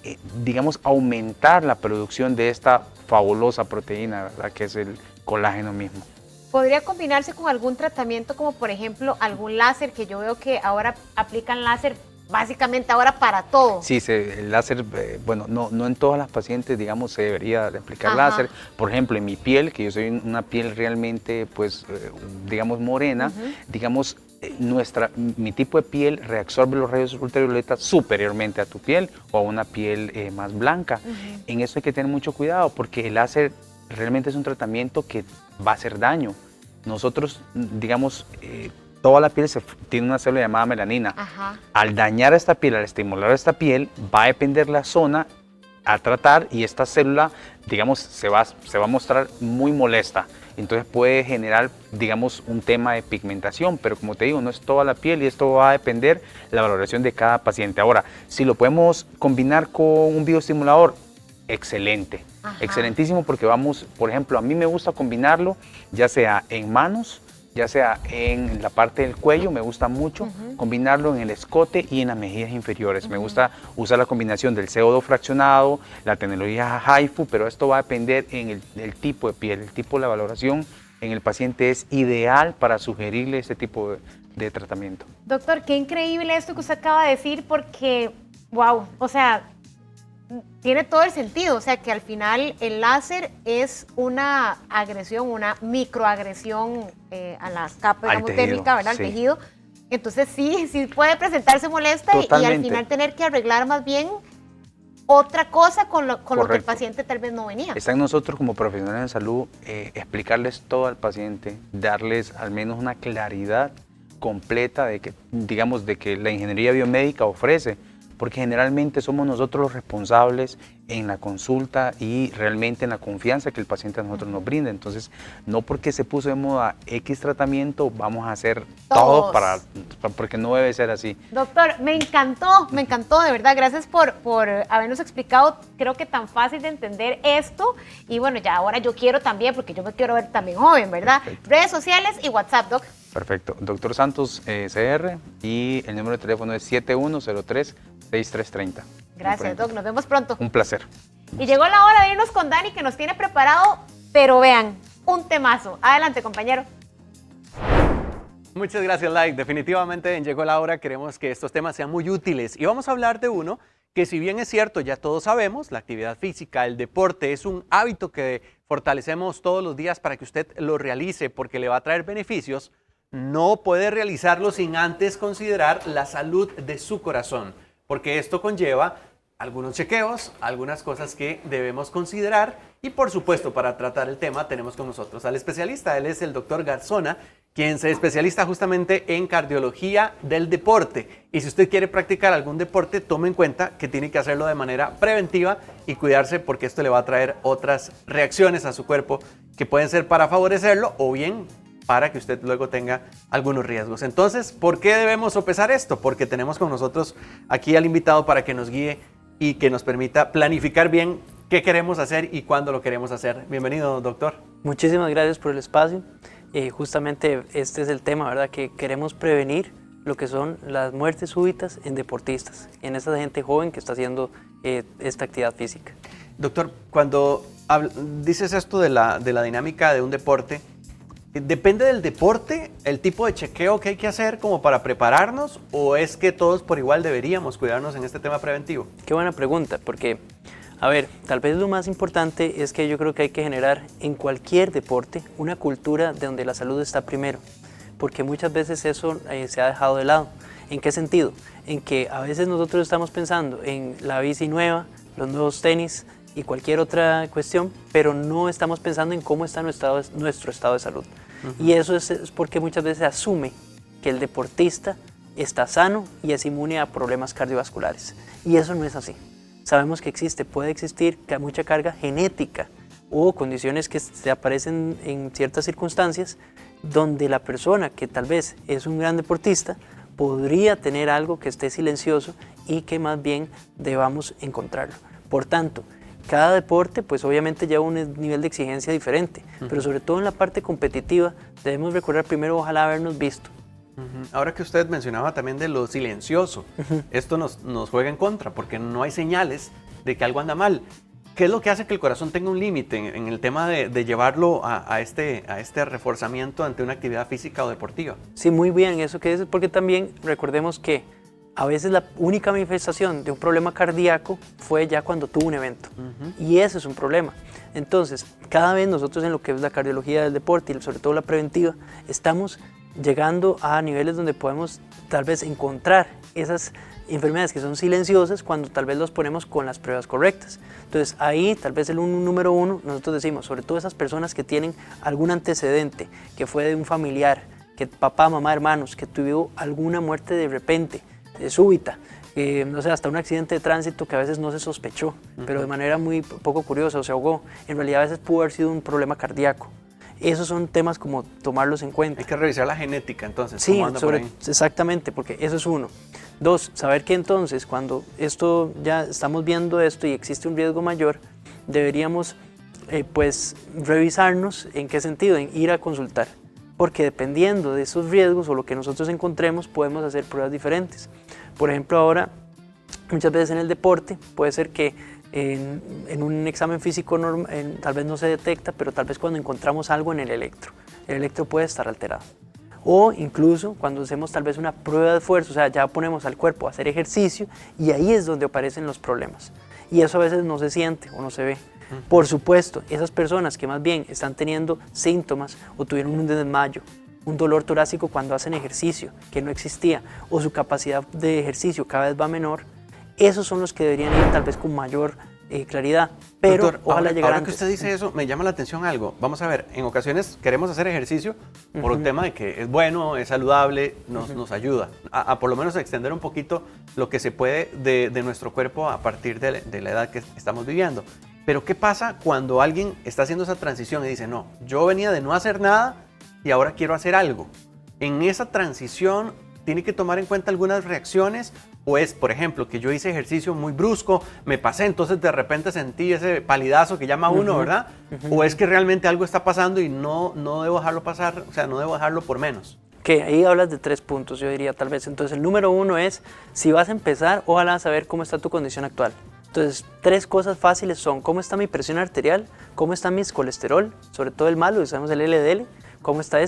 digamos, aumentar la producción de esta fabulosa proteína, ¿verdad? Que es el colágeno mismo. ¿Podría combinarse con algún tratamiento como por ejemplo algún láser, que yo veo que ahora aplican láser básicamente ahora para todo? Sí, el láser, bueno, no en todas las pacientes, digamos, se debería de aplicar láser. Por ejemplo, en mi piel, que yo soy una piel realmente, pues, digamos, morena, digamos, mi tipo de piel reabsorbe los rayos ultravioletas superiormente a tu piel o a una piel más blanca. En eso hay que tener mucho cuidado porque el láser realmente es un tratamiento que va a hacer daño. Nosotros, digamos, toda la piel tiene una célula llamada melanina. Al dañar esta piel, al estimular esta piel, va a depender la zona a tratar y esta célula, digamos, se va a mostrar muy molesta. Entonces puede generar, digamos, un tema de pigmentación, pero como te digo, no es toda la piel y esto va a depender de la valoración de cada paciente. Ahora, si lo podemos combinar con un bioestimulador, excelente, excelentísimo, porque vamos, por ejemplo, a mí me gusta combinarlo, ya sea en manos, ya sea en la parte del cuello, me gusta mucho combinarlo en el escote y en las mejillas inferiores. Me gusta usar la combinación del CO2 fraccionado, la tecnología HIFU, pero esto va a depender en el tipo de piel, el tipo de la valoración en el paciente es ideal para sugerirle este tipo de tratamiento. Doctor, qué increíble esto que usted acaba de decir porque, wow, o sea, tiene todo el sentido, o sea que al final el láser es una agresión, una microagresión a las capas, digamos, térmica, ¿verdad? Al tejido. Entonces sí puede presentarse molesta y al final tener que arreglar más bien otra cosa con lo que el paciente tal vez no venía. Está en nosotros como profesionales de salud explicarles todo al paciente, darles al menos una claridad completa de que, digamos, de que la ingeniería biomédica ofrece, porque generalmente somos nosotros los responsables en la consulta y realmente en la confianza que el paciente a nosotros nos brinda. Entonces, no porque se puso de moda X tratamiento, vamos a hacer todo porque no debe ser así. Doctor, me encantó, de verdad. Gracias por habernos explicado, creo que tan fácil de entender esto. Y bueno, ya ahora yo quiero también, porque yo me quiero ver también joven, ¿verdad? Perfecto. Redes sociales y WhatsApp, Doc. Perfecto. Doctor Santos CR y el número de teléfono es 7103-6330. Gracias, Doc. Nos vemos pronto. Un placer. Y llegó la hora de irnos con Dani, que nos tiene preparado, pero vean, un temazo. Adelante, compañero. Muchas gracias, Like. Definitivamente en Llegó la Hora queremos que estos temas sean muy útiles. Y vamos a hablar de uno que, si bien es cierto, ya todos sabemos, la actividad física, el deporte, es un hábito que fortalecemos todos los días para que usted lo realice porque le va a traer beneficios. No puede realizarlo sin antes considerar la salud de su corazón, porque esto conlleva algunos chequeos, algunas cosas que debemos considerar y, por supuesto, para tratar el tema tenemos con nosotros al especialista. Él es el doctor Garzona, quien se especializa justamente en cardiología del deporte. Y si usted quiere practicar algún deporte, tome en cuenta que tiene que hacerlo de manera preventiva y cuidarse, porque esto le va a traer otras reacciones a su cuerpo que pueden ser para favorecerlo o bien para que usted luego tenga algunos riesgos. Entonces, ¿por qué debemos sopesar esto? Porque tenemos con nosotros aquí al invitado para que nos guíe y que nos permita planificar bien qué queremos hacer y cuándo lo queremos hacer. Bienvenido, doctor. Muchísimas gracias por el espacio. Justamente este es el tema, ¿verdad? Que queremos prevenir lo que son las muertes súbitas en deportistas, en esa gente joven que está haciendo esta actividad física. Doctor, cuando dices esto de la dinámica de un deporte, ¿depende del deporte el tipo de chequeo que hay que hacer como para prepararnos o es que todos por igual deberíamos cuidarnos en este tema preventivo? Qué buena pregunta, porque, a ver, tal vez lo más importante es que yo creo que hay que generar en cualquier deporte una cultura de donde la salud está primero, porque muchas veces eso se ha dejado de lado. ¿En qué sentido? En que a veces nosotros estamos pensando en la bici nueva, los nuevos tenis y cualquier otra cuestión, pero no estamos pensando en cómo está nuestro estado de salud. Y eso es porque muchas veces se asume que el deportista está sano y es inmune a problemas cardiovasculares. Y eso no es así. Sabemos que puede existir mucha carga genética o condiciones que se aparecen en ciertas circunstancias donde la persona que tal vez es un gran deportista podría tener algo que esté silencioso y que más bien debamos encontrarlo. Por tanto, cada deporte pues obviamente lleva un nivel de exigencia diferente, pero sobre todo en la parte competitiva debemos recordar primero ojalá habernos visto. Ahora que usted mencionaba también de lo silencioso, esto nos juega en contra porque no hay señales de que algo anda mal. ¿Qué es lo que hace que el corazón tenga un límite en el tema de llevarlo a este reforzamiento ante una actividad física o deportiva? Sí, muy bien eso que dices, porque también recordemos que a veces la única manifestación de un problema cardíaco fue ya cuando tuvo un evento. Y ese es un problema. Entonces, cada vez nosotros en lo que es la cardiología del deporte y sobre todo la preventiva, estamos llegando a niveles donde podemos tal vez encontrar esas enfermedades que son silenciosas cuando tal vez los ponemos con las pruebas correctas. Entonces ahí tal vez el número uno, nosotros decimos, sobre todo esas personas que tienen algún antecedente, que fue de un familiar, que papá, mamá, hermanos, que tuvo alguna muerte de repente, súbita, no sé, hasta un accidente de tránsito que a veces no se sospechó, pero de manera muy poco curiosa, o se ahogó. En realidad a veces pudo haber sido un problema cardíaco. Esos son temas como tomarlos en cuenta. Hay que revisar la genética entonces. Sí, exactamente, porque eso es uno. Dos, saber que entonces cuando ya estamos viendo esto y existe un riesgo mayor, deberíamos pues revisarnos. ¿En qué sentido? En ir a consultar. Porque dependiendo de esos riesgos o lo que nosotros encontremos, podemos hacer pruebas diferentes. Por ejemplo, ahora, muchas veces en el deporte, puede ser que en un examen físico tal vez no se detecta, pero tal vez cuando encontramos algo en el electro puede estar alterado. O incluso cuando hacemos tal vez una prueba de esfuerzo, o sea, ya ponemos al cuerpo a hacer ejercicio y ahí es donde aparecen los problemas. Y eso a veces no se siente o no se ve. Por supuesto, esas personas que más bien están teniendo síntomas o tuvieron un desmayo, un dolor torácico cuando hacen ejercicio que no existía o su capacidad de ejercicio cada vez va menor, esos son los que deberían ir tal vez con mayor claridad, pero doctor, ojalá llegar ahora antes. que usted dice eso, me llama la atención algo. Vamos a ver, en ocasiones queremos hacer ejercicio por un tema de que es bueno, es saludable, nos ayuda a por lo menos a extender un poquito lo que se puede de nuestro cuerpo a partir de la edad que estamos viviendo. Pero ¿qué pasa cuando alguien está haciendo esa transición y dice, no, yo venía de no hacer nada y ahora quiero hacer algo? En esa transición, ¿tiene que tomar en cuenta algunas reacciones? ¿O es, por ejemplo, que yo hice ejercicio muy brusco, me pasé, entonces de repente sentí ese palidazo que llama uno, ¿verdad? ¿O es que realmente algo está pasando y no debo dejarlo pasar, o sea, no debo dejarlo por menos? Que ahí hablas de 3 puntos, yo diría tal vez. Entonces el número 1 es, si vas a empezar, ojalá saber cómo está tu condición actual. Entonces 3 cosas fáciles son, cómo está mi presión arterial, cómo está mi colesterol, sobre todo el malo, sabemos el LDL, cómo está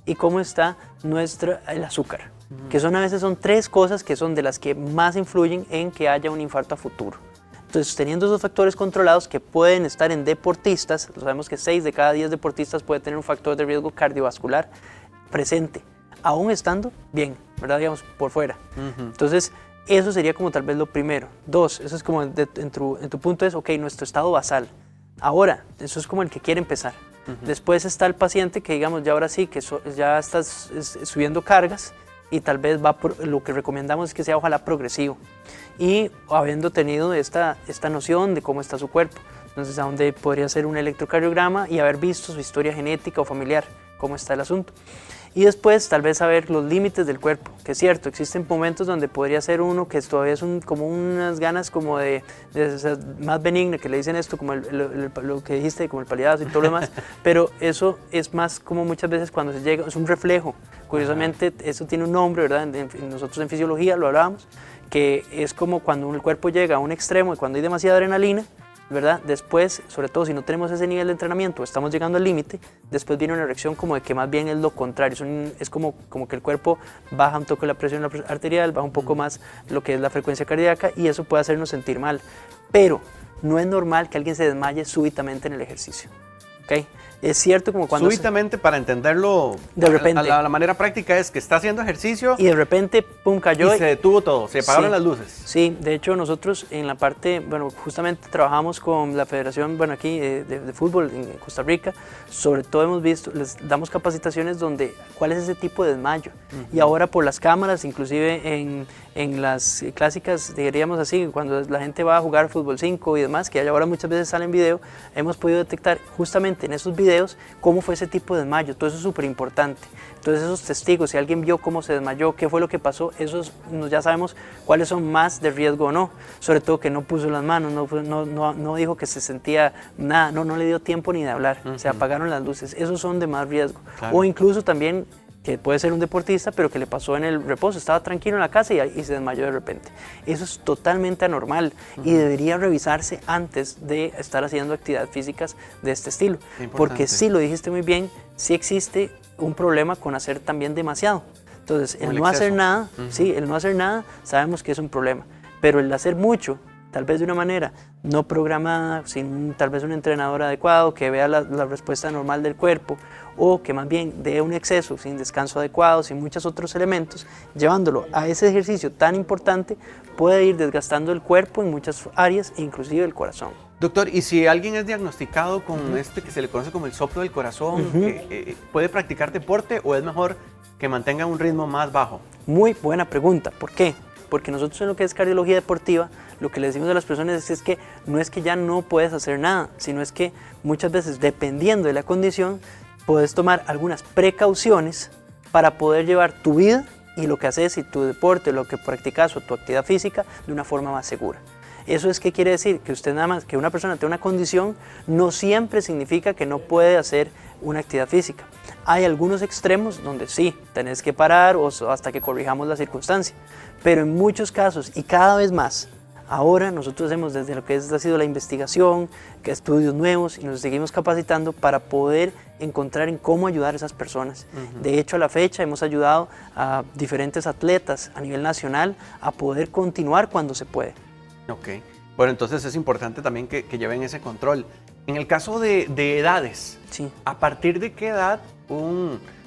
y cómo está el azúcar. Que a veces son 3 cosas que son de las que más influyen en que haya un infarto a futuro. Entonces, teniendo esos factores controlados que pueden estar en deportistas, sabemos que 6 de cada 10 deportistas puede tener un factor de riesgo cardiovascular presente, aún estando bien, ¿verdad? Digamos, por fuera. Entonces, eso sería como tal vez lo primero. 2, eso es como en tu punto es, ok, nuestro estado basal. Ahora, eso es como el que quiere empezar. Después está el paciente que digamos, ya ahora sí, que ya estás subiendo cargas y tal vez lo que recomendamos es que sea ojalá progresivo. Y habiendo tenido esta noción de cómo está su cuerpo, entonces a dónde podría hacer un electrocardiograma y haber visto su historia genética o familiar, cómo está el asunto. Y después tal vez saber los límites del cuerpo, que es cierto, existen momentos donde podría ser uno que todavía es como unas ganas como de más benigna, que le dicen esto, como lo que dijiste, como el paliazo y todo lo demás, pero eso es más como muchas veces cuando se llega, es un reflejo. Curiosamente, eso tiene un nombre, ¿verdad? Nosotros en fisiología lo hablábamos, que es como cuando el cuerpo llega a un extremo y cuando hay demasiada adrenalina, ¿verdad? Después, sobre todo si no tenemos ese nivel de entrenamiento, estamos llegando al límite, después viene una reacción como de que más bien es lo contrario, es como que el cuerpo baja un poco la presión arterial, baja un poco más lo que es la frecuencia cardíaca y eso puede hacernos sentir mal. Pero no es normal que alguien se desmaye súbitamente en el ejercicio, ¿ok? Es cierto como cuando... Súbitamente, para entenderlo, de repente, la manera práctica es que está haciendo ejercicio y de repente, pum, cayó. Y se detuvo todo, se apagaron las luces. Sí, de hecho nosotros en la parte, bueno, justamente trabajamos con la federación, bueno, aquí de fútbol en Costa Rica, sobre todo hemos visto, les damos capacitaciones donde, ¿cuál es ese tipo de desmayo? Y ahora por las cámaras, inclusive en las clásicas, diríamos así, cuando la gente va a jugar fútbol 5 y demás, que ahora muchas veces sale en video, hemos podido detectar justamente en esos videos cómo fue ese tipo de desmayo, todo eso es súper importante. Entonces esos testigos, si alguien vio cómo se desmayó, qué fue lo que pasó, esos ya sabemos cuáles son más de riesgo o no, sobre todo que no puso las manos, no dijo que se sentía nada, no le dio tiempo ni de hablar, se apagaron las luces, esos son de más riesgo. Claro. O incluso también que puede ser un deportista, pero que le pasó en el reposo, estaba tranquilo en la casa y se desmayó de repente. Eso es totalmente anormal y debería revisarse antes de estar haciendo actividades físicas de este estilo. Porque sí, lo dijiste muy bien, sí existe un problema con hacer también demasiado. Entonces, el no hacer nada, sí, el no hacer nada, sabemos que es un problema, pero el hacer mucho, tal vez de una manera no programada, sin tal vez un entrenador adecuado que vea la respuesta normal del cuerpo, o que más bien dé un exceso sin descanso adecuado, sin muchos otros elementos, llevándolo a ese ejercicio tan importante, puede ir desgastando el cuerpo en muchas áreas, inclusive el corazón. Doctor, ¿y si alguien es diagnosticado con este que se le conoce como el soplo del corazón, puede practicar deporte o es mejor que mantenga un ritmo más bajo? Muy buena pregunta. ¿Por qué? Porque nosotros en lo que es cardiología deportiva, lo que le decimos a las personas es que no es que ya no puedes hacer nada, sino es que muchas veces, dependiendo de la condición, puedes tomar algunas precauciones para poder llevar tu vida y lo que haces y tu deporte, lo que practicas o tu actividad física de una forma más segura. ¿Eso es qué quiere decir? Que usted nada más, que una persona tenga una condición no siempre significa que no puede hacer una actividad física. Hay algunos extremos donde sí, tenés que parar o hasta que corrijamos la circunstancia, pero en muchos casos y cada vez más, ahora nosotros hacemos desde lo que ha sido la investigación, que estudios nuevos y nos seguimos capacitando para poder encontrar en cómo ayudar a esas personas. De hecho, a la fecha hemos ayudado a diferentes atletas a nivel nacional a poder continuar cuando se puede. Ok, bueno, entonces es importante también que lleven ese control. En el caso de edades, sí. ¿A partir de qué edad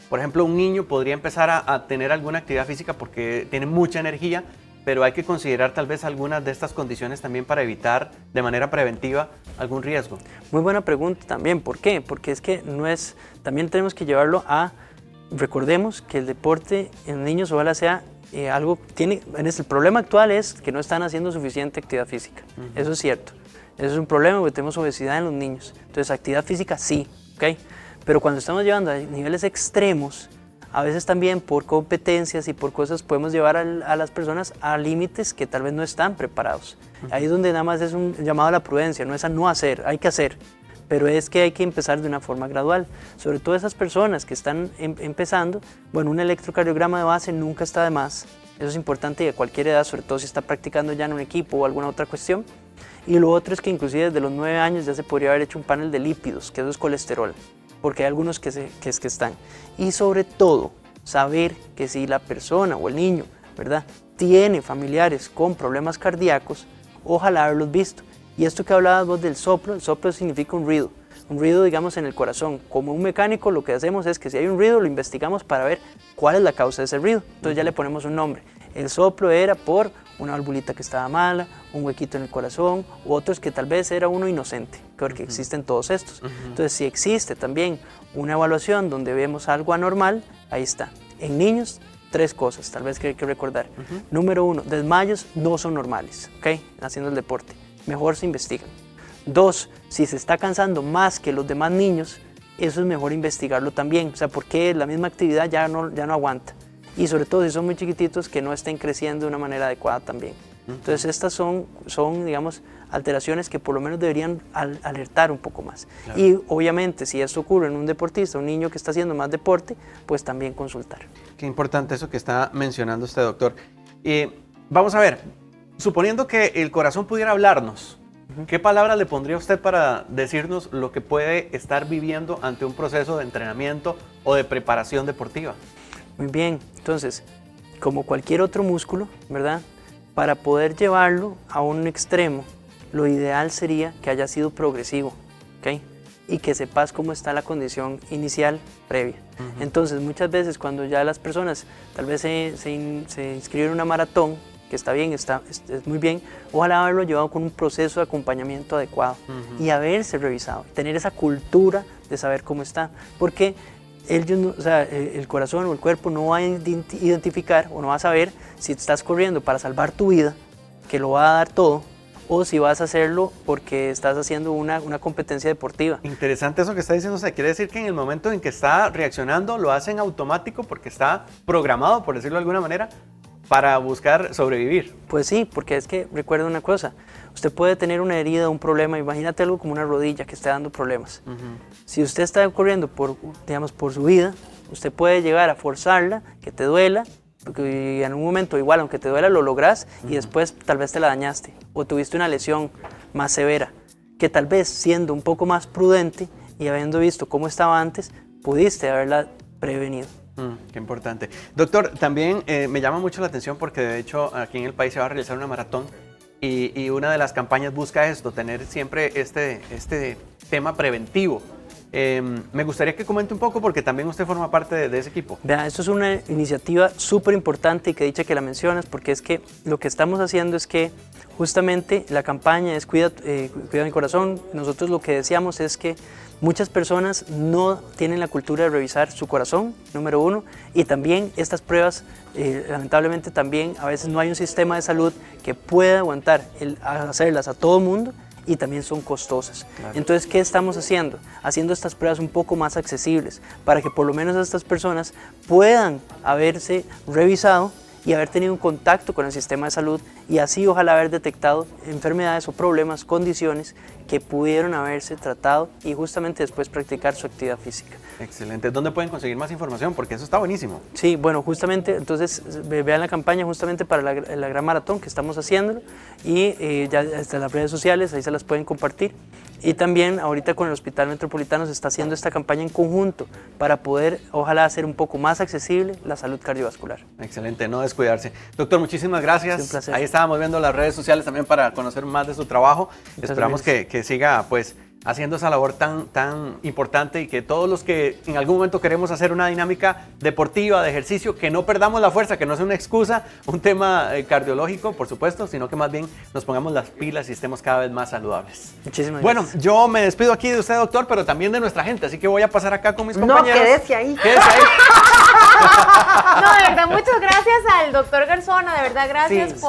por ejemplo, un niño podría empezar a tener alguna actividad física porque tiene mucha energía, pero hay que considerar tal vez algunas de estas condiciones también para evitar de manera preventiva algún riesgo? Muy buena pregunta también. ¿Por qué? Porque es que también tenemos que llevarlo a, recordemos que el deporte en niños ojalá sea el problema actual es que no están haciendo suficiente actividad física. Eso es cierto. Eso es un problema porque tenemos obesidad en los niños. Entonces, actividad física sí, ¿ok? Pero cuando estamos llevando a niveles extremos, a veces también por competencias y por cosas podemos llevar a las personas a límites que tal vez no están preparados. Ahí es donde nada más es un llamado a la prudencia, no es a no hacer, hay que hacer. Pero es que hay que empezar de una forma gradual. Sobre todo esas personas que están empezando, bueno, un electrocardiograma de base nunca está de más. Eso es importante y a cualquier edad, sobre todo si está practicando ya en un equipo o alguna otra cuestión. Y lo otro es que inclusive desde los 9 años ya se podría haber hecho un panel de lípidos, que eso es colesterol, porque hay algunos que están. Y sobre todo, saber que si la persona o el niño, ¿verdad?, tiene familiares con problemas cardíacos, ojalá haberlos visto. Y esto que hablabas vos del soplo, el soplo significa un ruido digamos en el corazón. Como un mecánico lo que hacemos es que si hay un ruido lo investigamos para ver cuál es la causa de ese ruido. Entonces ya le ponemos un nombre. El soplo era por una valvulita que estaba mala, un huequito en el corazón, u otros que tal vez era uno inocente, porque existen todos estos. Entonces si existe también una evaluación donde vemos algo anormal, ahí está. En niños, 3 cosas tal vez que hay que recordar. Número 1, desmayos no son normales, ¿ok? Haciendo el deporte. Mejor se investigan. 2, si se está cansando más que los demás niños, eso es mejor investigarlo también. O sea, porque la misma actividad ya no aguanta. Y sobre todo si son muy chiquititos, que no estén creciendo de una manera adecuada también. Entonces estas son, digamos, alteraciones que por lo menos deberían alertar un poco más. Claro. Y obviamente si esto ocurre en un deportista, un niño que está haciendo más deporte, pues también consultar. Qué importante eso que está mencionando usted, doctor. Vamos a ver, suponiendo que el corazón pudiera hablarnos, ¿qué palabras le pondría usted para decirnos lo que puede estar viviendo ante un proceso de entrenamiento o de preparación deportiva? Muy bien, entonces, como cualquier otro músculo, ¿verdad? Para poder llevarlo a un extremo, lo ideal sería que haya sido progresivo, ¿ok? Y que sepas cómo está la condición inicial previa. Entonces, muchas veces cuando ya las personas tal vez se inscriben en una maratón, que está bien, es muy bien, ojalá haberlo llevado con un proceso de acompañamiento adecuado y haberse revisado, tener esa cultura de saber cómo está, porque el corazón o el cuerpo no va a identificar o no va a saber si estás corriendo para salvar tu vida, que lo va a dar todo, o si vas a hacerlo porque estás haciendo una competencia deportiva. Interesante eso que está diciendo, o sea, quiere decir que en el momento en que está reaccionando lo hace en automático porque está programado, por decirlo de alguna manera, para buscar sobrevivir. Pues sí, porque es que recuerda una cosa, usted puede tener una herida, un problema, imagínate algo como una rodilla que esté dando problemas. Si usted está corriendo por su vida, usted puede llegar a forzarla, que te duela, porque en un momento igual, aunque te duela, lo logras y después tal vez te la dañaste o tuviste una lesión más severa, que tal vez siendo un poco más prudente y habiendo visto cómo estaba antes, pudiste haberla prevenido. Qué importante. Doctor, también me llama mucho la atención porque de hecho aquí en el país se va a realizar una maratón y una de las campañas busca esto, tener siempre este tema preventivo. Me gustaría que comente un poco porque también usted forma parte de ese equipo. Vea, esto es una iniciativa súper importante y que dicha que la mencionas porque es que lo que estamos haciendo es que justamente la campaña es Cuida mi corazón. Nosotros lo que deseamos es que muchas personas no tienen la cultura de revisar su corazón, número uno, y también estas pruebas, lamentablemente también a veces no hay un sistema de salud que pueda aguantar hacerlas a todo mundo y también son costosas. Claro. Entonces, ¿qué estamos haciendo? Haciendo estas pruebas un poco más accesibles para que por lo menos estas personas puedan haberse revisado y haber tenido un contacto con el sistema de salud y así ojalá haber detectado enfermedades o problemas, condiciones que pudieron haberse tratado y justamente después practicar su actividad física. Excelente. ¿Dónde pueden conseguir más información? Porque eso está buenísimo. Sí, bueno, justamente, entonces vean la campaña justamente para la gran maratón que estamos haciéndolo y ya está en las redes sociales, ahí se las pueden compartir. Y también ahorita con el Hospital Metropolitano se está haciendo esta campaña en conjunto para poder, ojalá, hacer un poco más accesible la salud cardiovascular. Excelente, no descuidarse. Doctor, muchísimas gracias. Es un placer. Ahí estábamos viendo las redes sociales también para conocer más de su trabajo. Esperamos que siga pues haciendo esa labor tan importante y que todos los que en algún momento queremos hacer una dinámica deportiva, de ejercicio, que no perdamos la fuerza, que no sea una excusa, un tema cardiológico, por supuesto, sino que más bien nos pongamos las pilas y estemos cada vez más saludables. Muchísimas Bueno, gracias. yo me despido aquí de usted, doctor, pero también de nuestra gente, así que voy a pasar acá con mis compañeros. No, quédese ahí. Quédese ahí. No, de verdad, muchas gracias al doctor Garzona, de verdad, gracias Sí,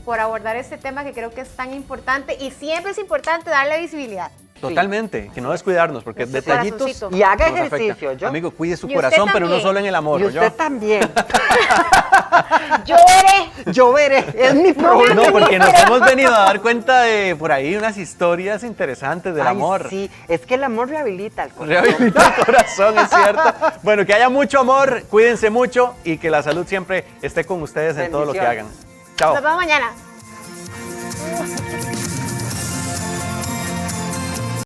por abordar este tema que creo que es tan importante y siempre es importante darle visibilidad. Totalmente, que no descuidarnos, porque Ese detallitos corazoncito. Y haga nos afectan. ejercicio, yo. Amigo, cuide su Y corazón, usted pero no también. solo en el amor. Y ¿oyó? usted también. Yo veré. Yo veré, es mi problema. No, porque nos hemos venido a dar cuenta de por ahí unas historias interesantes del Ay, amor. Sí, es que el amor rehabilita el corazón. Rehabilita el corazón, es cierto. Bueno, que haya mucho amor, cuídense mucho y que la salud siempre esté con ustedes en todo lo que hagan. Bendiciones. Chao. Nos vemos mañana.